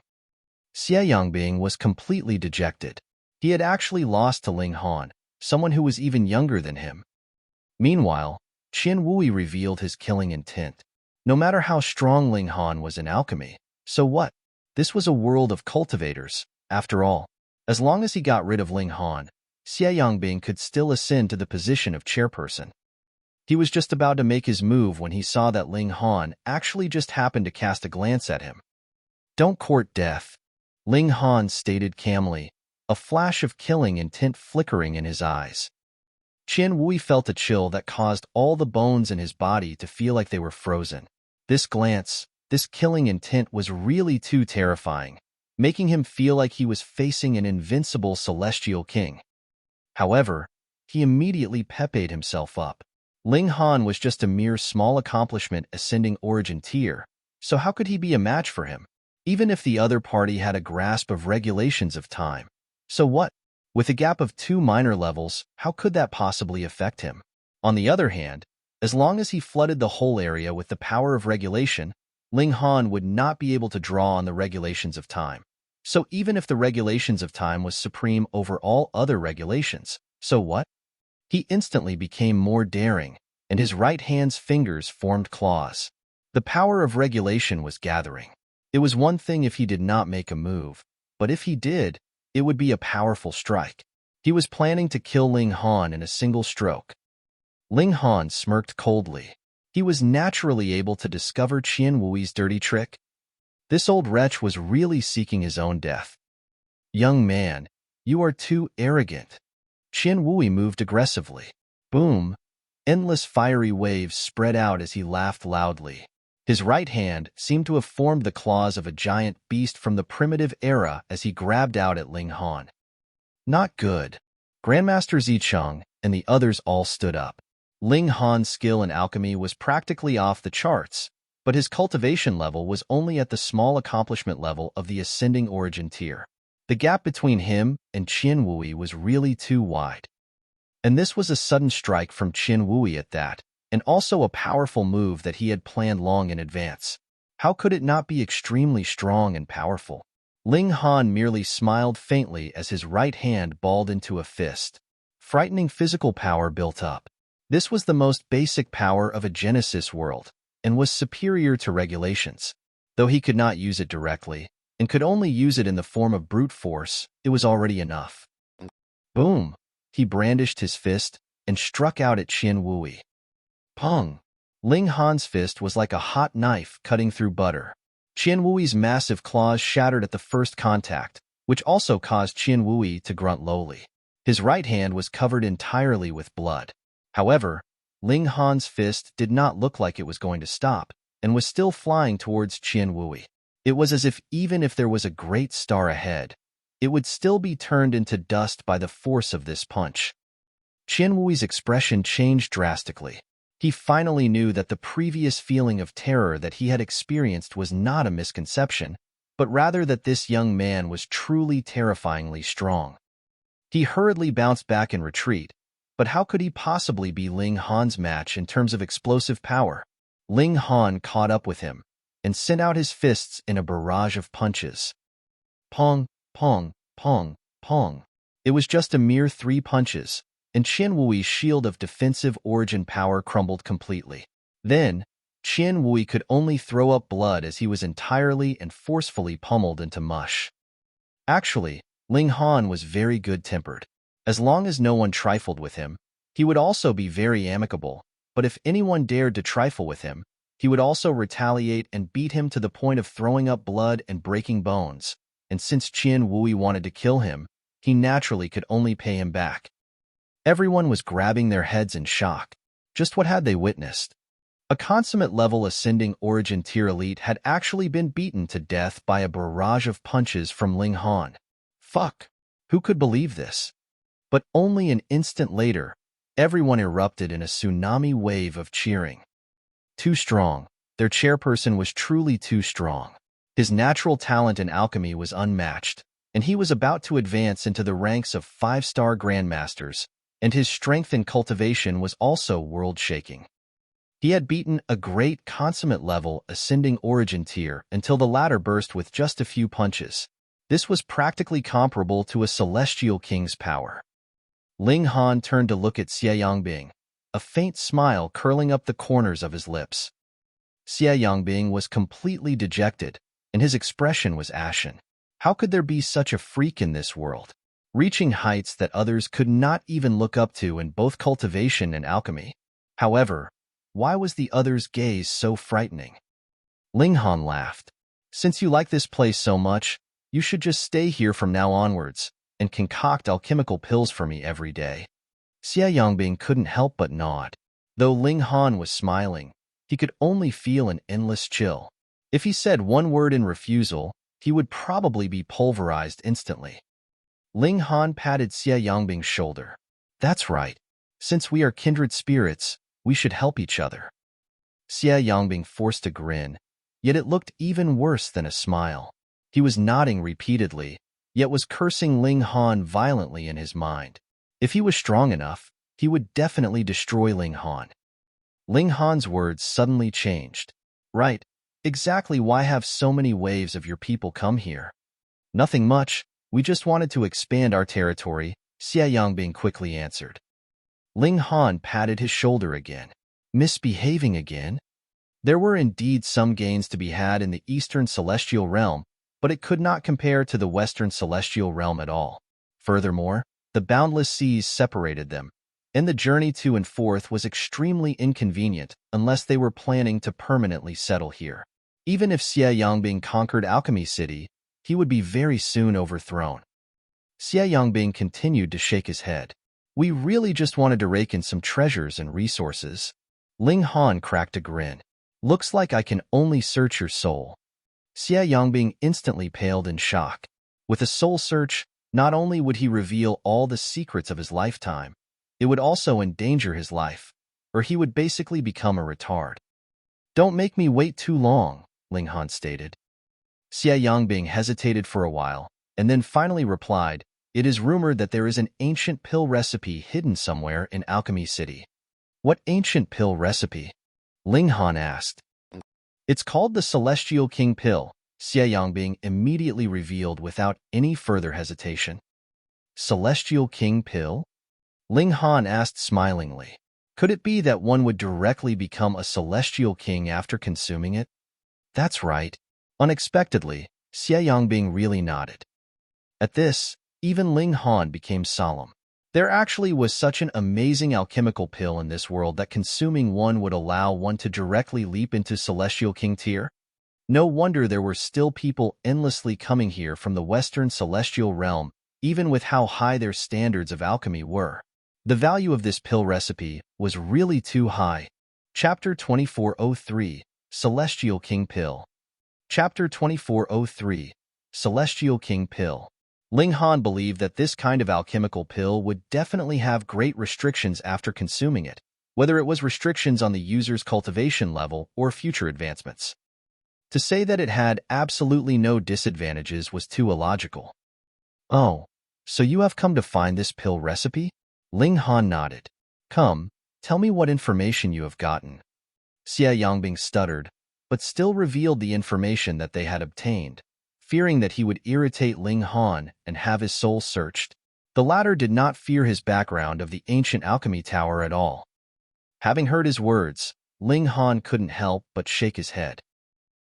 Xie Yangbing was completely dejected. He had actually lost to Ling Han, someone who was even younger than him. Meanwhile, Qian Wui revealed his killing intent. No matter how strong Ling Han was in alchemy, so what? This was a world of cultivators, after all. As long as he got rid of Ling Han, Xie Yangbing could still ascend to the position of chairperson. He was just about to make his move when he saw that Ling Han actually just happened to cast a glance at him. Don't court death, Ling Han stated calmly, a flash of killing intent flickering in his eyes. Qian Wui felt a chill that caused all the bones in his body to feel like they were frozen. This glance, this killing intent was really too terrifying, making him feel like he was facing an invincible celestial king. However, he immediately pepped himself up. Ling Han was just a mere small accomplishment ascending origin tier, so how could he be a match for him? Even if the other party had a grasp of regulations of time. So what? With a gap of 2 minor levels, how could that possibly affect him? On the other hand, as long as he flooded the whole area with the power of regulation, Ling Han would not be able to draw on the regulations of time. So even if the regulations of time was supreme over all other regulations, so what? He instantly became more daring, and his right hand's fingers formed claws. The power of regulation was gathering. It was one thing if he did not make a move, but if he did, it would be a powerful strike. He was planning to kill Ling Han in a single stroke. Ling Han smirked coldly. He was naturally able to discover Qian Wui's dirty trick. This old wretch was really seeking his own death. Young man, you are too arrogant. Qian Wui moved aggressively. Boom! Endless fiery waves spread out as he laughed loudly. His right hand seemed to have formed the claws of a giant beast from the primitive era as he grabbed out at Ling Han. Not good. Grandmaster Zicheng and the others all stood up. Ling Han's skill in alchemy was practically off the charts, but his cultivation level was only at the small accomplishment level of the ascending origin tier. The gap between him and Qian Wui was really too wide. And this was a sudden strike from Qian Wui at that, and also a powerful move that he had planned long in advance. How could it not be extremely strong and powerful? Ling Han merely smiled faintly as his right hand balled into a fist. Frightening physical power built up. This was the most basic power of a Genesis world, and was superior to regulations. Though he could not use it directly, and could only use it in the form of brute force, it was already enough. Boom! He brandished his fist and struck out at Qian Wui. Pong! Ling Han's fist was like a hot knife cutting through butter. Qian Wui's massive claws shattered at the first contact, which also caused Qian Wui to grunt lowly. His right hand was covered entirely with blood. However, Ling Han's fist did not look like it was going to stop, and was still flying towards Qian Wui. It was as if even if there was a great star ahead, it would still be turned into dust by the force of this punch. Qian Wui's expression changed drastically. He finally knew that the previous feeling of terror that he had experienced was not a misconception, but rather that this young man was truly terrifyingly strong. He hurriedly bounced back in retreat, but how could he possibly be Ling Han's match in terms of explosive power? Ling Han caught up with him and sent out his fists in a barrage of punches. Pong, pong, pong, pong. It was just a mere 3 punches, and Qian Wui's shield of defensive origin power crumbled completely. Then, Qian Wui could only throw up blood as he was entirely and forcefully pummeled into mush. Actually, Ling Han was very good-tempered. As long as no one trifled with him, he would also be very amicable, but if anyone dared to trifle with him, he would also retaliate and beat him to the point of throwing up blood and breaking bones, and since Qian Wui wanted to kill him, he naturally could only pay him back. Everyone was grabbing their heads in shock. Just what had they witnessed? A consummate-level ascending origin tier elite had actually been beaten to death by a barrage of punches from Ling Han. Fuck! Who could believe this? But only an instant later, everyone erupted in a tsunami wave of cheering. Too strong. Their chairperson was truly too strong. His natural talent in alchemy was unmatched, and he was about to advance into the ranks of 5-star grandmasters, and his strength and cultivation was also world-shaking. He had beaten a great consummate-level ascending origin tier until the latter burst with just a few punches. This was practically comparable to a celestial king's power. Ling Han turned to look at Xie Yangbing, a faint smile curling up the corners of his lips. Xie Yangbing was completely dejected, and his expression was ashen. How could there be such a freak in this world, reaching heights that others could not even look up to in both cultivation and alchemy? However, why was the other's gaze so frightening? Ling Han laughed. Since you like this place so much, you should just stay here from now onwards and concoct alchemical pills for me every day. Xie Yangbing couldn't help but nod. Though Ling Han was smiling, he could only feel an endless chill. If he said one word in refusal, he would probably be pulverized instantly. Ling Han patted Xie Yangbing's shoulder. That's right. Since we are kindred spirits, we should help each other. Xie Yangbing forced a grin, yet it looked even worse than a smile. He was nodding repeatedly, yet was cursing Ling Han violently in his mind. If he was strong enough, he would definitely destroy Ling Han. Ling Han's words suddenly changed. Right, exactly why have so many waves of your people come here? Nothing much, we just wanted to expand our territory, Xie Yangbing quickly answered. Ling Han patted his shoulder again. Misbehaving again? There were indeed some gains to be had in the Eastern Celestial Realm, but it could not compare to the Western Celestial Realm at all. Furthermore, the boundless seas separated them, and the journey to and forth was extremely inconvenient unless they were planning to permanently settle here. Even if Xie Yangbing conquered Alchemy City, he would be very soon overthrown. Xie Yangbing continued to shake his head. We really just wanted to rake in some treasures and resources. Ling Han cracked a grin. Looks like I can only search your soul. Xie Yangbing instantly paled in shock. With a soul search, not only would he reveal all the secrets of his lifetime, it would also endanger his life, or he would basically become a retard. Don't make me wait too long, Ling Han stated. Xie Yangbing hesitated for a while, and then finally replied, it is rumored that there is an ancient pill recipe hidden somewhere in Alchemy City. What ancient pill recipe? Ling Han asked. It's called the Celestial King Pill, Xie Yangbing immediately revealed without any further hesitation. Celestial King Pill? Ling Han asked smilingly. Could it be that one would directly become a Celestial King after consuming it? That's right. Unexpectedly, Xie Yangbing really nodded. At this, even Ling Han became solemn. There actually was such an amazing alchemical pill in this world that consuming one would allow one to directly leap into Celestial King tier? No wonder there were still people endlessly coming here from the Western Celestial Realm, even with how high their standards of alchemy were. The value of this pill recipe was really too high. Chapter 2403, Celestial King Pill. Chapter 2403, Celestial King Pill. Ling Han believed that this kind of alchemical pill would definitely have great restrictions after consuming it, whether it was restrictions on the user's cultivation level or future advancements. To say that it had absolutely no disadvantages was too illogical. "Oh, so you have come to find this pill recipe?" Ling Han nodded. "Come, tell me what information you have gotten." Xie Yangbing stuttered, but still revealed the information that they had obtained, fearing that he would irritate Ling Han and have his soul searched. The latter did not fear his background of the ancient alchemy tower at all. Having heard his words, Ling Han couldn't help but shake his head.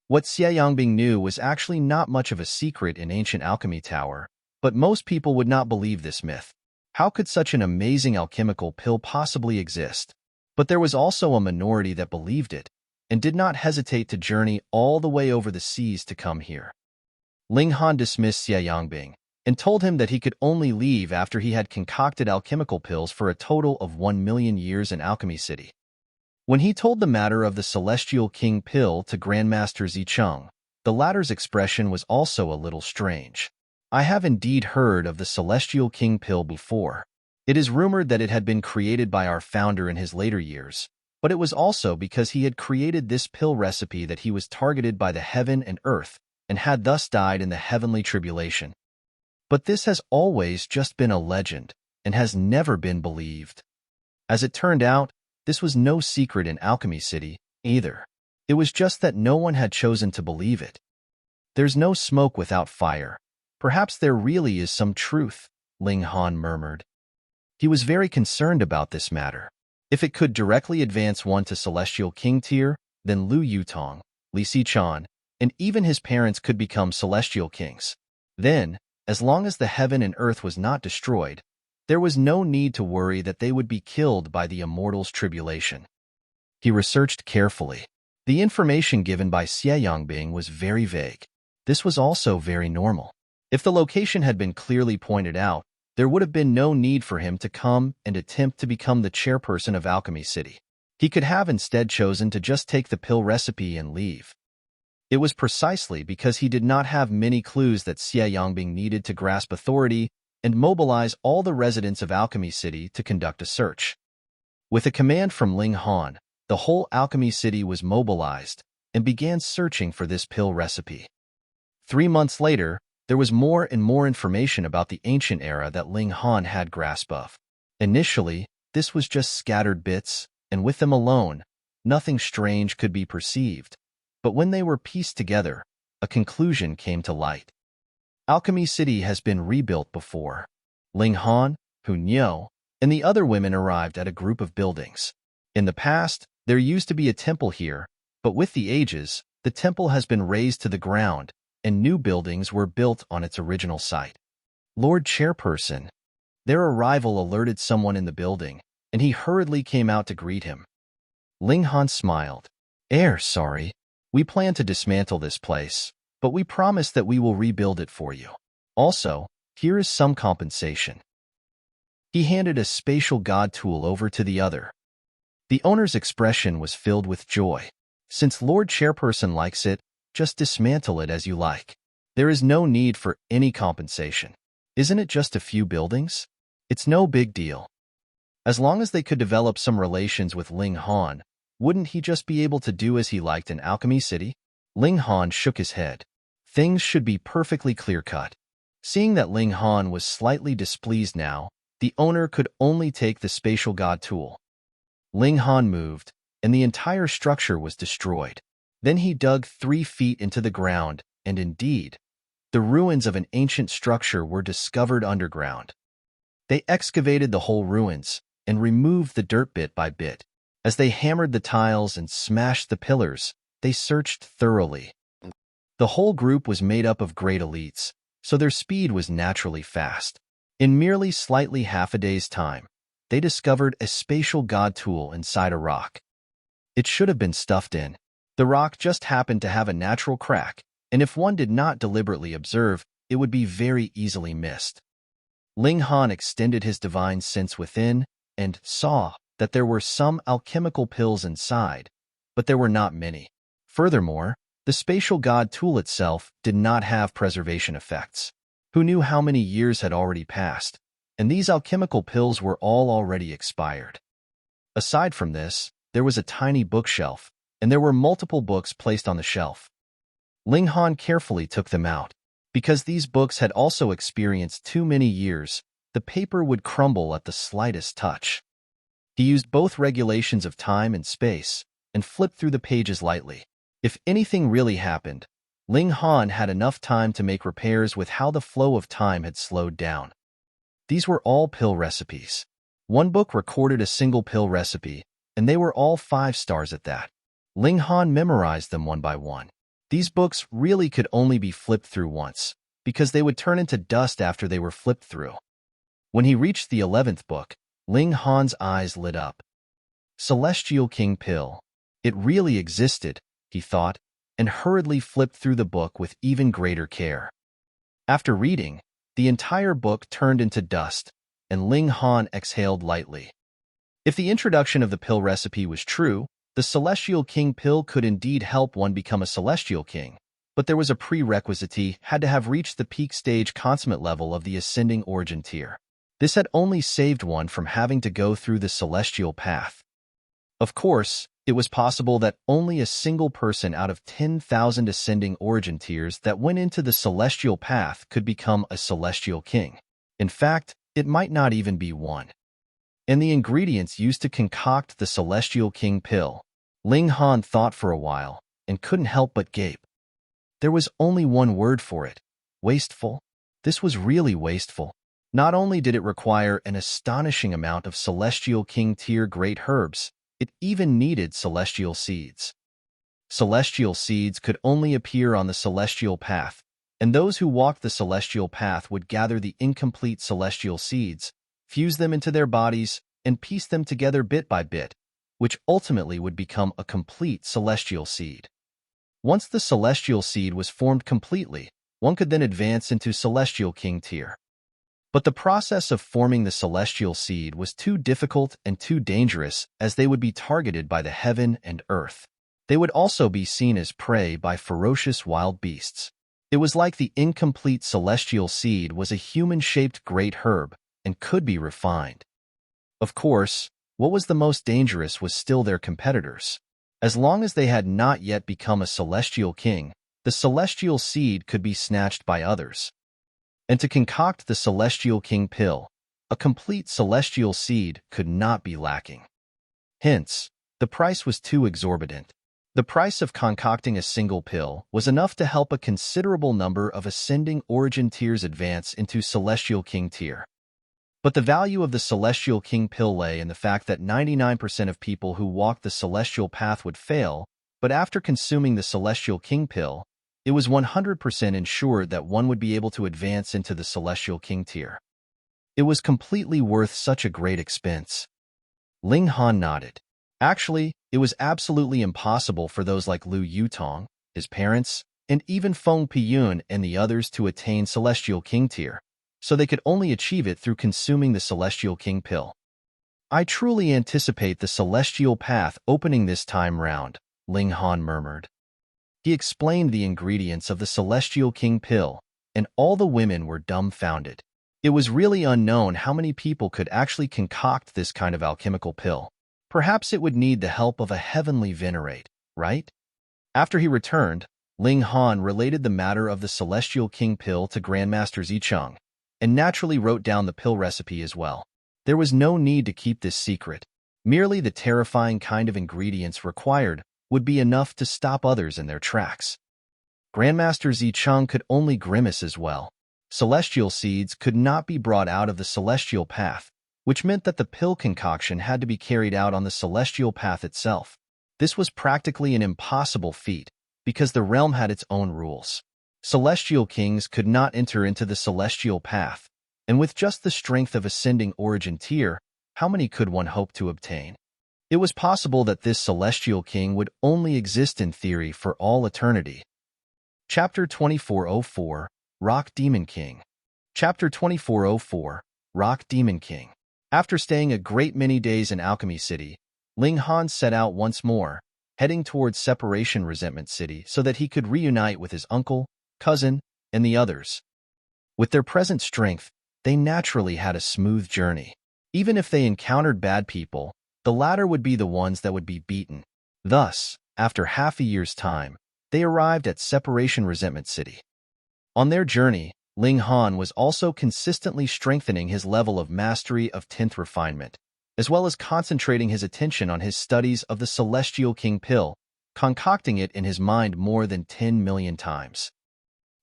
What Xie Yangbing knew was actually not much of a secret in ancient alchemy tower, but most people would not believe this myth. How could such an amazing alchemical pill possibly exist? But there was also a minority that believed it, and did not hesitate to journey all the way over the seas to come here. Ling Han dismissed Xie Yangbing, and told him that he could only leave after he had concocted alchemical pills for a total of 1,000,000 years in Alchemy City. When he told the matter of the Celestial King pill to Grandmaster Zicheng, the latter's expression was also a little strange. "I have indeed heard of the Celestial King pill before. It is rumored that it had been created by our founder in his later years, but it was also because he had created this pill recipe that he was targeted by the heaven and earth and had thus died in the heavenly tribulation. But this has always just been a legend and has never been believed. As it turned out, this was no secret in Alchemy City, either. It was just that no one had chosen to believe it. There's no smoke without fire. Perhaps there really is some truth," Ling Han murmured. He was very concerned about this matter. If it could directly advance one to Celestial King tier, then Lu Yutong, Li Xichan, and even his parents could become Celestial Kings. Then, as long as the heaven and earth was not destroyed, there was no need to worry that they would be killed by the immortals' tribulation. He researched carefully. The information given by Xie Yangbing was very vague. This was also very normal. If the location had been clearly pointed out, there would have been no need for him to come and attempt to become the chairperson of Alchemy City. He could have instead chosen to just take the pill recipe and leave. It was precisely because he did not have many clues that Xie Yangbing needed to grasp authority and mobilize all the residents of Alchemy City to conduct a search. With a command from Ling Han, the whole Alchemy City was mobilized and began searching for this pill recipe. 3 months later, there was more and more information about the ancient era that Ling Han had grasp of. Initially, this was just scattered bits, and with them alone, nothing strange could be perceived. But when they were pieced together, a conclusion came to light. Alchemy City has been rebuilt before. Ling Han, Hu Niu, and the other women arrived at a group of buildings. In the past, there used to be a temple here, but with the ages, the temple has been razed to the ground, and new buildings were built on its original site. Lord Chairperson. Their arrival alerted someone in the building, and he hurriedly came out to greet him. Ling Han smiled. Sorry. We plan to dismantle this place, but we promise that we will rebuild it for you. Also, here is some compensation." He handed a spatial god tool over to the other. The owner's expression was filled with joy. "Since Lord Chairperson likes it, just dismantle it as you like. There is no need for any compensation. Isn't it just a few buildings? It's no big deal." As long as they could develop some relations with Ling Han, wouldn't he just be able to do as he liked in Alchemy City? Ling Han shook his head. Things should be perfectly clear-cut. Seeing that Ling Han was slightly displeased now, the owner could only take the spatial god tool. Ling Han moved, and the entire structure was destroyed. Then he dug 3 feet into the ground, and indeed, the ruins of an ancient structure were discovered underground. They excavated the whole ruins and removed the dirt bit by bit. As they hammered the tiles and smashed the pillars, they searched thoroughly. The whole group was made up of great elites, so their speed was naturally fast. In merely slightly half a day's time, they discovered a spatial god tool inside a rock. It should have been stuffed in. The rock just happened to have a natural crack, and if one did not deliberately observe, it would be very easily missed. Ling Han extended his divine sense within and saw that there were some alchemical pills inside, but there were not many. Furthermore, the spatial god tool itself did not have preservation effects. Who knew how many years had already passed, and these alchemical pills were all already expired. Aside from this, there was a tiny bookshelf, and there were multiple books placed on the shelf. Ling Han carefully took them out. Because these books had also experienced too many years, the paper would crumble at the slightest touch. He used both regulations of time and space, and flipped through the pages lightly. If anything really happened, Ling Han had enough time to make repairs with how the flow of time had slowed down. These were all pill recipes. One book recorded a single pill recipe, and they were all 5 stars at that. Ling Han memorized them one by one. These books really could only be flipped through once, because they would turn into dust after they were flipped through. When he reached the 11th book, Ling Han's eyes lit up. Celestial King Pill. It really existed, he thought, and hurriedly flipped through the book with even greater care. After reading, the entire book turned into dust, and Ling Han exhaled lightly. If the introduction of the pill recipe was true, the Celestial King Pill could indeed help one become a Celestial King, but there was a prerequisite: he had to have reached the peak stage consummate level of the ascending origin tier. This had only saved one from having to go through the celestial path. Of course, it was possible that only a single person out of 10,000 ascending origin tiers that went into the celestial path could become a Celestial King. In fact, it might not even be one. And the ingredients used to concoct the Celestial King Pill. Ling Han thought for a while and couldn't help but gape. There was only one word for it: wasteful. This was really wasteful. Not only did it require an astonishing amount of Celestial King tier great herbs, it even needed celestial seeds. Celestial seeds could only appear on the celestial path, and those who walked the celestial path would gather the incomplete celestial seeds, fuse them into their bodies, and piece them together bit by bit, which ultimately would become a complete celestial seed. Once the celestial seed was formed completely, one could then advance into Celestial King tier. But the process of forming the celestial seed was too difficult and too dangerous, as they would be targeted by the heaven and earth. They would also be seen as prey by ferocious wild beasts. It was like the incomplete celestial seed was a human-shaped great herb and could be refined. Of course, what was the most dangerous was still their competitors. As long as they had not yet become a Celestial King, the celestial seed could be snatched by others. And to concoct the Celestial King Pill, a complete celestial seed could not be lacking. Hence, the price was too exorbitant. The price of concocting a single pill was enough to help a considerable number of ascending origin tiers advance into Celestial King tier. But the value of the Celestial King Pill lay in the fact that 99% of people who walked the celestial path would fail, but after consuming the Celestial King Pill, it was 100% ensured that one would be able to advance into the Celestial King tier. It was completely worth such a great expense. Ling Han nodded. Actually, it was absolutely impossible for those like Liu Yutong, his parents, and even Feng Piyun and the others to attain Celestial King tier, so they could only achieve it through consuming the Celestial King Pill. I truly anticipate the celestial path opening this time round, Ling Han murmured. He explained the ingredients of the Celestial King Pill, and all the women were dumbfounded. It was really unknown how many people could actually concoct this kind of alchemical pill. Perhaps it would need the help of a heavenly Venerate, right? After he returned, Ling Han related the matter of the Celestial King Pill to Grandmaster Zhou, and naturally wrote down the pill recipe as well. There was no need to keep this secret. Merely the terrifying kind of ingredients required would be enough to stop others in their tracks. Grandmaster Zhou could only grimace as well. Celestial seeds could not be brought out of the celestial path, which meant that the pill concoction had to be carried out on the celestial path itself. This was practically an impossible feat, because the realm had its own rules. Celestial kings could not enter into the celestial path, and with just the strength of ascending origin tier, how many could one hope to obtain? It was possible that this Celestial King would only exist in theory for all eternity. Chapter 2404, Rock Demon King. Chapter 2404, Rock Demon King. After staying a great many days in Alchemy City, Ling Han set out once more, heading towards Separation Resentment City so that he could reunite with his uncle, cousin, and the others. With their present strength, they naturally had a smooth journey. Even if they encountered bad people, the latter would be the ones that would be beaten. Thus, after half a year's time, they arrived at Separation Resentment City. On their journey, Ling Han was also consistently strengthening his level of mastery of 10th refinement, as well as concentrating his attention on his studies of the Celestial King Pill, concocting it in his mind more than 10 million times.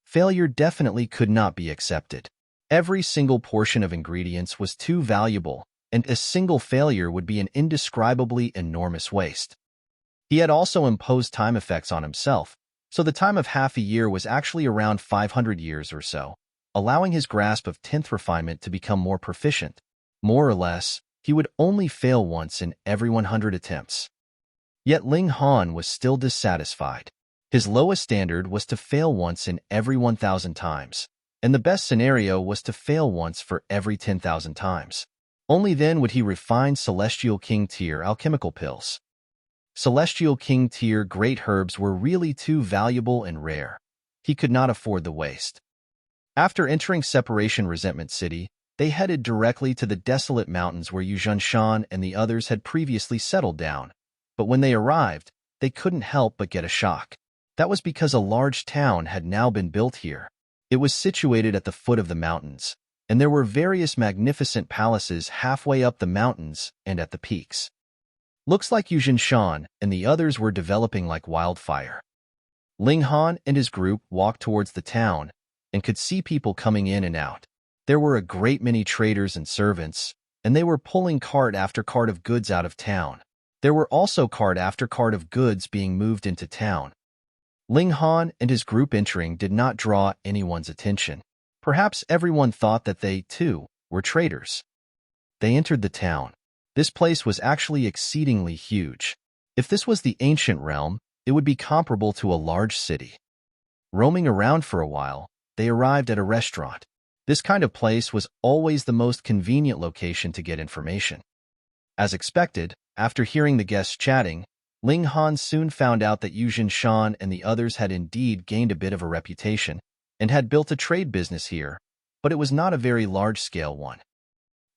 Failure definitely could not be accepted. Every single portion of ingredients was too valuable, and a single failure would be an indescribably enormous waste. He had also imposed time effects on himself, so the time of half a year was actually around 500 years or so, allowing his grasp of 10th refinement to become more proficient. More or less, he would only fail once in every 100 attempts. Yet Ling Han was still dissatisfied. His lowest standard was to fail once in every 1,000 times, and the best scenario was to fail once for every 10,000 times. Only then would he refine Celestial King tier alchemical pills. Celestial King tier great herbs were really too valuable and rare. He could not afford the waste. After entering Separation Resentment City, they headed directly to the desolate mountains where Yu Zhanshan and the others had previously settled down. But when they arrived, they couldn't help but get a shock. That was because a large town had now been built here. It was situated at the foot of the mountains, and there were various magnificent palaces halfway up the mountains and at the peaks. Looks like Yu Zhanshan and the others were developing like wildfire. Ling Han and his group walked towards the town and could see people coming in and out. There were a great many traders and servants, and they were pulling cart after cart of goods out of town. There were also cart after cart of goods being moved into town. Ling Han and his group entering did not draw anyone's attention. Perhaps everyone thought that they, too, were traders. They entered the town. This place was actually exceedingly huge. If this was the ancient realm, it would be comparable to a large city. Roaming around for a while, they arrived at a restaurant. This kind of place was always the most convenient location to get information. As expected, after hearing the guests chatting, Ling Han soon found out that Yu Zhanshan and the others had indeed gained a bit of a reputation and had built a trade business here, but it was not a very large-scale one.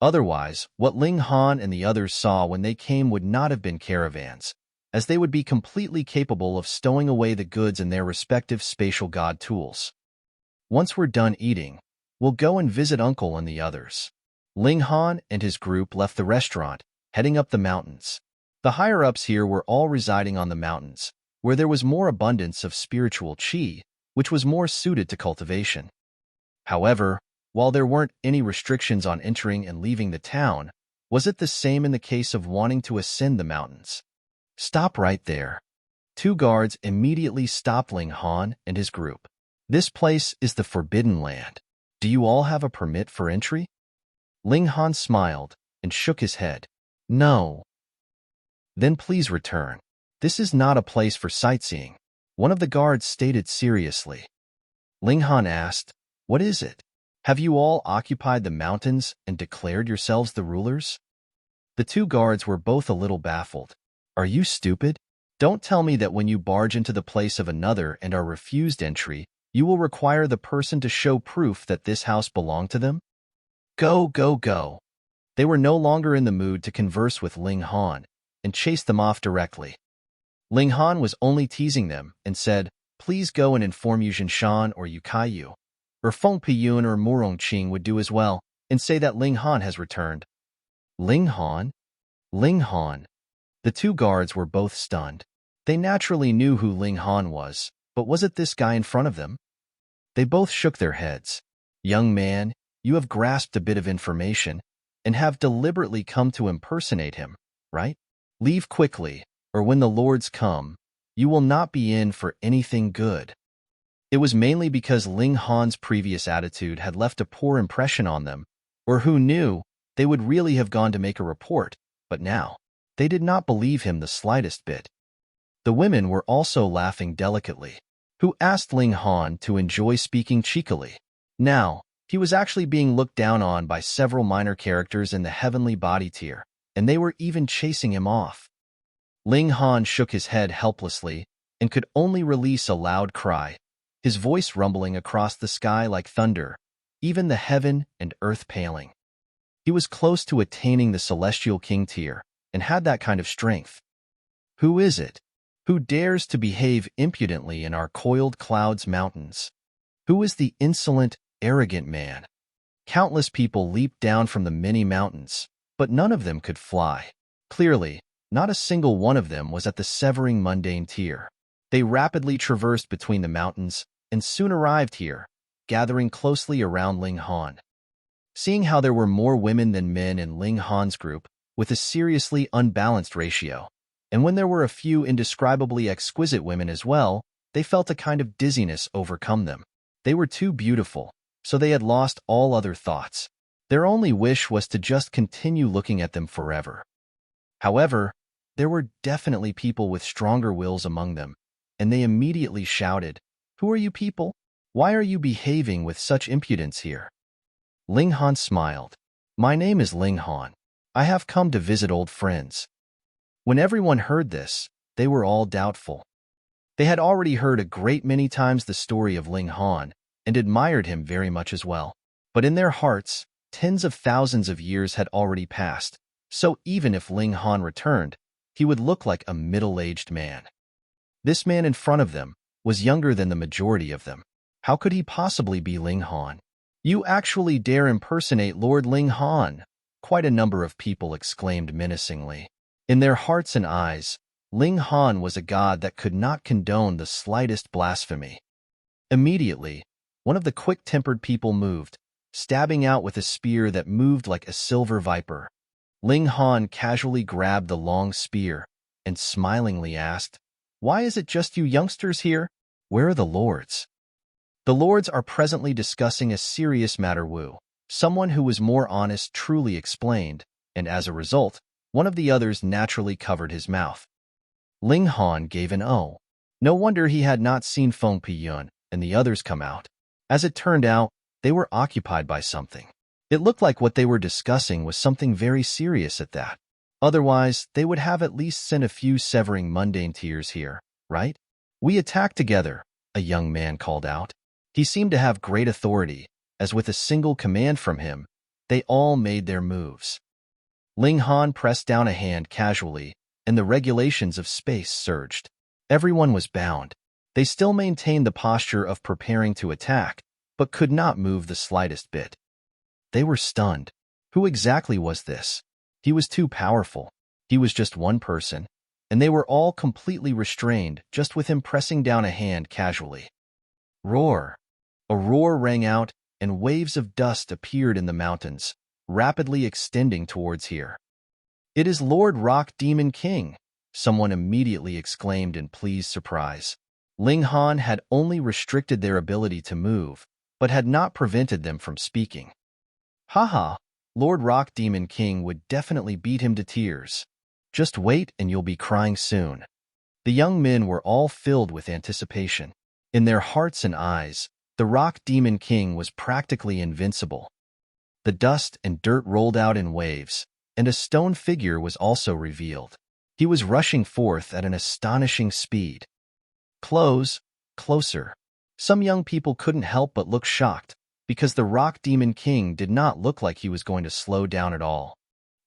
Otherwise, what Ling Han and the others saw when they came would not have been caravans, as they would be completely capable of stowing away the goods in their respective spatial god tools. Once we're done eating, we'll go and visit Uncle and the others. Ling Han and his group left the restaurant, heading up the mountains. The higher-ups here were all residing on the mountains, where there was more abundance of spiritual qi, which was more suited to cultivation. However, while there weren't any restrictions on entering and leaving the town, was it the same in the case of wanting to ascend the mountains? Stop right there. Two guards immediately stopped Ling Han and his group. This place is the Forbidden Land. Do you all have a permit for entry? Ling Han smiled and shook his head. No. Then please return. This is not a place for sightseeing, one of the guards stated seriously. Ling Han asked, What is it? Have you all occupied the mountains and declared yourselves the rulers? The two guards were both a little baffled. Are you stupid? Don't tell me that when you barge into the place of another and are refused entry, you will require the person to show proof that this house belonged to them? Go, go, go. They were no longer in the mood to converse with Ling Han and chased them off directly. Ling Han was only teasing them and said, Please go and inform Yu Zhanshan or Yu Kaiyu, or Feng Piyun or Murong Qing would do as well, and say that Ling Han has returned. Ling Han? Ling Han. The two guards were both stunned. They naturally knew who Ling Han was, but was it this guy in front of them? They both shook their heads. Young man, you have grasped a bit of information and have deliberately come to impersonate him, right? Leave quickly, or when the lords come, you will not be in for anything good. It was mainly because Ling Han's previous attitude had left a poor impression on them, or who knew, they would really have gone to make a report, but now, they did not believe him the slightest bit. The women were also laughing delicately, who asked Ling Han to enjoy speaking cheekily. Now, he was actually being looked down on by several minor characters in the heavenly body tier, and they were even chasing him off. Ling Han shook his head helplessly and could only release a loud cry, his voice rumbling across the sky like thunder. even the heaven and earth paling. He was close to attaining the celestial king tier and had that kind of strength. Who is it? Who dares to behave impudently in our coiled clouds mountains? Who is the insolent, arrogant man? Countless people leaped down from the many mountains, but none of them could fly. Clearly, not a single one of them was at the severing mundane tier. They rapidly traversed between the mountains and soon arrived here, gathering closely around Ling Han. Seeing how there were more women than men in Ling Han's group, with a seriously unbalanced ratio, and when there were a few indescribably exquisite women as well, they felt a kind of dizziness overcome them. They were too beautiful, so they had lost all other thoughts. Their only wish was to just continue looking at them forever. However, there were definitely people with stronger wills among them, and they immediately shouted, "Who are you people? Why are you behaving with such impudence here?" Ling Han smiled. "My name is Ling Han. I have come to visit old friends." When everyone heard this, they were all doubtful. They had already heard a great many times the story of Ling Han and admired him very much as well. But in their hearts, tens of thousands of years had already passed, so even if Ling Han returned, he would look like a middle-aged man. This man in front of them was younger than the majority of them. How could he possibly be Ling Han? "You actually dare impersonate Lord Ling Han!" Quite a number of people exclaimed menacingly. In their hearts and eyes, Ling Han was a god that could not condone the slightest blasphemy. Immediately, one of the quick-tempered people moved, stabbing out with a spear that moved like a silver viper. Ling Han casually grabbed the long spear and smilingly asked, "Why is it just you youngsters here? Where are the lords?" "The lords are presently discussing a serious matter, Wu," someone who was more honest truly explained, and as a result, one of the others naturally covered his mouth. Ling Han gave an "oh." No wonder he had not seen Feng Piyun and the others come out. As it turned out, they were occupied by something. It looked like what they were discussing was something very serious at that. Otherwise, they would have at least sent a few severing mundane tears here, right? "We attack together," a young man called out. He seemed to have great authority, as with a single command from him, they all made their moves. Ling Han pressed down a hand casually, and the regulations of space surged. Everyone was bound. They still maintained the posture of preparing to attack, but could not move the slightest bit. They were stunned. Who exactly was this? He was too powerful. He was just one person, and they were all completely restrained just with him pressing down a hand casually. Roar! A roar rang out, and waves of dust appeared in the mountains, rapidly extending towards here. "It is Lord Rock Demon King," someone immediately exclaimed in pleased surprise. Ling Han had only restricted their ability to move, but had not prevented them from speaking. "Haha, Lord Rock Demon King would definitely beat him to tears. Just wait and you'll be crying soon." The young men were all filled with anticipation. In their hearts and eyes, the Rock Demon King was practically invincible. The dust and dirt rolled out in waves, and a stone figure was also revealed. He was rushing forth at an astonishing speed. Closer. Some young people couldn't help but look shocked, because the Rock Demon King did not look like he was going to slow down at all.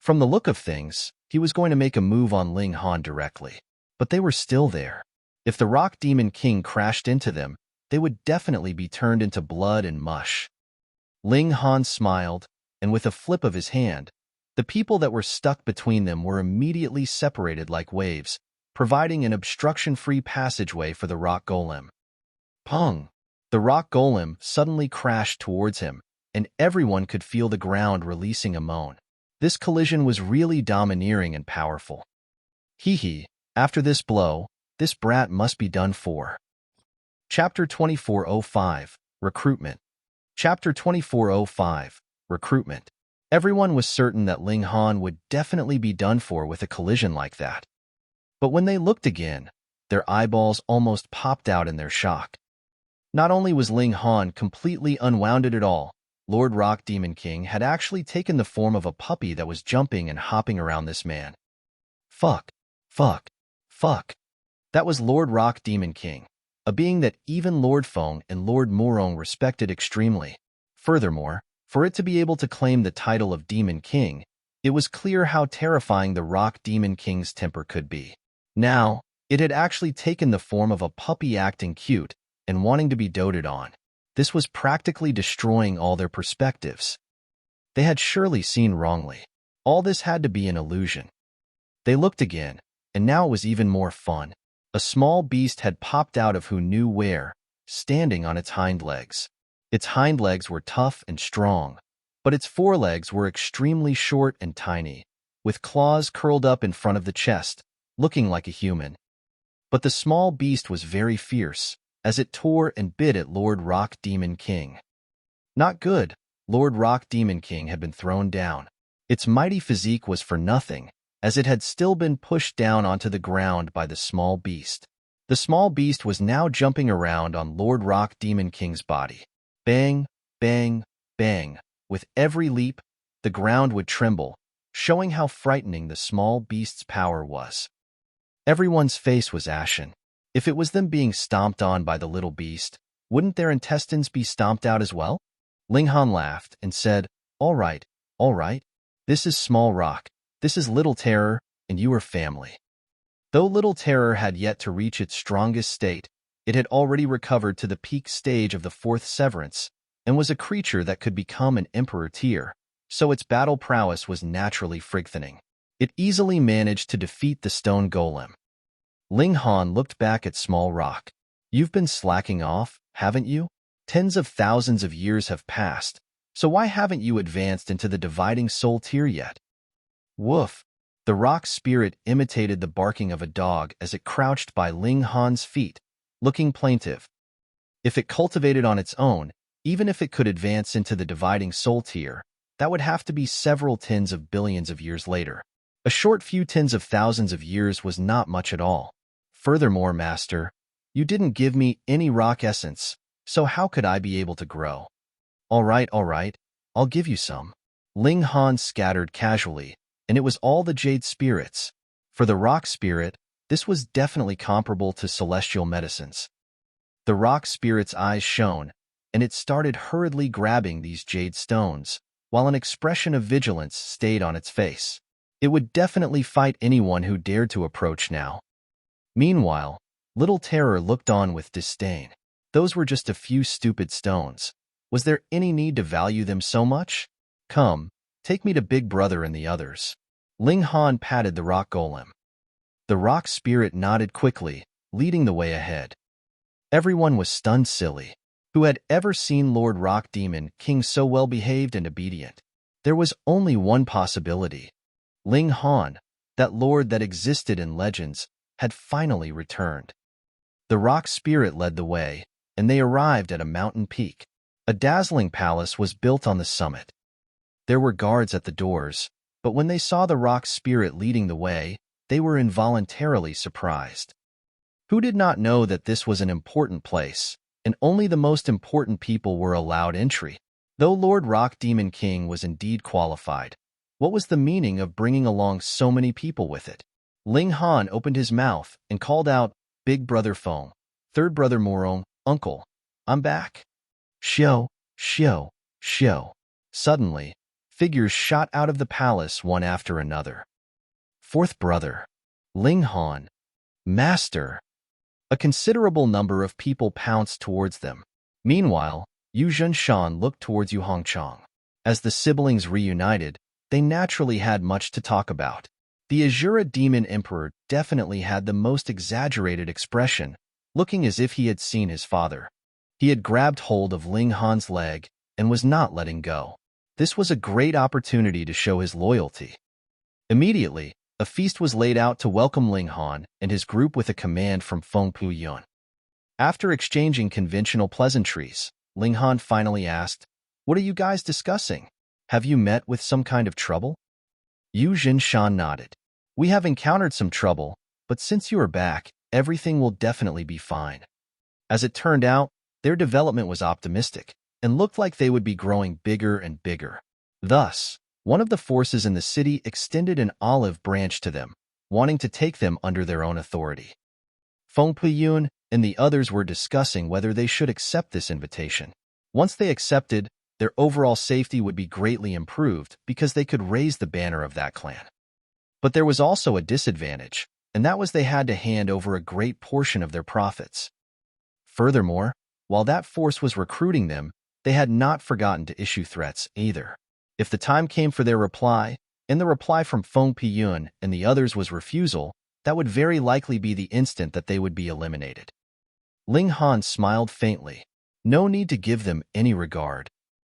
From the look of things, he was going to make a move on Ling Han directly. But they were still there. If the Rock Demon King crashed into them, they would definitely be turned into blood and mush. Ling Han smiled, and with a flip of his hand, the people that were stuck between them were immediately separated like waves, providing an obstruction-free passageway for the rock golem. Pong! The rock golem suddenly crashed towards him, and everyone could feel the ground releasing a moan. This collision was really domineering and powerful. Hee, after this blow, this brat must be done for. Chapter 2405, Recruitment. Chapter 2405, Recruitment. Everyone was certain that Ling Han would definitely be done for with a collision like that. But when they looked again, their eyeballs almost popped out in their shock. Not only was Ling Han completely unwounded at all, Lord Rock Demon King had actually taken the form of a puppy that was jumping and hopping around this man. Fuck. That was Lord Rock Demon King, a being that even Lord Feng and Lord Murong respected extremely. Furthermore, for it to be able to claim the title of Demon King, it was clear how terrifying the Rock Demon King's temper could be. Now, it had actually taken the form of a puppy acting cute and wanting to be doted on. This was practically destroying all their perspectives. They had surely seen wrongly. All this had to be an illusion. They looked again, and now it was even more fun. A small beast had popped out of who knew where, standing on its hind legs. Its hind legs were tough and strong, but its forelegs were extremely short and tiny, with claws curled up in front of the chest, looking like a human. But the small beast was very fierce, as it tore and bit at Lord Rock Demon King. Not good. Lord Rock Demon King had been thrown down. Its mighty physique was for nothing, as it had still been pushed down onto the ground by the small beast. The small beast was now jumping around on Lord Rock Demon King's body. Bang, bang, bang. With every leap, the ground would tremble, showing how frightening the small beast's power was. Everyone's face was ashen. If it was them being stomped on by the little beast, wouldn't their intestines be stomped out as well? Ling Han laughed and said, all right. This is Small Rock, this is Little Terror, and you are family." Though Little Terror had yet to reach its strongest state, it had already recovered to the peak stage of the fourth severance, and was a creature that could become an emperor tier, so its battle prowess was naturally frightening. It easily managed to defeat the stone golem. Ling Han looked back at Small Rock. "You've been slacking off, haven't you? Tens of thousands of years have passed, so why haven't you advanced into the dividing soul tier yet?" Woof! The rock spirit imitated the barking of a dog as it crouched by Ling Han's feet, looking plaintive. If it cultivated on its own, even if it could advance into the dividing soul tier, that would have to be several tens of billions of years later. A short few tens of thousands of years was not much at all. Furthermore, Master, you didn't give me any rock essence, so how could I be able to grow? All right, I'll give you some. Ling Han scattered casually, and it was all the jade spirits. For the rock spirit, this was definitely comparable to celestial medicines. The rock spirit's eyes shone, and it started hurriedly grabbing these jade stones, while an expression of vigilance stayed on its face. It would definitely fight anyone who dared to approach now. Meanwhile, Little Terror looked on with disdain. Those were just a few stupid stones. Was there any need to value them so much? Come, take me to Big Brother and the others. Ling Han patted the rock golem. The rock spirit nodded quickly, leading the way ahead. Everyone was stunned silly. Who had ever seen Lord Rock Demon King so well behaved and obedient? There was only one possibility. Ling Han, that lord that existed in legends, had finally returned. The rock spirit led the way, and they arrived at a mountain peak. A dazzling palace was built on the summit. There were guards at the doors, but when they saw the rock spirit leading the way, they were involuntarily surprised. Who did not know that this was an important place, and only the most important people were allowed entry? Though Lord Rock Demon King was indeed qualified, what was the meaning of bringing along so many people with it? Ling Han opened his mouth and called out, "Big Brother Feng, Third Brother Morong, Uncle, I'm back." Shio. Suddenly, figures shot out of the palace one after another. Fourth Brother, Ling Han, Master. A considerable number of people pounced towards them. Meanwhile, Yu Zhenshan looked towards Yu Hongchang. As the siblings reunited, they naturally had much to talk about. The Azura Demon Emperor definitely had the most exaggerated expression, looking as if he had seen his father. He had grabbed hold of Ling Han's leg and was not letting go. This was a great opportunity to show his loyalty. Immediately, a feast was laid out to welcome Ling Han and his group with a command from Feng Puyun. After exchanging conventional pleasantries, Ling Han finally asked, "What are you guys discussing? Have you met with some kind of trouble?" Yu Zhenshan nodded. "We have encountered some trouble, but since you are back, everything will definitely be fine." As it turned out, their development was optimistic, and looked like they would be growing bigger and bigger. Thus, one of the forces in the city extended an olive branch to them, wanting to take them under their own authority. Feng Puyun and the others were discussing whether they should accept this invitation. Once they accepted, their overall safety would be greatly improved because they could raise the banner of that clan. But there was also a disadvantage, and that was they had to hand over a great portion of their profits. Furthermore, while that force was recruiting them, they had not forgotten to issue threats either. If the time came for their reply, and the reply from Feng Piyun and the others was refusal, that would very likely be the instant that they would be eliminated. Ling Han smiled faintly. No need to give them any regard.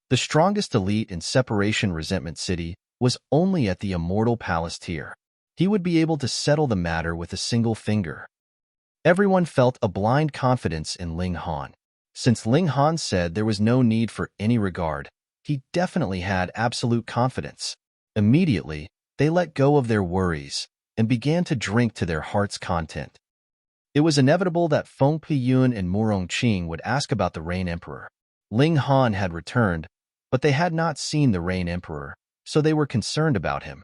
The strongest elite in Separation Resentment City was only at the Immortal Palace tier. He would be able to settle the matter with a single finger. Everyone felt a blind confidence in Ling Han. Since Ling Han said there was no need for any regard, he definitely had absolute confidence. Immediately, they let go of their worries and began to drink to their heart's content. It was inevitable that Feng Piyun and Murong Qing would ask about the Rain Emperor. Ling Han had returned, but they had not seen the Rain Emperor, so they were concerned about him.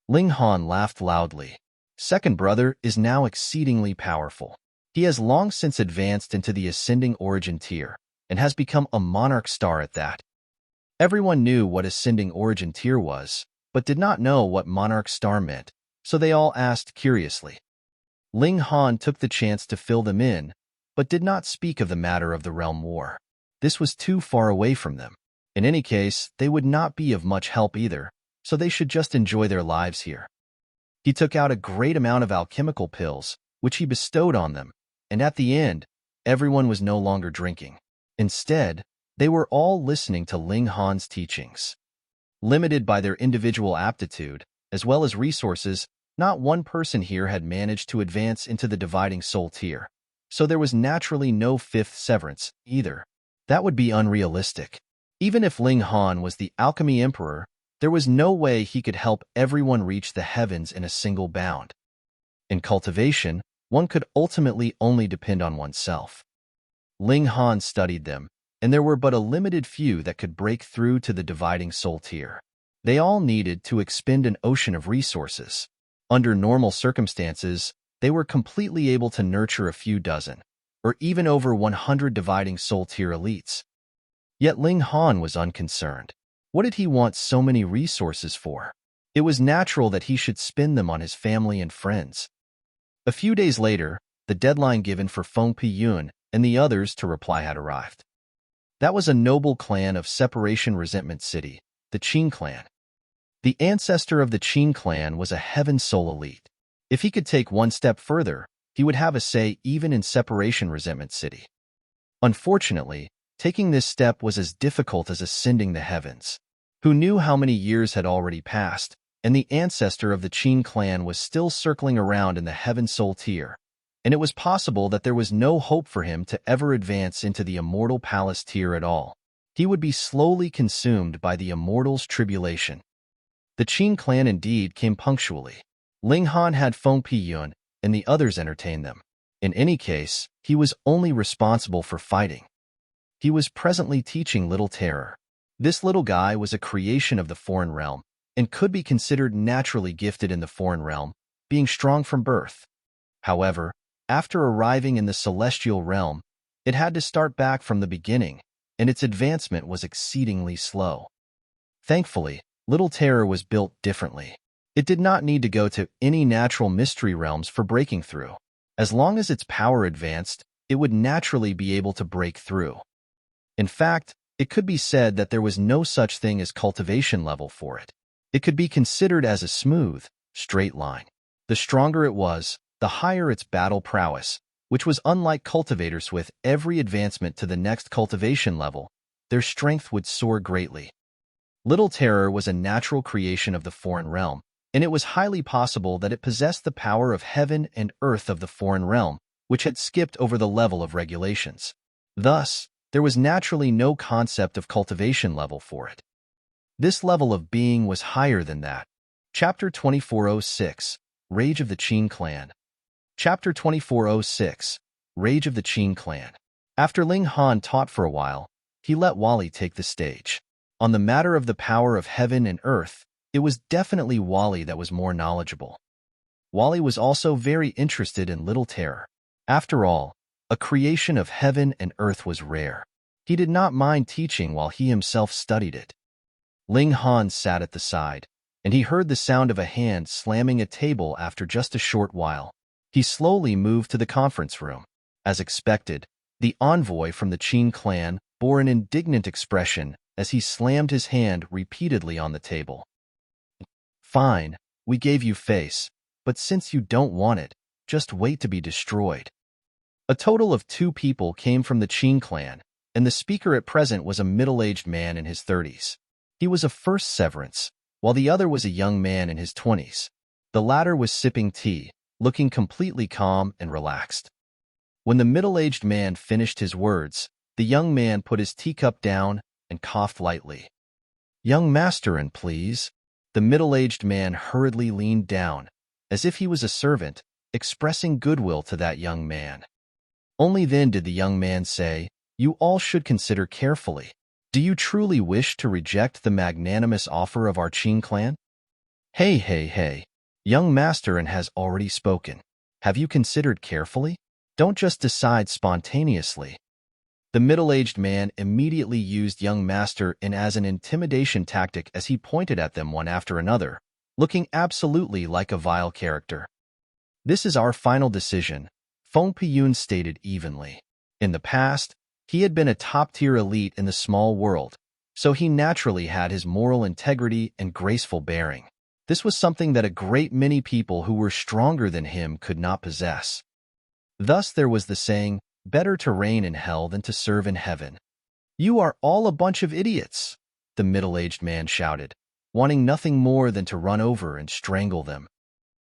Ling Han laughed loudly. Second brother is now exceedingly powerful. He has long since advanced into the Ascending Origin tier and has become a monarch star at that. Everyone knew what Ascending Origin tier was, but did not know what monarch star meant, so they all asked curiously. Ling Han took the chance to fill them in, but did not speak of the matter of the realm war. This was too far away from them. In any case, they would not be of much help either, so they should just enjoy their lives here. He took out a great amount of alchemical pills, which he bestowed on them, and at the end, everyone was no longer drinking. Instead, they were all listening to Ling Han's teachings. Limited by their individual aptitude, as well as resources, not one person here had managed to advance into the Dividing Soul tier, so there was naturally no fifth severance either. That would be unrealistic. Even if Ling Han was the Alchemy Emperor, there was no way he could help everyone reach the heavens in a single bound. In cultivation, one could ultimately only depend on oneself. Ling Han studied them, and there were but a limited few that could break through to the Dividing Soul tier. They all needed to expend an ocean of resources. Under normal circumstances, they were completely able to nurture a few dozen, or even over 100 Dividing Soul tier elites. Yet Ling Han was unconcerned. What did he want so many resources for? It was natural that he should spend them on his family and friends. A few days later, the deadline given for Feng Piyun and the others to reply had arrived. That was a noble clan of Separation Resentment City, the Qing clan. The ancestor of the Qing clan was a Heaven Soul elite. If he could take one step further, he would have a say even in Separation Resentment City. Unfortunately, taking this step was as difficult as ascending the heavens. Who knew how many years had already passed, and the ancestor of the Qing clan was still circling around in the Heaven Soul tier, and it was possible that there was no hope for him to ever advance into the Immortal Palace tier at all. He would be slowly consumed by the Immortal's tribulation. The Qing clan indeed came punctually. Ling Han had Feng Piyun, and the others entertained them. In any case, he was only responsible for fighting. He was presently teaching Little Terror. This little guy was a creation of the foreign realm, and could be considered naturally gifted in the foreign realm, being strong from birth. However, after arriving in the celestial realm, it had to start back from the beginning, and its advancement was exceedingly slow. Thankfully, Little Terror was built differently. It did not need to go to any natural mystery realms for breaking through. As long as its power advanced, it would naturally be able to break through. In fact, it could be said that there was no such thing as cultivation level for it. It could be considered as a smooth, straight line. The stronger it was, the higher its battle prowess, which was unlike cultivators. With every advancement to the next cultivation level, their strength would soar greatly. Little Terror was a natural creation of the foreign realm, and it was highly possible that it possessed the power of heaven and earth of the foreign realm, which had skipped over the level of regulations. Thus, there was naturally no concept of cultivation level for it. This level of being was higher than that. Chapter 2406, Rage of the Qing Clan. Chapter 2406, Rage of the Qing Clan. After Ling Han taught for a while, he let Wally take the stage. On the matter of the power of heaven and earth, it was definitely Wally that was more knowledgeable. Wally was also very interested in Little Terror. After all, a creation of heaven and earth was rare. He did not mind teaching while he himself studied it. Ling Han sat at the side, and he heard the sound of a hand slamming a table after just a short while. He slowly moved to the conference room. As expected, the envoy from the Qin clan bore an indignant expression as he slammed his hand repeatedly on the table. Fine, we gave you face, but since you don't want it, just wait to be destroyed. A total of 2 people came from the Qin clan, and the speaker at present was a middle-aged man in his 30s. He was a first severance, while the other was a young man in his 20s. The latter was sipping tea, looking completely calm and relaxed. When the middle-aged man finished his words, the young man put his teacup down and coughed lightly. "Young masterin, please." The middle-aged man hurriedly leaned down, as if he was a servant, expressing goodwill to that young man. Only then did the young man say, "You all should consider carefully. Do you truly wish to reject the magnanimous offer of our Qin clan?" Hey, young masterin has already spoken. Have you considered carefully? Don't just decide spontaneously. The middle-aged man immediately used young masterin as an intimidation tactic as he pointed at them one after another, looking absolutely like a vile character. "This is our final decision," Feng Piyun stated evenly. In the past, he had been a top-tier elite in the small world, so he naturally had his moral integrity and graceful bearing. This was something that a great many people who were stronger than him could not possess. Thus there was the saying, "Better to reign in hell than to serve in heaven." "You are all a bunch of idiots," the middle-aged man shouted, wanting nothing more than to run over and strangle them.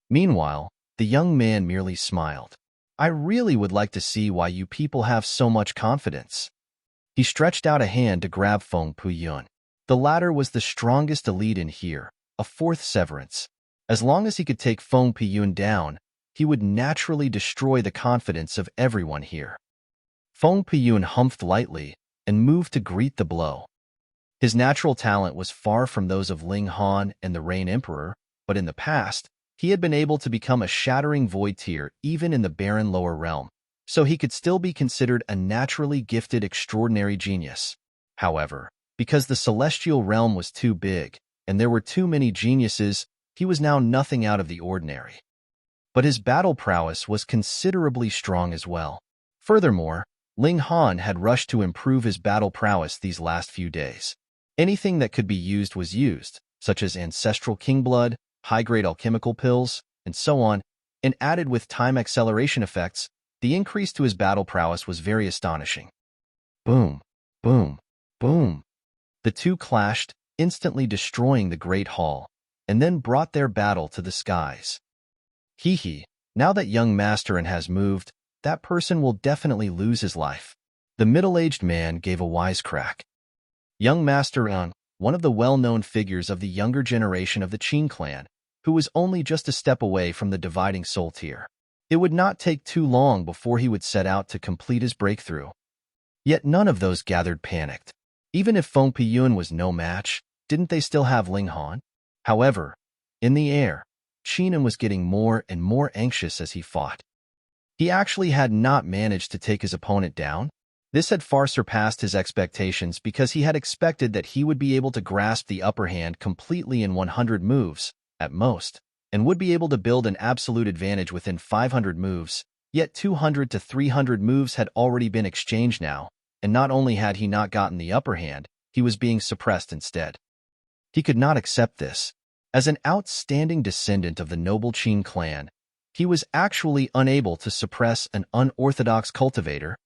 Meanwhile, the young man merely smiled. "I really would like to see why you people have so much confidence." He stretched out a hand to grab Feng Piyun. The latter was the strongest elite in here, a 4th severance. As long as he could take Feng Piyun down, he would naturally destroy the confidence of everyone here. Feng Piyun humphed lightly and moved to greet the blow. His natural talent was far from those of Ling Han and the Rain Emperor, but in the past, he had been able to become a shattering void tier even in the barren lower realm, so he could still be considered a naturally gifted extraordinary genius. However, because the celestial realm was too big, and there were too many geniuses, he was now nothing out of the ordinary. But his battle prowess was considerably strong as well. Furthermore, Ling Han had rushed to improve his battle prowess these last few days. Anything that could be used was used, such as ancestral king blood, high-grade alchemical pills, and so on, and added with time acceleration effects, the increase to his battle prowess was very astonishing. Boom, boom, boom. The two clashed, instantly destroying the Great Hall, and then brought their battle to the skies. Hee, now that young masterin has moved, that person will definitely lose his life. The middle-aged man gave a wisecrack. Young masterin, one of the well-known figures of the younger generation of the Qin clan, who was only just a step away from the dividing soul tier. It would not take too long before he would set out to complete his breakthrough. Yet none of those gathered panicked. Even if Feng Piyun was no match, didn't they still have Ling Han? However, in the air, Qinan was getting more and more anxious as he fought. He actually had not managed to take his opponent down. This had far surpassed his expectations because he had expected that he would be able to grasp the upper hand completely in 100 moves, at most, and would be able to build an absolute advantage within 500 moves, yet 200 to 300 moves had already been exchanged now, and not only had he not gotten the upper hand, he was being suppressed instead. He could not accept this. As an outstanding descendant of the noble Qin clan, he was actually unable to suppress an unorthodox cultivator.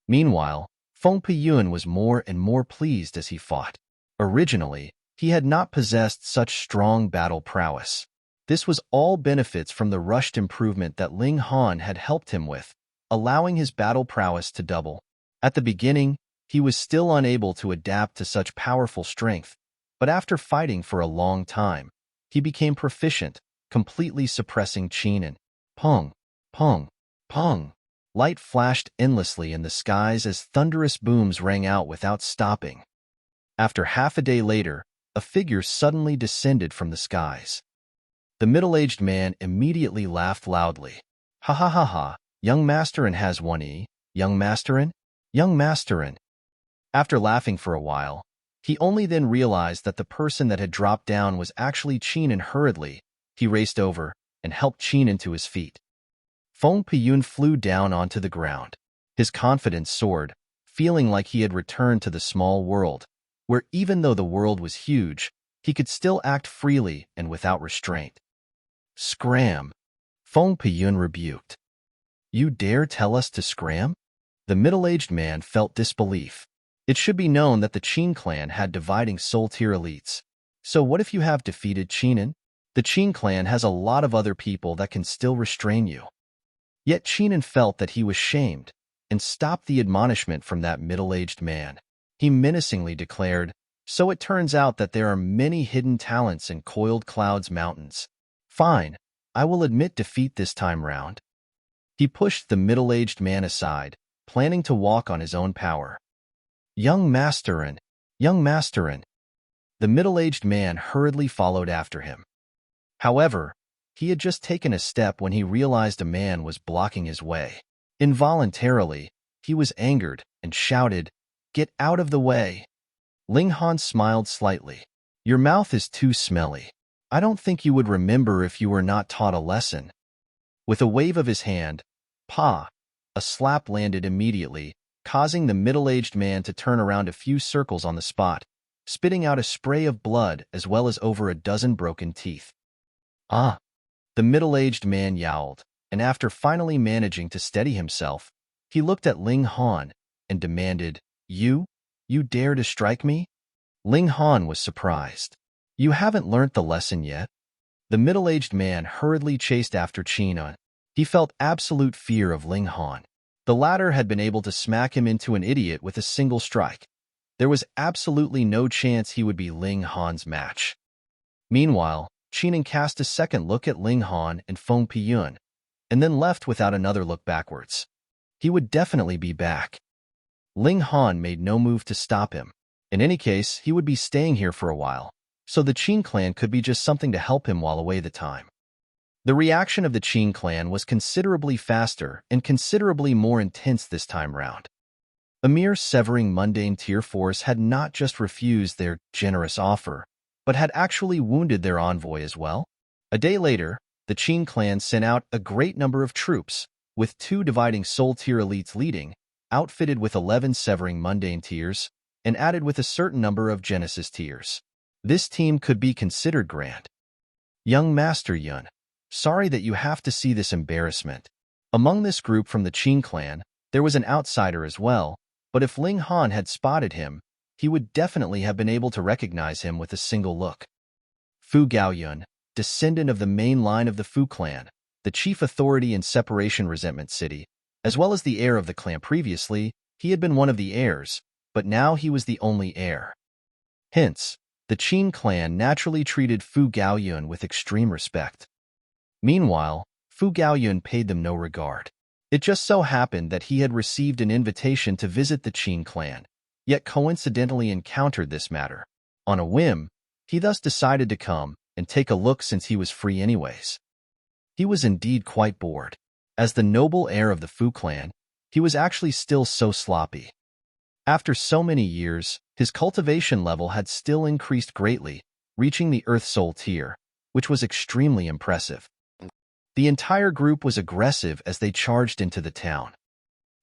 Meanwhile, Feng Piyun was more and more pleased as he fought. Originally, he had not possessed such strong battle prowess. This was all benefits from the rushed improvement that Ling Han had helped him with, allowing his battle prowess to double. At the beginning, he was still unable to adapt to such powerful strength, but after fighting for a long time, he became proficient, completely suppressing Qinan. Pong, pong, pong. Light flashed endlessly in the skies as thunderous booms rang out without stopping. After half a day later, a figure suddenly descended from the skies. The middle-aged man immediately laughed loudly. "Ha ha ha ha, young masterin has one young masterin? Young masterin." After laughing for a while, he only then realized that the person that had dropped down was actually Qin, and hurriedly, he raced over and helped Qin into his feet. Feng Piyun flew down onto the ground. His confidence soared, feeling like he had returned to the small world, where even though the world was huge, he could still act freely and without restraint. Scram! Feng Piyun rebuked. You dare tell us to scram? The middle-aged man felt disbelief. It should be known that the Qin clan had dividing soul-tier elites. So what if you have defeated Qinin? The Qin clan has a lot of other people that can still restrain you. Yet Qinin felt that he was shamed and stopped the admonishment from that middle-aged man. He menacingly declared, so it turns out that there are many hidden talents in Coiled Clouds Mountains. Fine, I will admit defeat this time round. He pushed the middle-aged man aside, planning to walk on his own power. Young Masterin! The middle-aged man hurriedly followed after him. However, he had just taken a step when he realized a man was blocking his way. Involuntarily, he was angered and shouted, Get out of the way! Ling Han smiled slightly. Your mouth is too smelly. I don't think you would remember if you were not taught a lesson. With a wave of his hand, a slap landed immediately, causing the middle-aged man to turn around a few circles on the spot, spitting out a spray of blood as well as over a dozen broken teeth. The middle-aged man yowled, and after finally managing to steady himself, he looked at Ling Han and demanded, You dare to strike me? Ling Han was surprised. You haven't learnt the lesson yet? The middle-aged man hurriedly chased after Qin. He felt absolute fear of Ling Han. The latter had been able to smack him into an idiot with a single strike. There was absolutely no chance he would be Ling Han's match. Meanwhile, Qin cast a second look at Ling Han and Feng Piyun, and then left without another look backwards. He would definitely be back. Ling Han made no move to stop him. In any case, he would be staying here for a while, so the Qin clan could be just something to help him while away the time. The reaction of the Qin clan was considerably faster and considerably more intense this time round. A mere severing mundane tier force had not just refused their generous offer, but had actually wounded their envoy as well. A day later, the Qin clan sent out a great number of troops, with 2 dividing soul tier elites leading, outfitted with 11 severing mundane tiers, and added with a certain number of Genesis tiers. This team could be considered grand. Young Master Yun, sorry that you have to see this embarrassment. Among this group from the Qin clan, there was an outsider as well, but if Ling Han had spotted him, he would definitely have been able to recognize him with a single look. Fu Gaoyun, descendant of the main line of the Fu clan, the chief authority in Separation Resentment City, as well as the heir of the clan previously, he had been one of the heirs, but now he was the only heir. Hence, the Qin clan naturally treated Fu Gaoyun with extreme respect. Meanwhile, Fu Gaoyun paid them no regard. It just so happened that he had received an invitation to visit the Qin clan, yet coincidentally encountered this matter. On a whim, he thus decided to come and take a look since he was free anyways. He was indeed quite bored. As the noble heir of the Fu clan, he was actually still so sloppy. After so many years, his cultivation level had still increased greatly, reaching the Earth Soul tier, which was extremely impressive. The entire group was aggressive as they charged into the town.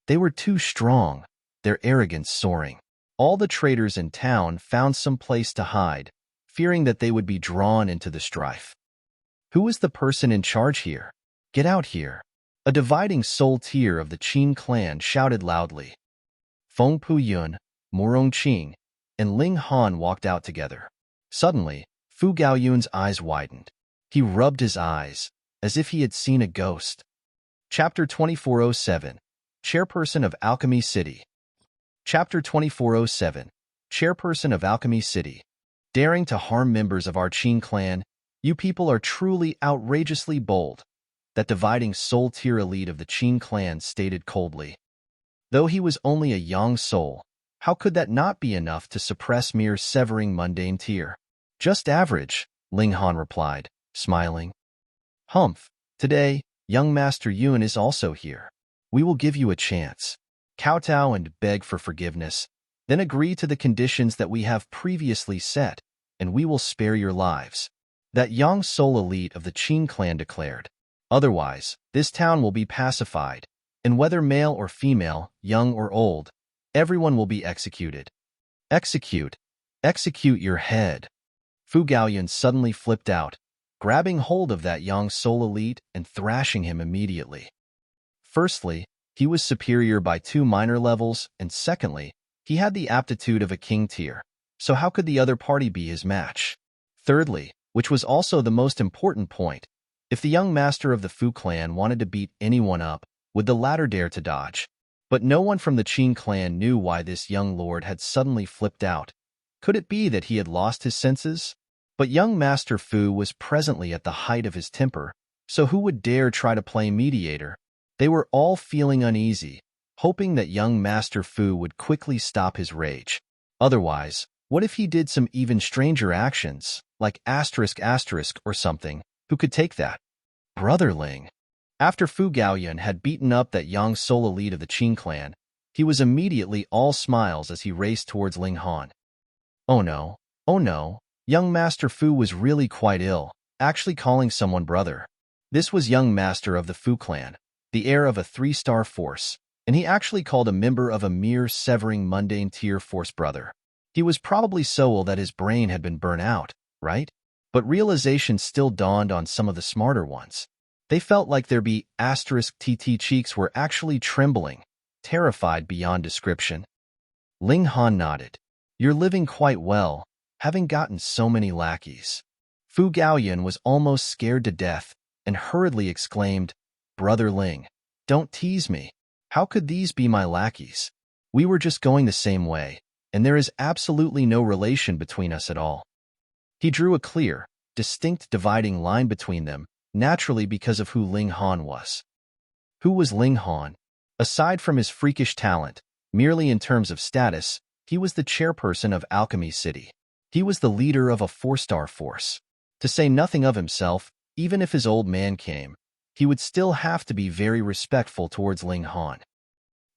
They were too strong, their arrogance soaring. All the traders in town found some place to hide, fearing that they would be drawn into the strife. Who is the person in charge here? Get out here! A dividing soul tier of the Qin clan shouted loudly. Feng Piyun, Murong Qing, and Ling Han walked out together. Suddenly, Fu Gaoyun's eyes widened. He rubbed his eyes, as if he had seen a ghost. Chapter 2407, Chairperson of Alchemy City. Chapter 2407, Chairperson of Alchemy City. Daring to harm members of our Qin clan, you people are truly outrageously bold, that dividing soul tier elite of the Qin clan stated coldly. Though he was only a young soul, how could that not be enough to suppress mere severing mundane tier? Just average, Ling Han replied, smiling. Humph, today, young Master Yun is also here. We will give you a chance. Kowtow and beg for forgiveness, Then agree to the conditions that we have previously set, and we will spare your lives. That young soul elite of the Qin clan declared. Otherwise, this town will be pacified, and whether male or female, young or old, everyone will be executed. Execute. Execute your head. Fu Gaoyun suddenly flipped out, grabbing hold of that young soul elite and thrashing him immediately. Firstly, he was superior by 2 minor levels, and secondly, he had the aptitude of a king tier, so how could the other party be his match? Thirdly, which was also the most important point, if the young master of the Fu clan wanted to beat anyone up, would the latter dare to dodge? But no one from the Qin clan knew why this young lord had suddenly flipped out. Could it be that he had lost his senses? But young Master Fu was presently at the height of his temper, so who would dare try to play mediator? They were all feeling uneasy, hoping that young Master Fu would quickly stop his rage. Otherwise, what if he did some even stranger actions, like asterisk or something? Who could take that? Brother Ling. After Fu Gaoyun had beaten up that young soul elite of the Qin clan, he was immediately all smiles as he raced towards Ling Han. Oh no, oh no, young Master Fu was really quite ill, actually calling someone brother. This was young master of the Fu clan, the heir of a 3-star force, and he actually called a member of a mere severing mundane tier force brother. He was probably so ill that his brain had been burnt out, right? But realization still dawned on some of the smarter ones. They felt like their *TT cheeks were actually trembling, terrified beyond description. Ling Han nodded. You're living quite well, having gotten so many lackeys. Fu Gaoyun was almost scared to death and hurriedly exclaimed, Brother Ling, don't tease me. How could these be my lackeys? We were just going the same way, and there is absolutely no relation between us at all. He drew a clear, distinct dividing line between them, naturally because of who Ling Han was. Who was Ling Han? Aside from his freakish talent, merely in terms of status, he was the chairperson of Alchemy City. He was the leader of a 4-star force. To say nothing of himself, even if his old man came, he would still have to be very respectful towards Ling Han.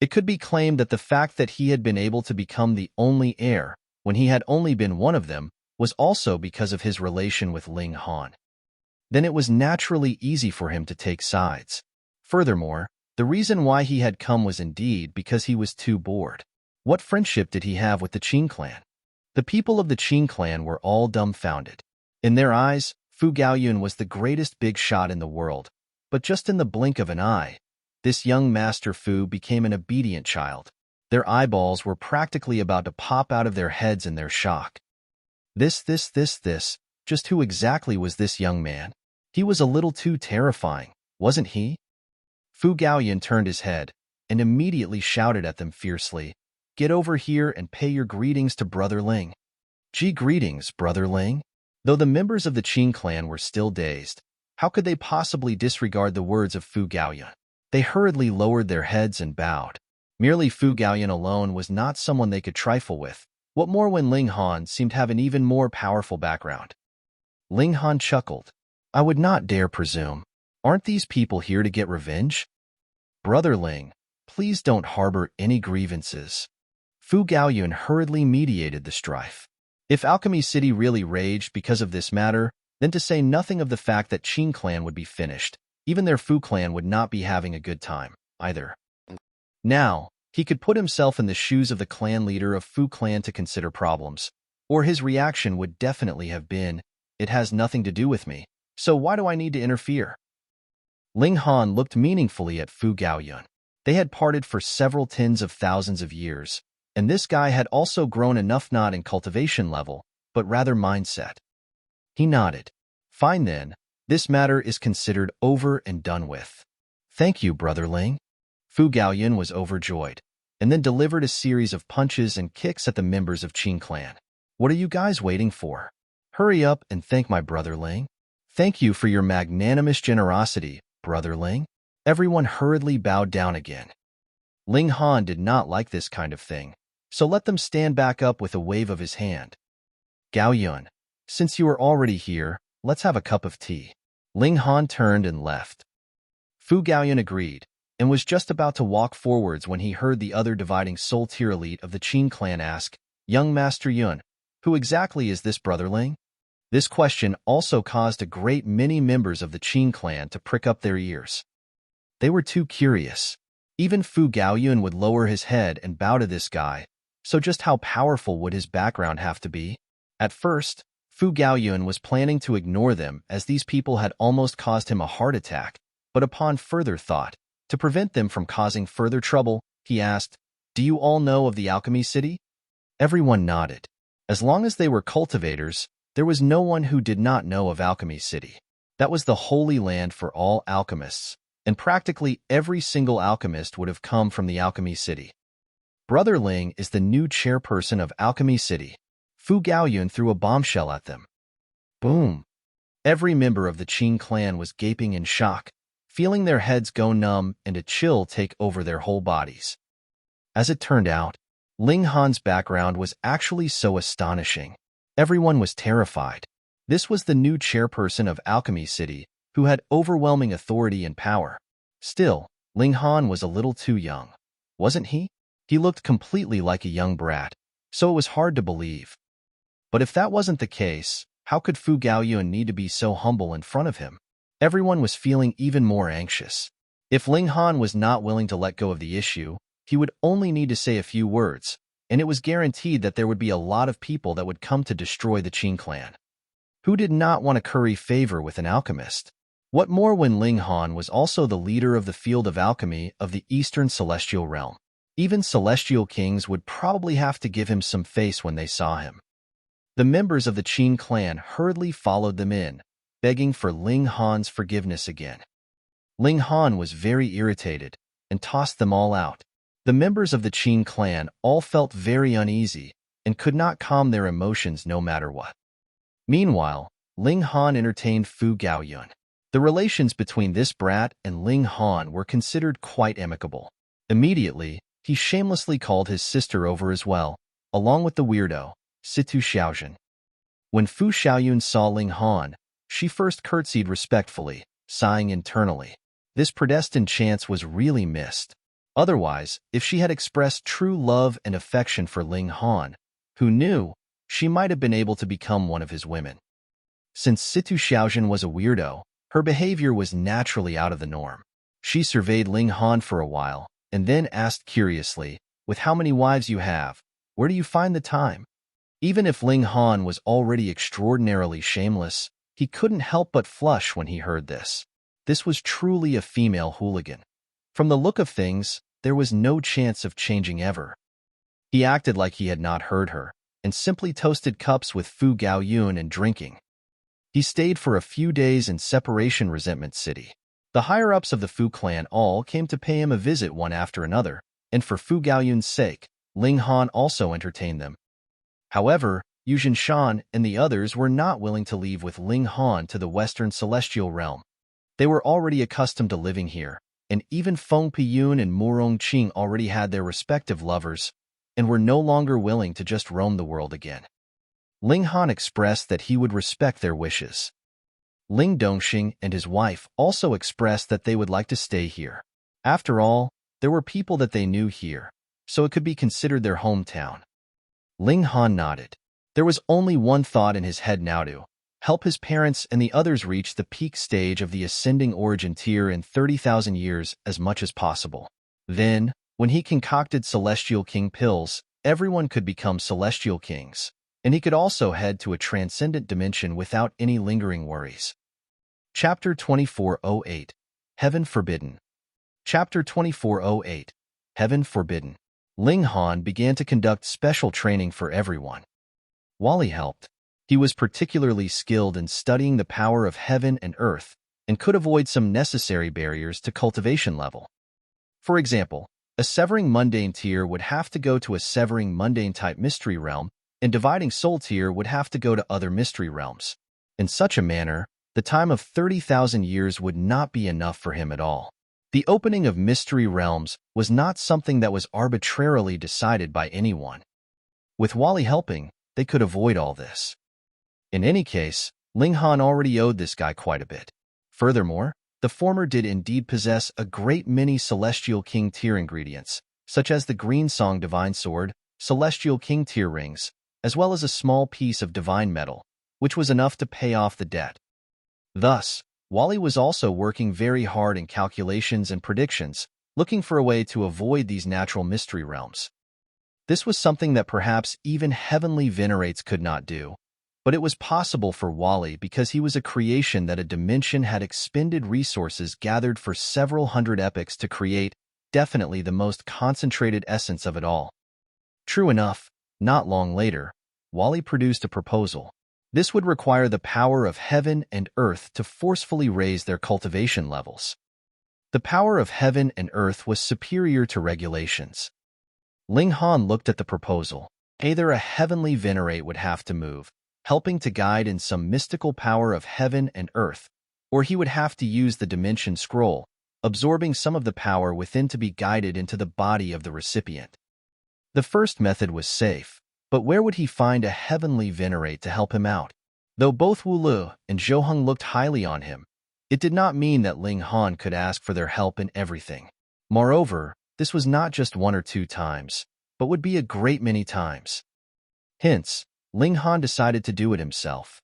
It could be claimed that the fact that he had been able to become the only heir, when he had only been one of them, was also because of his relation with Ling Han. Then it was naturally easy for him to take sides. Furthermore, the reason why he had come was indeed because he was too bored. What friendship did he have with the Qin clan? The people of the Qin clan were all dumbfounded. In their eyes, Fu Gaoyun was the greatest big shot in the world, but just in the blink of an eye, this young Master Fu became an obedient child. Their eyeballs were practically about to pop out of their heads in their shock. Just who exactly was this young man? He was a little too terrifying, wasn't he? Fu Gaoyun turned his head and immediately shouted at them fiercely, Get over here and pay your greetings to Brother Ling. Greetings, Brother Ling. Though the members of the Qin clan were still dazed, how could they possibly disregard the words of Fu Gaoyun? They hurriedly lowered their heads and bowed. Merely Fu Gaoyun alone was not someone they could trifle with. What more when Ling Han seemed to have an even more powerful background? Ling Han chuckled. I would not dare presume. Aren't these people here to get revenge? Brother Ling, please don't harbor any grievances. Fu Gaoyun hurriedly mediated the strife. If Alchemy City really raged because of this matter, then to say nothing of the fact that Qin clan would be finished, even their Fu clan would not be having a good time, either. Now, he could put himself in the shoes of the clan leader of Fu clan to consider problems, or his reaction would definitely have been, it has nothing to do with me, so why do I need to interfere? Ling Han looked meaningfully at Fu Gaoyun. They had parted for several tens of thousands of years, and this guy had also grown enough not in cultivation level, but rather mindset. He nodded. Fine then, this matter is considered over and done with. Thank you, Brother Ling. Fu Gaoyun was overjoyed, and then delivered a series of punches and kicks at the members of Qin clan. What are you guys waiting for? Hurry up and thank my Brother Ling. Thank you for your magnanimous generosity, Brother Ling. Everyone hurriedly bowed down again. Ling Han did not like this kind of thing, so let them stand back up with a wave of his hand. Gaoyun, since you are already here, let's have a cup of tea. Ling Han turned and left. Fu Gaoyun agreed, and was just about to walk forwards when he heard the other dividing soul tier elite of the Qin clan ask, "Young Master Yun, who exactly is this brother Ling?" This question also caused a great many members of the Qin clan to prick up their ears. They were too curious. Even Fu Gaoyun would lower his head and bow to this guy, so just how powerful would his background have to be? At first, Fu Gaoyun was planning to ignore them as these people had almost caused him a heart attack, but upon further thought, to prevent them from causing further trouble, he asked, "Do you all know of the Alchemy City?" Everyone nodded. As long as they were cultivators, there was no one who did not know of Alchemy City. That was the holy land for all alchemists, and practically every single alchemist would have come from the Alchemy City. Brother Ling is the new chairperson of Alchemy City. Fu Gaoyun threw a bombshell at them. Boom! Every member of the Qin clan was gaping in shock, feeling their heads go numb and a chill take over their whole bodies. As it turned out, Ling Han's background was actually so astonishing. Everyone was terrified. This was the new chairperson of Alchemy City, who had overwhelming authority and power. Still, Ling Han was a little too young, wasn't he? He looked completely like a young brat, so it was hard to believe. But if that wasn't the case, how could Fu Gaoyun need to be so humble in front of him? Everyone was feeling even more anxious. If Ling Han was not willing to let go of the issue, he would only need to say a few words, and it was guaranteed that there would be a lot of people that would come to destroy the Qin clan. Who did not want to curry favor with an alchemist? What more when Ling Han was also the leader of the field of alchemy of the Eastern Celestial Realm? Even celestial kings would probably have to give him some face when they saw him. The members of the Qin clan hurriedly followed them in, begging for Ling Han's forgiveness again. Ling Han was very irritated and tossed them all out. The members of the Qin clan all felt very uneasy and could not calm their emotions no matter what. Meanwhile, Ling Han entertained Fu Gaoyun. The relations between this brat and Ling Han were considered quite amicable. Immediately, he shamelessly called his sister over as well, along with the weirdo, Situ Xiaojun. When Fu Xiaoyun saw Ling Han, she first curtsied respectfully, sighing internally. This predestined chance was really missed. Otherwise, if she had expressed true love and affection for Ling Han, who knew, she might have been able to become one of his women. Since Situ Xiaojun was a weirdo, her behavior was naturally out of the norm. She surveyed Ling Han for a while, and then asked curiously, "With how many wives you have, where do you find the time?" Even if Ling Han was already extraordinarily shameless, he couldn't help but flush when he heard this. This was truly a female hooligan. From the look of things, there was no chance of changing ever. He acted like he had not heard her, and simply toasted cups with Fu Gaoyun and drinking. He stayed for a few days in Separation Resentment City. The higher-ups of the Fu clan all came to pay him a visit one after another, and for Fu Gaoyun's sake, Ling Han also entertained them. However, Yuzhen Shan and the others were not willing to leave with Ling Han to the Western Celestial Realm. They were already accustomed to living here, and even Feng Piyun and Murong Qing already had their respective lovers, and were no longer willing to just roam the world again. Ling Han expressed that he would respect their wishes. Ling Dongxing and his wife also expressed that they would like to stay here. After all, there were people that they knew here, so it could be considered their hometown. Ling Han nodded. There was only one thought in his head now: to help his parents and the others reach the peak stage of the ascending origin tier in 30,000 years as much as possible. Then, when he concocted Celestial King pills, everyone could become Celestial Kings, and he could also head to a transcendent dimension without any lingering worries. Chapter 2408, Heaven Forbidden. Chapter 2408, Heaven Forbidden. Ling Han began to conduct special training for everyone. Wally helped. He was particularly skilled in studying the power of heaven and earth, and could avoid some necessary barriers to cultivation level. For example, a severing mundane tier would have to go to a severing mundane-type mystery realm, and dividing soul tier would have to go to other mystery realms. In such a manner, the time of 30,000 years would not be enough for him at all. The opening of mystery realms was not something that was arbitrarily decided by anyone. With Wally helping, they could avoid all this. In any case, Ling Han already owed this guy quite a bit. Furthermore, The former did indeed possess a great many Celestial King tier ingredients, such as the Green Song Divine Sword, Celestial King tier rings, as well as a small piece of divine metal, which was enough to pay off the debt. Thus, Wally was also working very hard in calculations and predictions, looking for a way to avoid these natural mystery realms. This was something that perhaps even heavenly venerates could not do, but it was possible for Wally because he was a creation that a dimension had expended resources gathered for several hundred epochs to create, definitely the most concentrated essence of it all. True enough, not long later, Wally produced a proposal. This would require the power of heaven and earth to forcefully raise their cultivation levels. The power of heaven and earth was superior to regulations. Ling Han looked at the proposal. Either a heavenly venerate would have to move, helping to guide in some mystical power of heaven and earth, or he would have to use the dimension scroll, absorbing some of the power within to be guided into the body of the recipient. The first method was safe, but where would he find a heavenly venerate to help him out? Though both Wu Lu and Zhou Heng looked highly on him, it did not mean that Ling Han could ask for their help in everything. Moreover, this was not just 1 or 2 times, but would be a great many times. Hence, Ling Han decided to do it himself.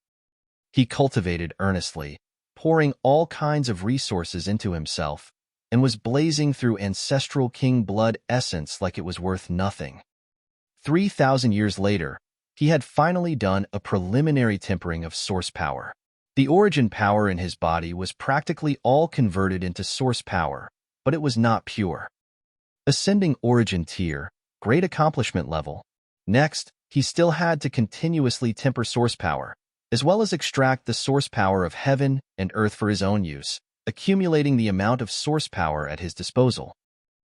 He cultivated earnestly, pouring all kinds of resources into himself, and was blazing through ancestral king blood essence like it was worth nothing. 3,000 years later, he had finally done a preliminary tempering of source power. The origin power in his body was practically all converted into source power, but it was not pure. Ascending origin tier, great accomplishment level. Next, he still had to continuously temper source power, as well as extract the source power of heaven and earth for his own use, accumulating the amount of source power at his disposal.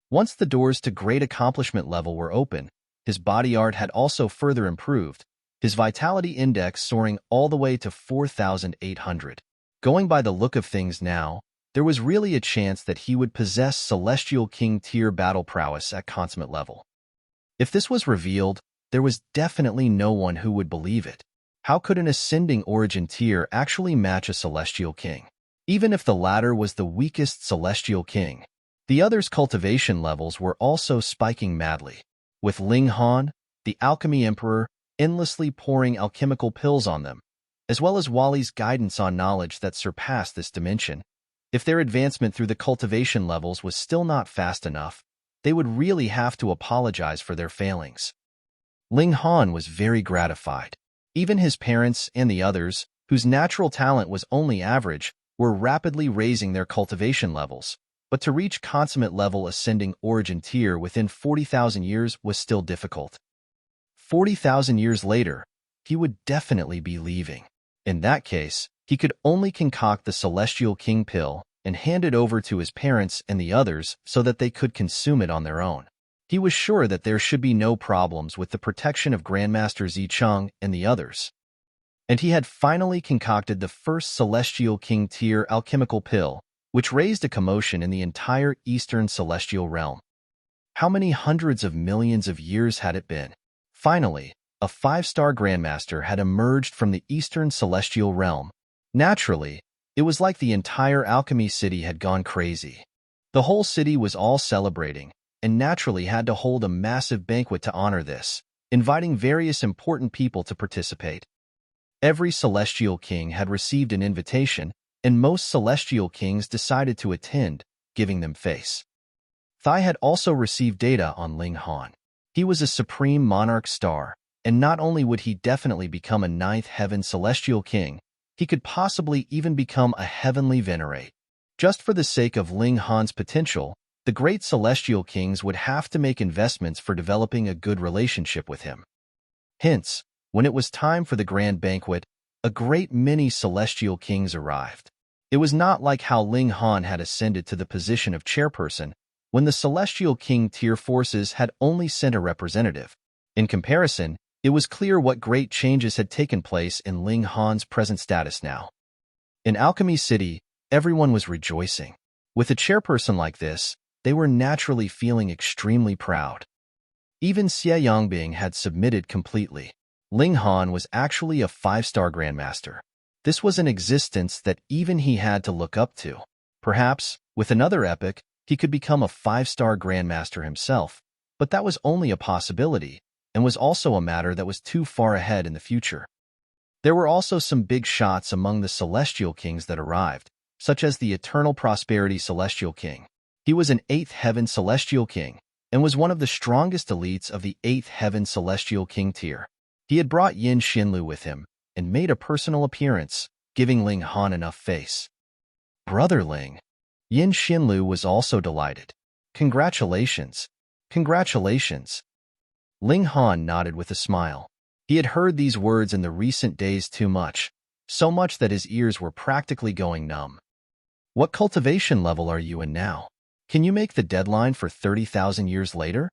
Once the doors to great accomplishment level were open, his body art had also further improved, his vitality index soaring all the way to 4,800. Going by the look of things now, there was really a chance that he would possess Celestial King tier battle prowess at consummate level. If this was revealed, there was definitely no one who would believe it. How could an ascending origin tier actually match a Celestial King? Even if the latter was the weakest Celestial King, the others' cultivation levels were also spiking madly. With Ling Han, the Alchemy Emperor, endlessly pouring alchemical pills on them, as well as Wally's guidance on knowledge that surpassed this dimension, if their advancement through the cultivation levels was still not fast enough, they would really have to apologize for their failings. Ling Han was very gratified. Even his parents and the others, whose natural talent was only average, were rapidly raising their cultivation levels, but to reach consummate level ascending origin tier within 40,000 years was still difficult. 40,000 years later, he would definitely be leaving. In that case, he could only concoct the Celestial King pill and hand it over to his parents and the others so that they could consume it on their own. He was sure that there should be no problems with the protection of Grandmaster Zicheng and the others. And he had finally concocted the first Celestial King tier alchemical pill, which raised a commotion in the entire Eastern Celestial Realm. How many hundreds of millions of years had it been? Finally, a 5-star Grandmaster had emerged from the Eastern Celestial Realm. Naturally, it was like the entire Alchemy city had gone crazy. The whole city was all celebrating, and naturally had to hold a massive banquet to honor this, inviting various important people to participate. Every Celestial King had received an invitation, and most Celestial Kings decided to attend, giving them face. Thai had also received data on Ling Han. He was a supreme monarch star, and not only would he definitely become a 9th heaven Celestial King, he could possibly even become a heavenly venerate. Just for the sake of Ling Han's potential, the great Celestial Kings would have to make investments for developing a good relationship with him. Hence, when it was time for the grand banquet, a great many Celestial Kings arrived. It was not like how Ling Han had ascended to the position of chairperson, when the Celestial King tier forces had only sent a representative. In comparison, it was clear what great changes had taken place in Ling Han's present status now. In Alchemy City, everyone was rejoicing. With a chairperson like this, they were naturally feeling extremely proud. Even Xie Yongbing had submitted completely. Ling Han was actually a 5-star Grandmaster. This was an existence that even he had to look up to. Perhaps, with another epoch, he could become a 5-star grandmaster himself, but that was only a possibility, and was also a matter that was too far ahead in the future. There were also some big shots among the celestial kings that arrived, such as the Eternal Prosperity Celestial King. He was an 8th Heaven Celestial King, and was one of the strongest elites of the 8th Heaven Celestial King tier. He had brought Yin Xinlu with him, and made a personal appearance, giving Ling Han enough face. Brother Ling. Yin Xinlu was also delighted. Congratulations. Congratulations. Ling Han nodded with a smile. He had heard these words in the recent days too much, so much that his ears were practically going numb. What cultivation level are you in now? Can you make the deadline for 30,000 years later?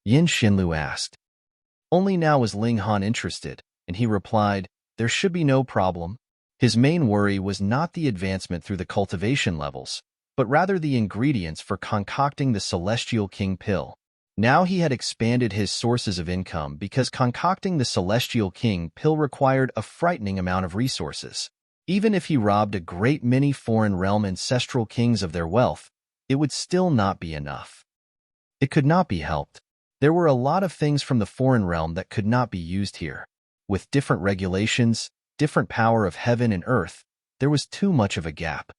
Yin Xinlu asked. Only now was Ling Han interested, and he replied, there should be no problem. His main worry was not the advancement through the cultivation levels, but rather the ingredients for concocting the Celestial King pill. Now he had expanded his sources of income because concocting the Celestial King pill required a frightening amount of resources. Even if he robbed a great many foreign realm ancestral kings of their wealth, it would still not be enough. It could not be helped. There were a lot of things from the foreign realm that could not be used here. With different regulations, different power of heaven and earth, there was too much of a gap.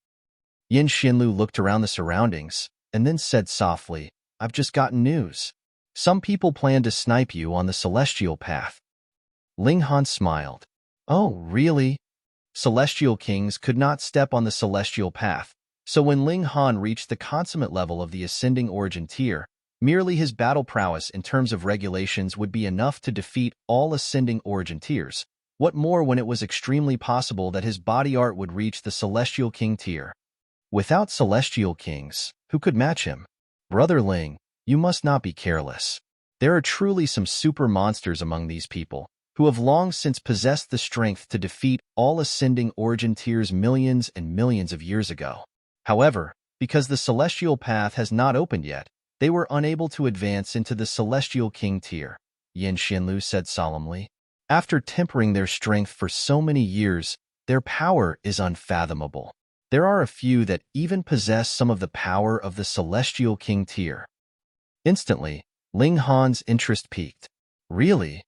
Yin Xinlu looked around the surroundings, and then said softly, I've just gotten news. Some people plan to snipe you on the celestial path. Ling Han smiled. Oh, really? Celestial kings could not step on the celestial path, so when Ling Han reached the consummate level of the ascending origin tier, merely his battle prowess in terms of regulations would be enough to defeat all ascending origin tiers. What more when it was extremely possible that his body art would reach the celestial king tier? Without celestial kings, who could match him? Brother Ling, you must not be careless. There are truly some super monsters among these people, who have long since possessed the strength to defeat all ascending origin tiers millions and millions of years ago. However, because the celestial path has not opened yet, they were unable to advance into the celestial king tier, Yin Xinlu said solemnly. After tempering their strength for so many years, their power is unfathomable. There are a few that even possess some of the power of the celestial king tier. Instantly, Ling Han's interest peaked. Really?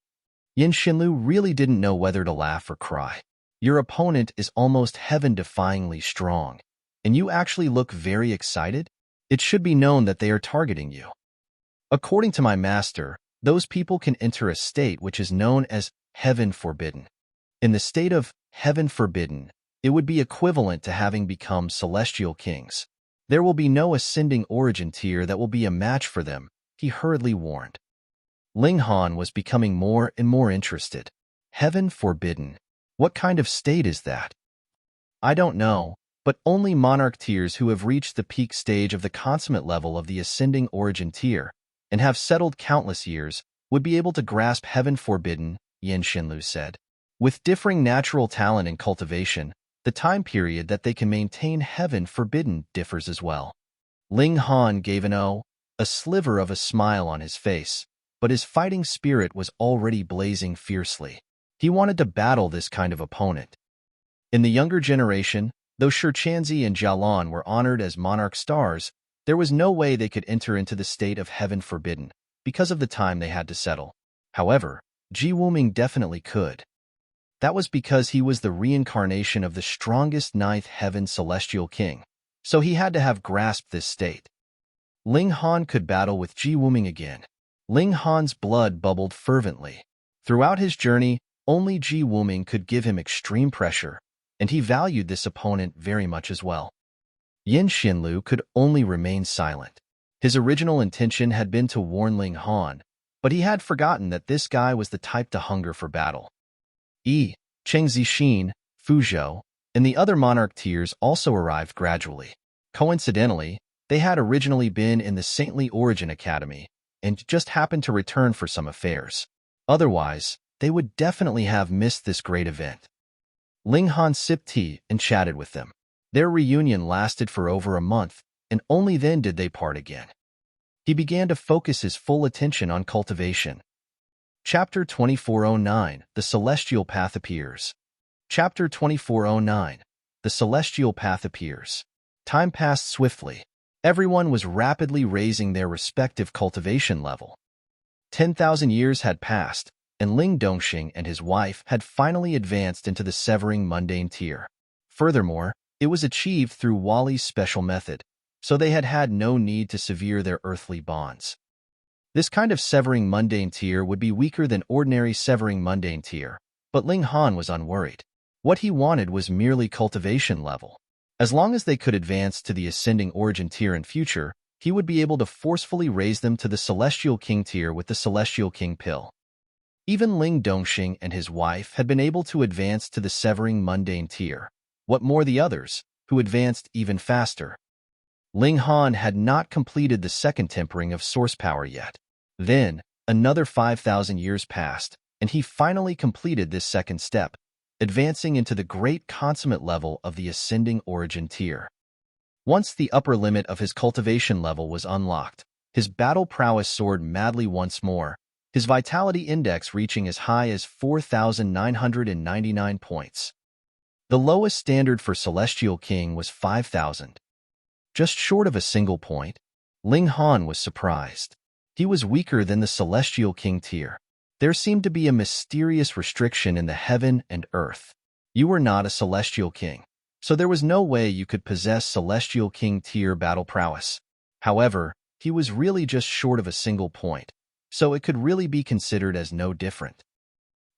Yin Xinlu really didn't know whether to laugh or cry. Your opponent is almost heaven-defyingly strong, and you actually look very excited? It should be known that they are targeting you. According to my master, those people can enter a state which is known as Heaven Forbidden. In the state of Heaven Forbidden, it would be equivalent to having become celestial kings. There will be no ascending origin tier that will be a match for them, he hurriedly warned. Ling Han was becoming more and more interested. Heaven Forbidden. What kind of state is that? I don't know, but only monarch tiers who have reached the peak stage of the consummate level of the ascending origin tier and have settled countless years would be able to grasp Heaven Forbidden, Yin Xinlu said. With differing natural talent and cultivation, the time period that they can maintain Heaven Forbidden differs as well. Ling Han gave a sliver of a smile on his face, but his fighting spirit was already blazing fiercely. He wanted to battle this kind of opponent. In the younger generation, though Shichanzi and Jialan were honored as monarch stars, there was no way they could enter into the state of Heaven Forbidden because of the time they had to settle. However, Ji Wuming definitely could. That was because he was the reincarnation of the strongest 9th Heaven Celestial King, so he had to have grasped this state. Ling Han could battle with Ji Wuming again. Ling Han's blood bubbled fervently. Throughout his journey, only Ji Wuming could give him extreme pressure, and he valued this opponent very much as well. Yin Xinlu could only remain silent. His original intention had been to warn Ling Han, but he had forgotten that this guy was the type to hunger for battle. Cheng Zixin, Fuzhou, and the other monarch tiers also arrived gradually. Coincidentally, they had originally been in the Saintly Origin Academy and just happened to return for some affairs. Otherwise, they would definitely have missed this great event. Ling Han sipped tea and chatted with them. Their reunion lasted for over a month, and only then did they part again. He began to focus his full attention on cultivation. Chapter 2409, The Celestial Path Appears. Chapter 2409, The Celestial Path Appears. Time passed swiftly. Everyone was rapidly raising their respective cultivation level. 10,000 years had passed, and Ling Dongxing and his wife had finally advanced into the severing mundane tier. Furthermore, it was achieved through Wally's special method, so they had had no need to sever their earthly bonds. This kind of severing mundane tier would be weaker than ordinary severing mundane tier, but Ling Han was unworried. What he wanted was merely cultivation level. As long as they could advance to the ascending origin tier in future, he would be able to forcefully raise them to the Celestial King tier with the Celestial King pill. Even Ling Dongxing and his wife had been able to advance to the severing mundane tier. What more the others, who advanced even faster? Ling Han had not completed the second tempering of source power yet. Then, another 5,000 years passed, and he finally completed this second step, advancing into the great consummate level of the ascending origin tier. Once the upper limit of his cultivation level was unlocked, his battle prowess soared madly once more, his vitality index reaching as high as 4,999 points. The lowest standard for Celestial King was 5,000. Just short of a single point, Ling Han was surprised. He was weaker than the Celestial King tier. There seemed to be a mysterious restriction in the heaven and earth. You were not a Celestial King, so there was no way you could possess Celestial King tier battle prowess. However, he was really just short of a single point, so it could really be considered as no different.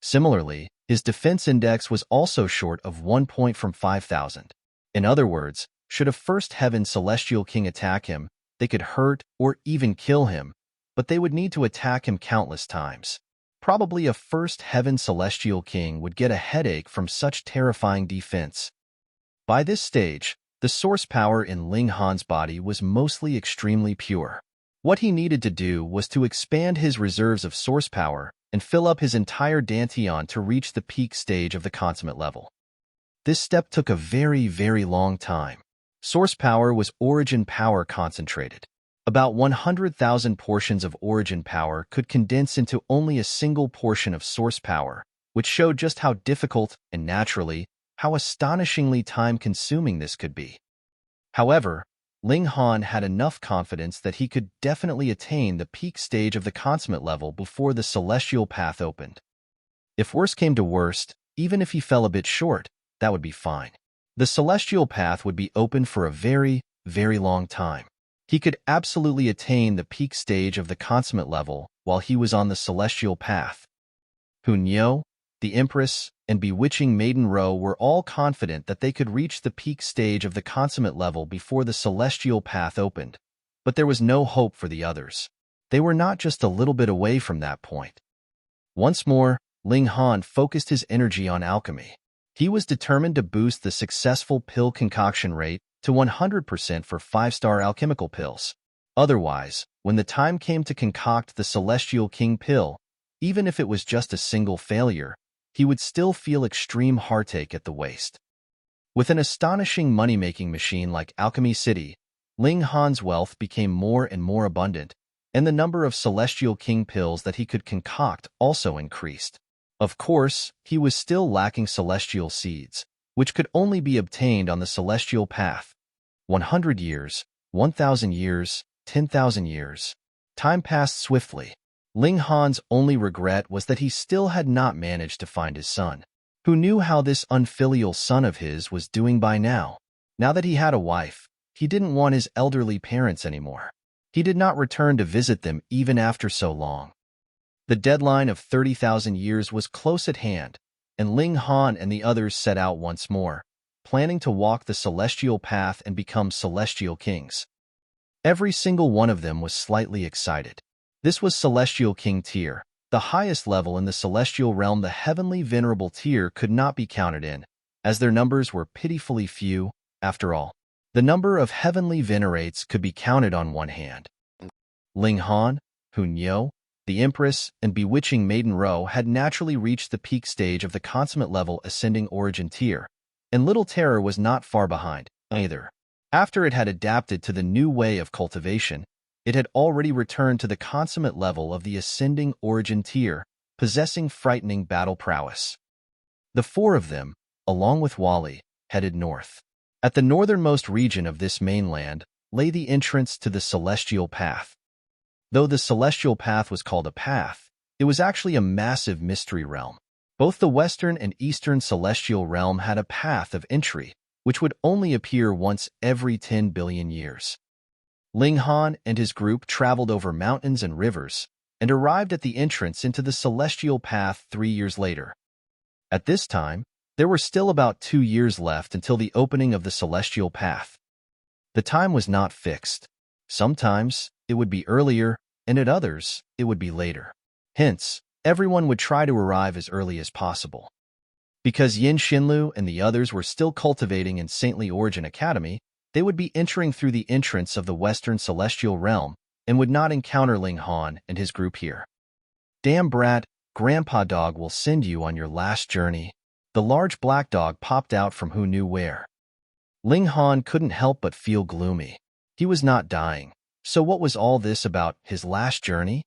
Similarly, his defense index was also short of 1 point from 5,000. In other words, should a first heaven Celestial King attack him, they could hurt or even kill him, but they would need to attack him countless times. Probably a first heaven Celestial King would get a headache from such terrifying defense. By this stage, the source power in Ling Han's body was mostly extremely pure. What he needed to do was to expand his reserves of source power and fill up his entire dantian to reach the peak stage of the consummate level. This step took a very, very long time. Source power was origin power concentrated. About 100,000 portions of origin power could condense into only a single portion of source power, which showed just how difficult and naturally, how astonishingly time-consuming this could be. However, Ling Han had enough confidence that he could definitely attain the peak stage of the consummate level before the celestial path opened. If worst came to worst, even if he fell a bit short, that would be fine. The celestial path would be open for a very, very long time. He could absolutely attain the peak stage of the consummate level while he was on the celestial path. Heng, the Empress, and bewitching Maiden Rou were all confident that they could reach the peak stage of the consummate level before the celestial path opened, but there was no hope for the others. They were not just a little bit away from that point. Once more, Ling Han focused his energy on alchemy. He was determined to boost the successful pill concoction rate to 100% for 5-star alchemical pills. Otherwise, when the time came to concoct the Celestial King pill, even if it was just a single failure, he would still feel extreme heartache at the waist. With an astonishing money-making machine like Alchemy City, Ling Han's wealth became more and more abundant, and the number of Celestial King pills that he could concoct also increased. Of course, he was still lacking celestial seeds, which could only be obtained on the celestial path. 100 years, 1,000 years, 10,000 years. Time passed swiftly. Ling Han's only regret was that he still had not managed to find his son. Who knew how this unfilial son of his was doing by now? Now that he had a wife, he didn't want his elderly parents anymore. He did not return to visit them even after so long. The deadline of 30,000 years was close at hand, and Ling Han and the others set out once more, planning to walk the celestial path and become celestial kings. Every single one of them was slightly excited. This was Celestial King tier, the highest level in the celestial realm. The heavenly venerable tier could not be counted in, as their numbers were pitifully few. After all, the number of heavenly venerates could be counted on one hand. Ling Han, Heng, the Empress, and bewitching Maiden Rou had naturally reached the peak stage of the consummate level ascending origin tier, and Little Terror was not far behind, either. After it had adapted to the new way of cultivation, it had already returned to the consummate level of the ascending origin tier, possessing frightening battle prowess. The four of them, along with Wally, headed north. At the northernmost region of this mainland lay the entrance to the Celestial Path. Though the Celestial Path was called a path, it was actually a massive mystery realm. Both the Western and Eastern Celestial Realm had a path of entry, which would only appear once every 10 billion years. Ling Han and his group traveled over mountains and rivers and arrived at the entrance into the Celestial Path 3 years later. At this time, there were still about 2 years left until the opening of the Celestial Path. The time was not fixed. Sometimes it would be earlier, and at others, it would be later. Hence, everyone would try to arrive as early as possible. Because Yin Xinlu and the others were still cultivating in Saintly Origin Academy, they would be entering through the entrance of the Western Celestial Realm and would not encounter Ling Han and his group here. Damn brat, Grandpa Dog will send you on your last journey. The large black dog popped out from who knew where. Ling Han couldn't help but feel gloomy. He was not dying, so what was all this about his last journey?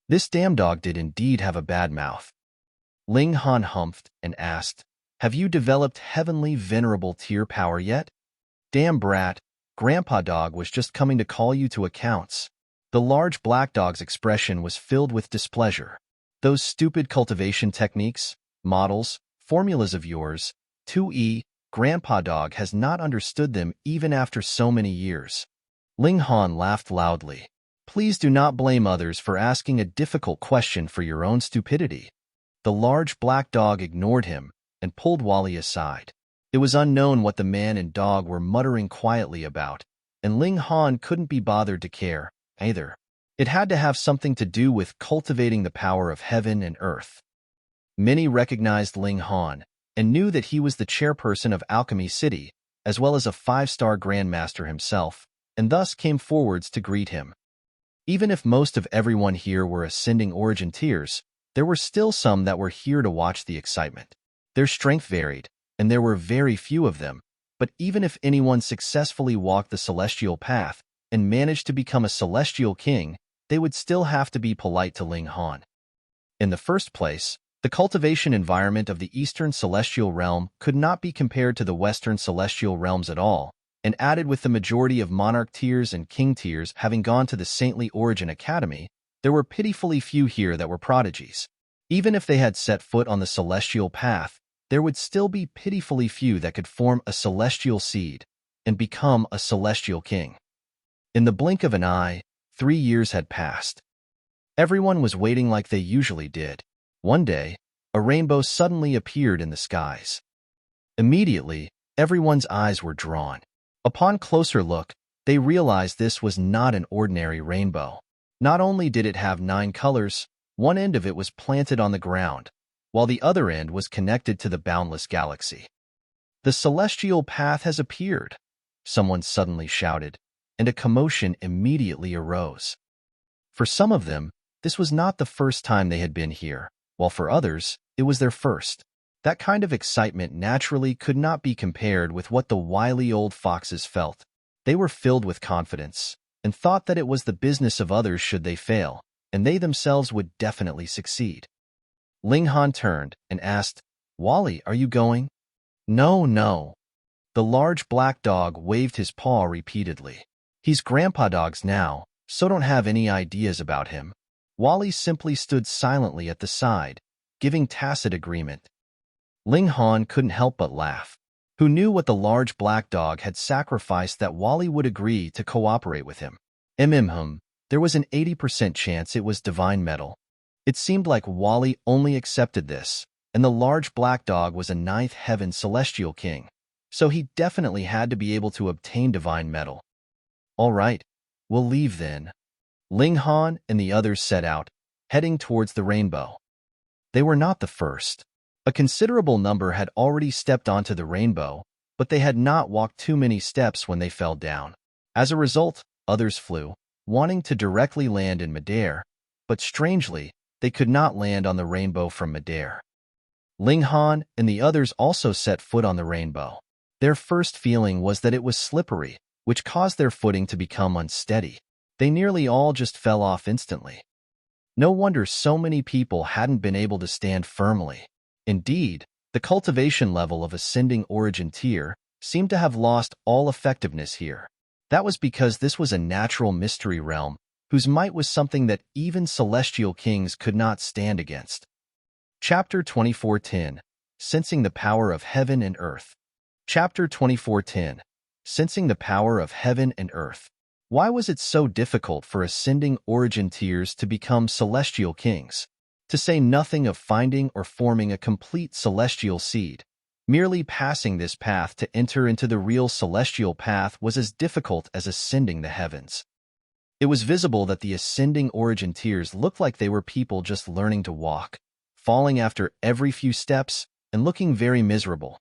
This damn dog did indeed have a bad mouth. Ling Han humphed and asked, "Have you developed heavenly venerable tear power yet?" "Damn brat, Grandpa Dog was just coming to call you to accounts." The large black dog's expression was filled with displeasure. "Those stupid cultivation techniques, models, formulas of yours, 2E, Grandpa Dog has not understood them even after so many years." Ling Han laughed loudly. "Please do not blame others for asking a difficult question for your own stupidity." The large black dog ignored him and pulled Wally aside. It was unknown what the man and dog were muttering quietly about, and Ling Han couldn't be bothered to care, either. It had to have something to do with cultivating the power of heaven and earth. Many recognized Ling Han and knew that he was the chairperson of Alchemy City, as well as a 5-star grandmaster himself, and thus came forwards to greet him. Even if most of everyone here were ascending origin tiers, there were still some that were here to watch the excitement. Their strength varied, and there were very few of them, but even if anyone successfully walked the celestial path and managed to become a celestial king, they would still have to be polite to Ling Han. In the first place, the cultivation environment of the Eastern Celestial Realm could not be compared to the Western Celestial Realms at all, and added with the majority of monarch tiers and king tiers having gone to the Saintly Origin Academy, there were pitifully few here that were prodigies. Even if they had set foot on the celestial path, there would still be pitifully few that could form a celestial seed and become a celestial king. In the blink of an eye, 3 years had passed. Everyone was waiting like they usually did. One day, a rainbow suddenly appeared in the skies. Immediately, everyone's eyes were drawn. Upon closer look, they realized this was not an ordinary rainbow. Not only did it have 9 colors, one end of it was planted on the ground, while the other end was connected to the boundless galaxy. "The celestial path has appeared," someone suddenly shouted, and a commotion immediately arose. For some of them, this was not the first time they had been here, while for others, it was their first. That kind of excitement naturally could not be compared with what the wily old foxes felt. They were filled with confidence and thought that it was the business of others should they fail, and they themselves would definitely succeed. Ling Han turned and asked, "Wally, are you going?" "No, no." The large black dog waved his paw repeatedly. "He's Grandpa Dog's now, so don't have any ideas about him." Wally simply stood silently at the side, giving tacit agreement. Ling Han couldn't help but laugh. Who knew what the large black dog had sacrificed that Wally would agree to cooperate with him? There was an 80% chance it was divine metal. It seemed like Wally only accepted this, and the large black dog was a 9th heaven celestial king, so he definitely had to be able to obtain divine metal. "All right, we'll leave then." Ling Han and the others set out, heading towards the rainbow. They were not the first. A considerable number had already stepped onto the rainbow, but they had not walked too many steps when they fell down. As a result, others flew, wanting to directly land in midair, but strangely, they could not land on the rainbow from midair. Ling Han and the others also set foot on the rainbow. Their first feeling was that it was slippery, which caused their footing to become unsteady. They nearly all just fell off instantly. No wonder so many people hadn't been able to stand firmly. Indeed, the cultivation level of ascending origin tier seemed to have lost all effectiveness here. That was because this was a natural mystery realm whose might was something that even celestial kings could not stand against. Chapter 2410, Sensing the Power of Heaven and Earth. Chapter 2410, Sensing the Power of Heaven and Earth. Why was it so difficult for ascending origin tiers to become celestial kings? To say nothing of finding or forming a complete celestial seed. Merely passing this path to enter into the real celestial path was as difficult as ascending the heavens. It was visible that the ascending origin tiers looked like they were people just learning to walk, falling after every few steps, and looking very miserable.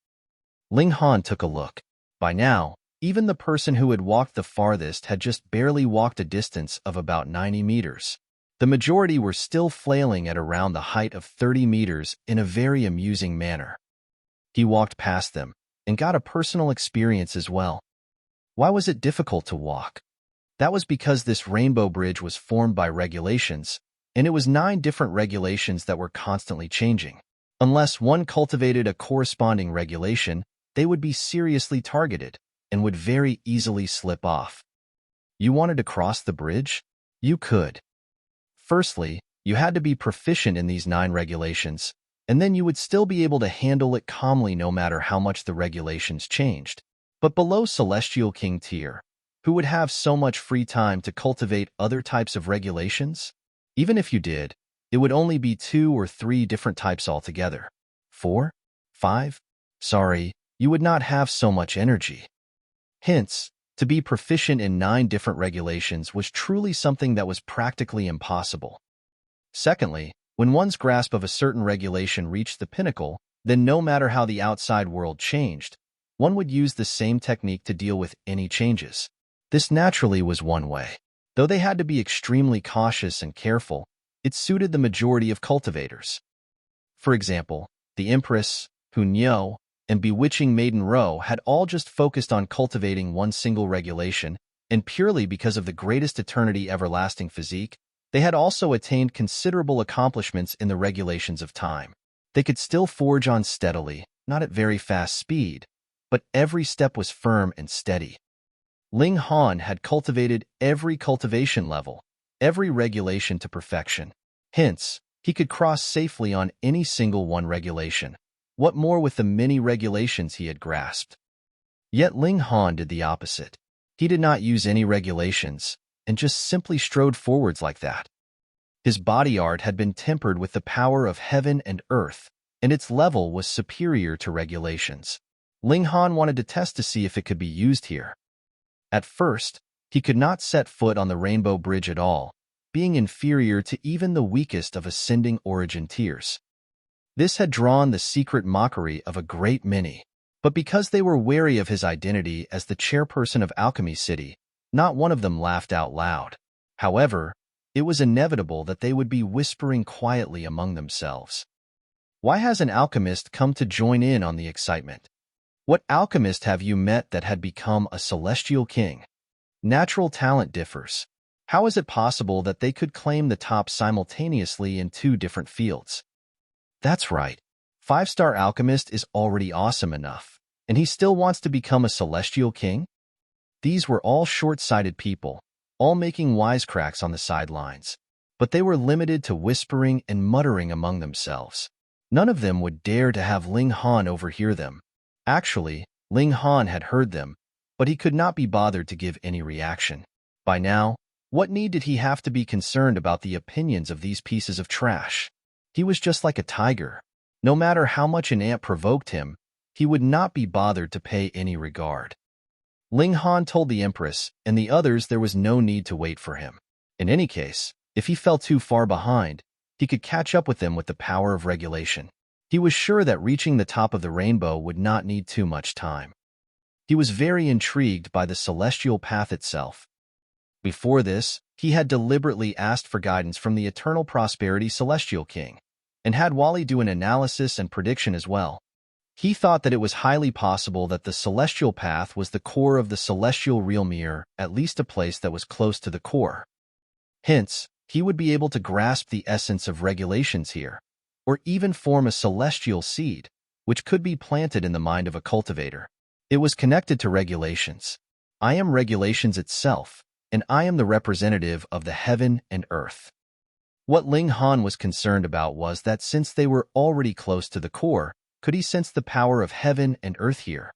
Ling Han took a look. By now, even the person who had walked the farthest had just barely walked a distance of about 90 meters. The majority were still flailing at around the height of 30 meters in a very amusing manner. He walked past them and got a personal experience as well. Why was it difficult to walk? That was because this rainbow bridge was formed by regulations, and it was 9 different regulations that were constantly changing. Unless one cultivated a corresponding regulation, they would be seriously targeted and would very easily slip off. You wanted to cross the bridge? You could. Firstly, you had to be proficient in these 9 regulations, and then you would still be able to handle it calmly no matter how much the regulations changed. But below Celestial King tier, who would have so much free time to cultivate other types of regulations? Even if you did, it would only be 2 or 3 different types altogether. 4? 5? Sorry, you would not have so much energy. Hence, to be proficient in 9 different regulations was truly something that was practically impossible. Secondly, when one's grasp of a certain regulation reached the pinnacle, then no matter how the outside world changed, one would use the same technique to deal with any changes. This naturally was one way. Though they had to be extremely cautious and careful, it suited the majority of cultivators. For example, the Empress, Hunyo, and bewitching Maiden Ro had all just focused on cultivating one single regulation, and purely because of the greatest eternity everlasting physique, they had also attained considerable accomplishments in the regulations of time. They could still forge on steadily, not at very fast speed, but every step was firm and steady. Ling Han had cultivated every cultivation level, every regulation to perfection. Hence, he could cross safely on any single one regulation. What more with the many regulations he had grasped? Yet Ling Han did the opposite. He did not use any regulations, and just simply strode forwards like that. His body art had been tempered with the power of heaven and earth, and its level was superior to regulations. Ling Han wanted to test to see if it could be used here. At first, he could not set foot on the Rainbow Bridge at all, being inferior to even the weakest of ascending origin tiers. This had drawn the secret mockery of a great many, but because they were wary of his identity as the chairperson of Alchemy City, not one of them laughed out loud. However, it was inevitable that they would be whispering quietly among themselves. Why has an alchemist come to join in on the excitement? What alchemist have you met that had become a celestial king? Natural talent differs. How is it possible that they could claim the top simultaneously in 2 different fields? That's right. 5-star alchemist is already awesome enough, and he still wants to become a celestial king? These were all short-sighted people, all making wisecracks on the sidelines, but they were limited to whispering and muttering among themselves. None of them would dare to have Ling Han overhear them. Actually, Ling Han had heard them, but he could not be bothered to give any reaction. By now, what need did he have to be concerned about the opinions of these pieces of trash? He was just like a tiger. No matter how much an ant provoked him, he would not be bothered to pay any regard. Ling Han told the Empress and the others there was no need to wait for him. In any case, if he fell too far behind, he could catch up with them with the power of regulation. He was sure that reaching the top of the rainbow would not need too much time. He was very intrigued by the celestial path itself. Before this, he had deliberately asked for guidance from the Eternal Prosperity Celestial King, and had Wally do an analysis and prediction as well. He thought that it was highly possible that the celestial path was the core of the celestial realm, or at least a place that was close to the core. Hence, he would be able to grasp the essence of regulations here, or even form a celestial seed, which could be planted in the mind of a cultivator. It was connected to regulations. I am regulations itself, and I am the representative of the heaven and earth. What Ling Han was concerned about was that since they were already close to the core, could he sense the power of heaven and earth here?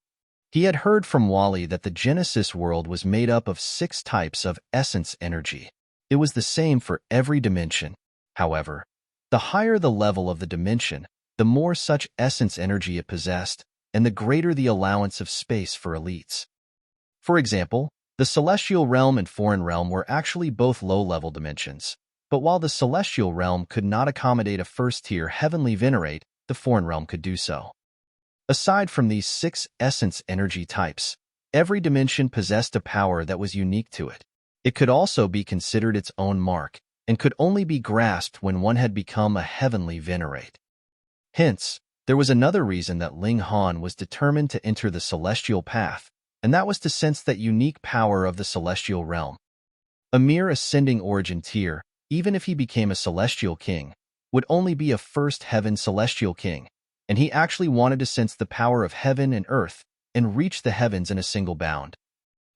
He had heard from Wally that the Genesis world was made up of 6 types of essence energy. It was the same for every dimension. However, the higher the level of the dimension, the more such essence energy it possessed, and the greater the allowance of space for elites. For example, the celestial realm and foreign realm were actually both low-level dimensions. But while the celestial realm could not accommodate a first-tier heavenly Venerate, the foreign realm could do so. Aside from these 6 essence energy types, every dimension possessed a power that was unique to it. It could also be considered its own mark, and could only be grasped when one had become a heavenly Venerate. Hence, there was another reason that Ling Han was determined to enter the celestial path, and that was to sense that unique power of the celestial realm. A mere ascending origin tier, even if he became a celestial king, would only be a first heaven celestial king, and he actually wanted to sense the power of heaven and earth and reach the heavens in a single bound.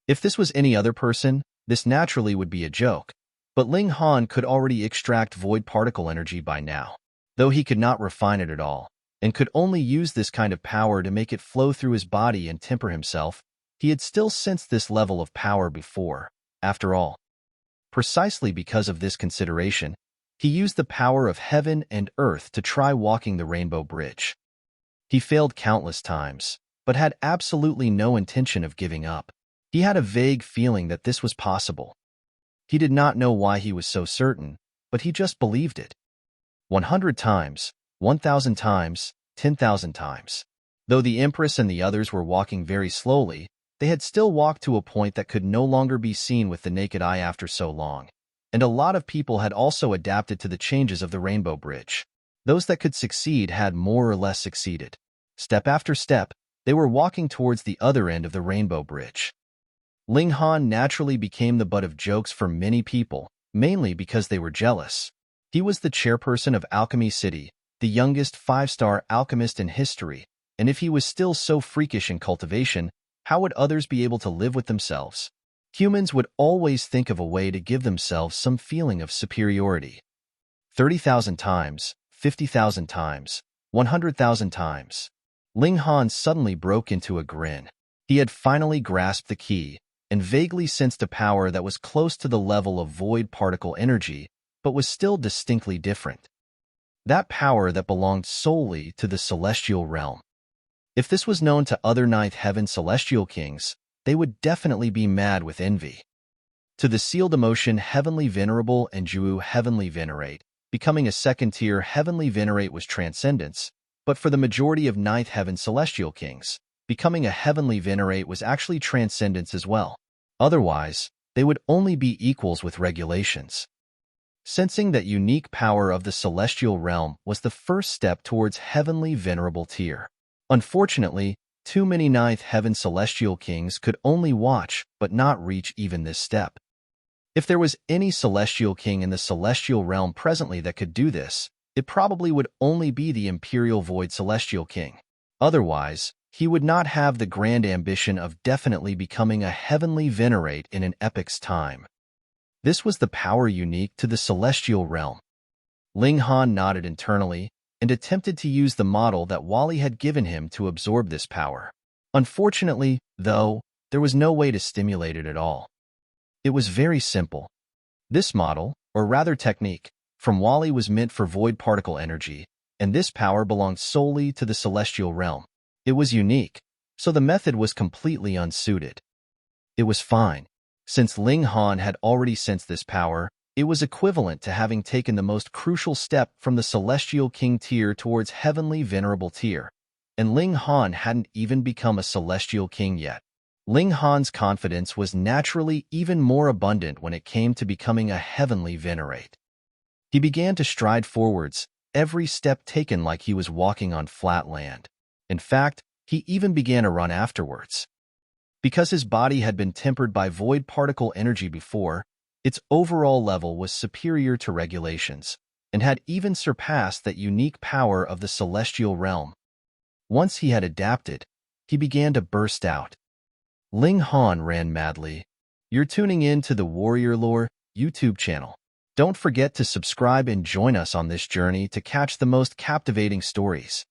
If this was any other person, this naturally would be a joke, but Ling Han could already extract void particle energy by now, though he could not refine it at all, and could only use this kind of power to make it flow through his body and temper himself. He had still sensed this level of power before, after all. Precisely because of this consideration, he used the power of heaven and earth to try walking the Rainbow Bridge. He failed countless times, but had absolutely no intention of giving up. He had a vague feeling that this was possible. He did not know why he was so certain, but he just believed it. 100 times, 1,000 times, 10,000 times. Though the Empress and the others were walking very slowly, they had still walked to a point that could no longer be seen with the naked eye after so long, and a lot of people had also adapted to the changes of the Rainbow Bridge. Those that could succeed had more or less succeeded. Step after step, they were walking towards the other end of the Rainbow Bridge. Ling Han naturally became the butt of jokes for many people, mainly because they were jealous. He was the chairperson of Alchemy City, the youngest 5-star alchemist in history, and if he was still so freakish in cultivation, how would others be able to live with themselves? Humans would always think of a way to give themselves some feeling of superiority. 30,000 times, 50,000 times, 100,000 times. Ling Han suddenly broke into a grin. He had finally grasped the key and vaguely sensed a power that was close to the level of void particle energy, but was still distinctly different. That power that belonged solely to the celestial realm. If this was known to other Ninth Heaven celestial kings, they would definitely be mad with envy. To the sealed emotion Heavenly Venerable and Zhou Heavenly Venerate, becoming a second-tier Heavenly Venerate was transcendence, but for the majority of Ninth Heaven celestial kings, becoming a Heavenly Venerate was actually transcendence as well. Otherwise, they would only be equals with regulations. Sensing that unique power of the celestial realm was the first step towards Heavenly Venerable tier. Unfortunately, too many Ninth Heaven celestial kings could only watch but not reach even this step. If there was any celestial king in the celestial realm presently that could do this, it probably would only be the Imperial Void Celestial King. Otherwise, he would not have the grand ambition of definitely becoming a Heavenly Venerate in an epoch's time. This was the power unique to the celestial realm. Ling Han nodded internally and attempted to use the model that Wally had given him to absorb this power. Unfortunately, though, there was no way to stimulate it at all. It was very simple. This model, or rather technique, from Wally was meant for void particle energy, and this power belonged solely to the celestial realm. It was unique, so the method was completely unsuited. It was fine. Since Ling Han had already sensed this power, it was equivalent to having taken the most crucial step from the Celestial King tier towards Heavenly Venerable tier, and Ling Han hadn't even become a Celestial King yet. Ling Han's confidence was naturally even more abundant when it came to becoming a Heavenly Venerate. He began to stride forwards, every step taken like he was walking on flat land. In fact, he even began to run afterwards. Because his body had been tempered by void particle energy before, its overall level was superior to regulations, and had even surpassed that unique power of the celestial realm. Once he had adapted, he began to burst out. Ling Han ran madly. You're tuning in to the Warrior Lore YouTube channel. Don't forget to subscribe and join us on this journey to catch the most captivating stories.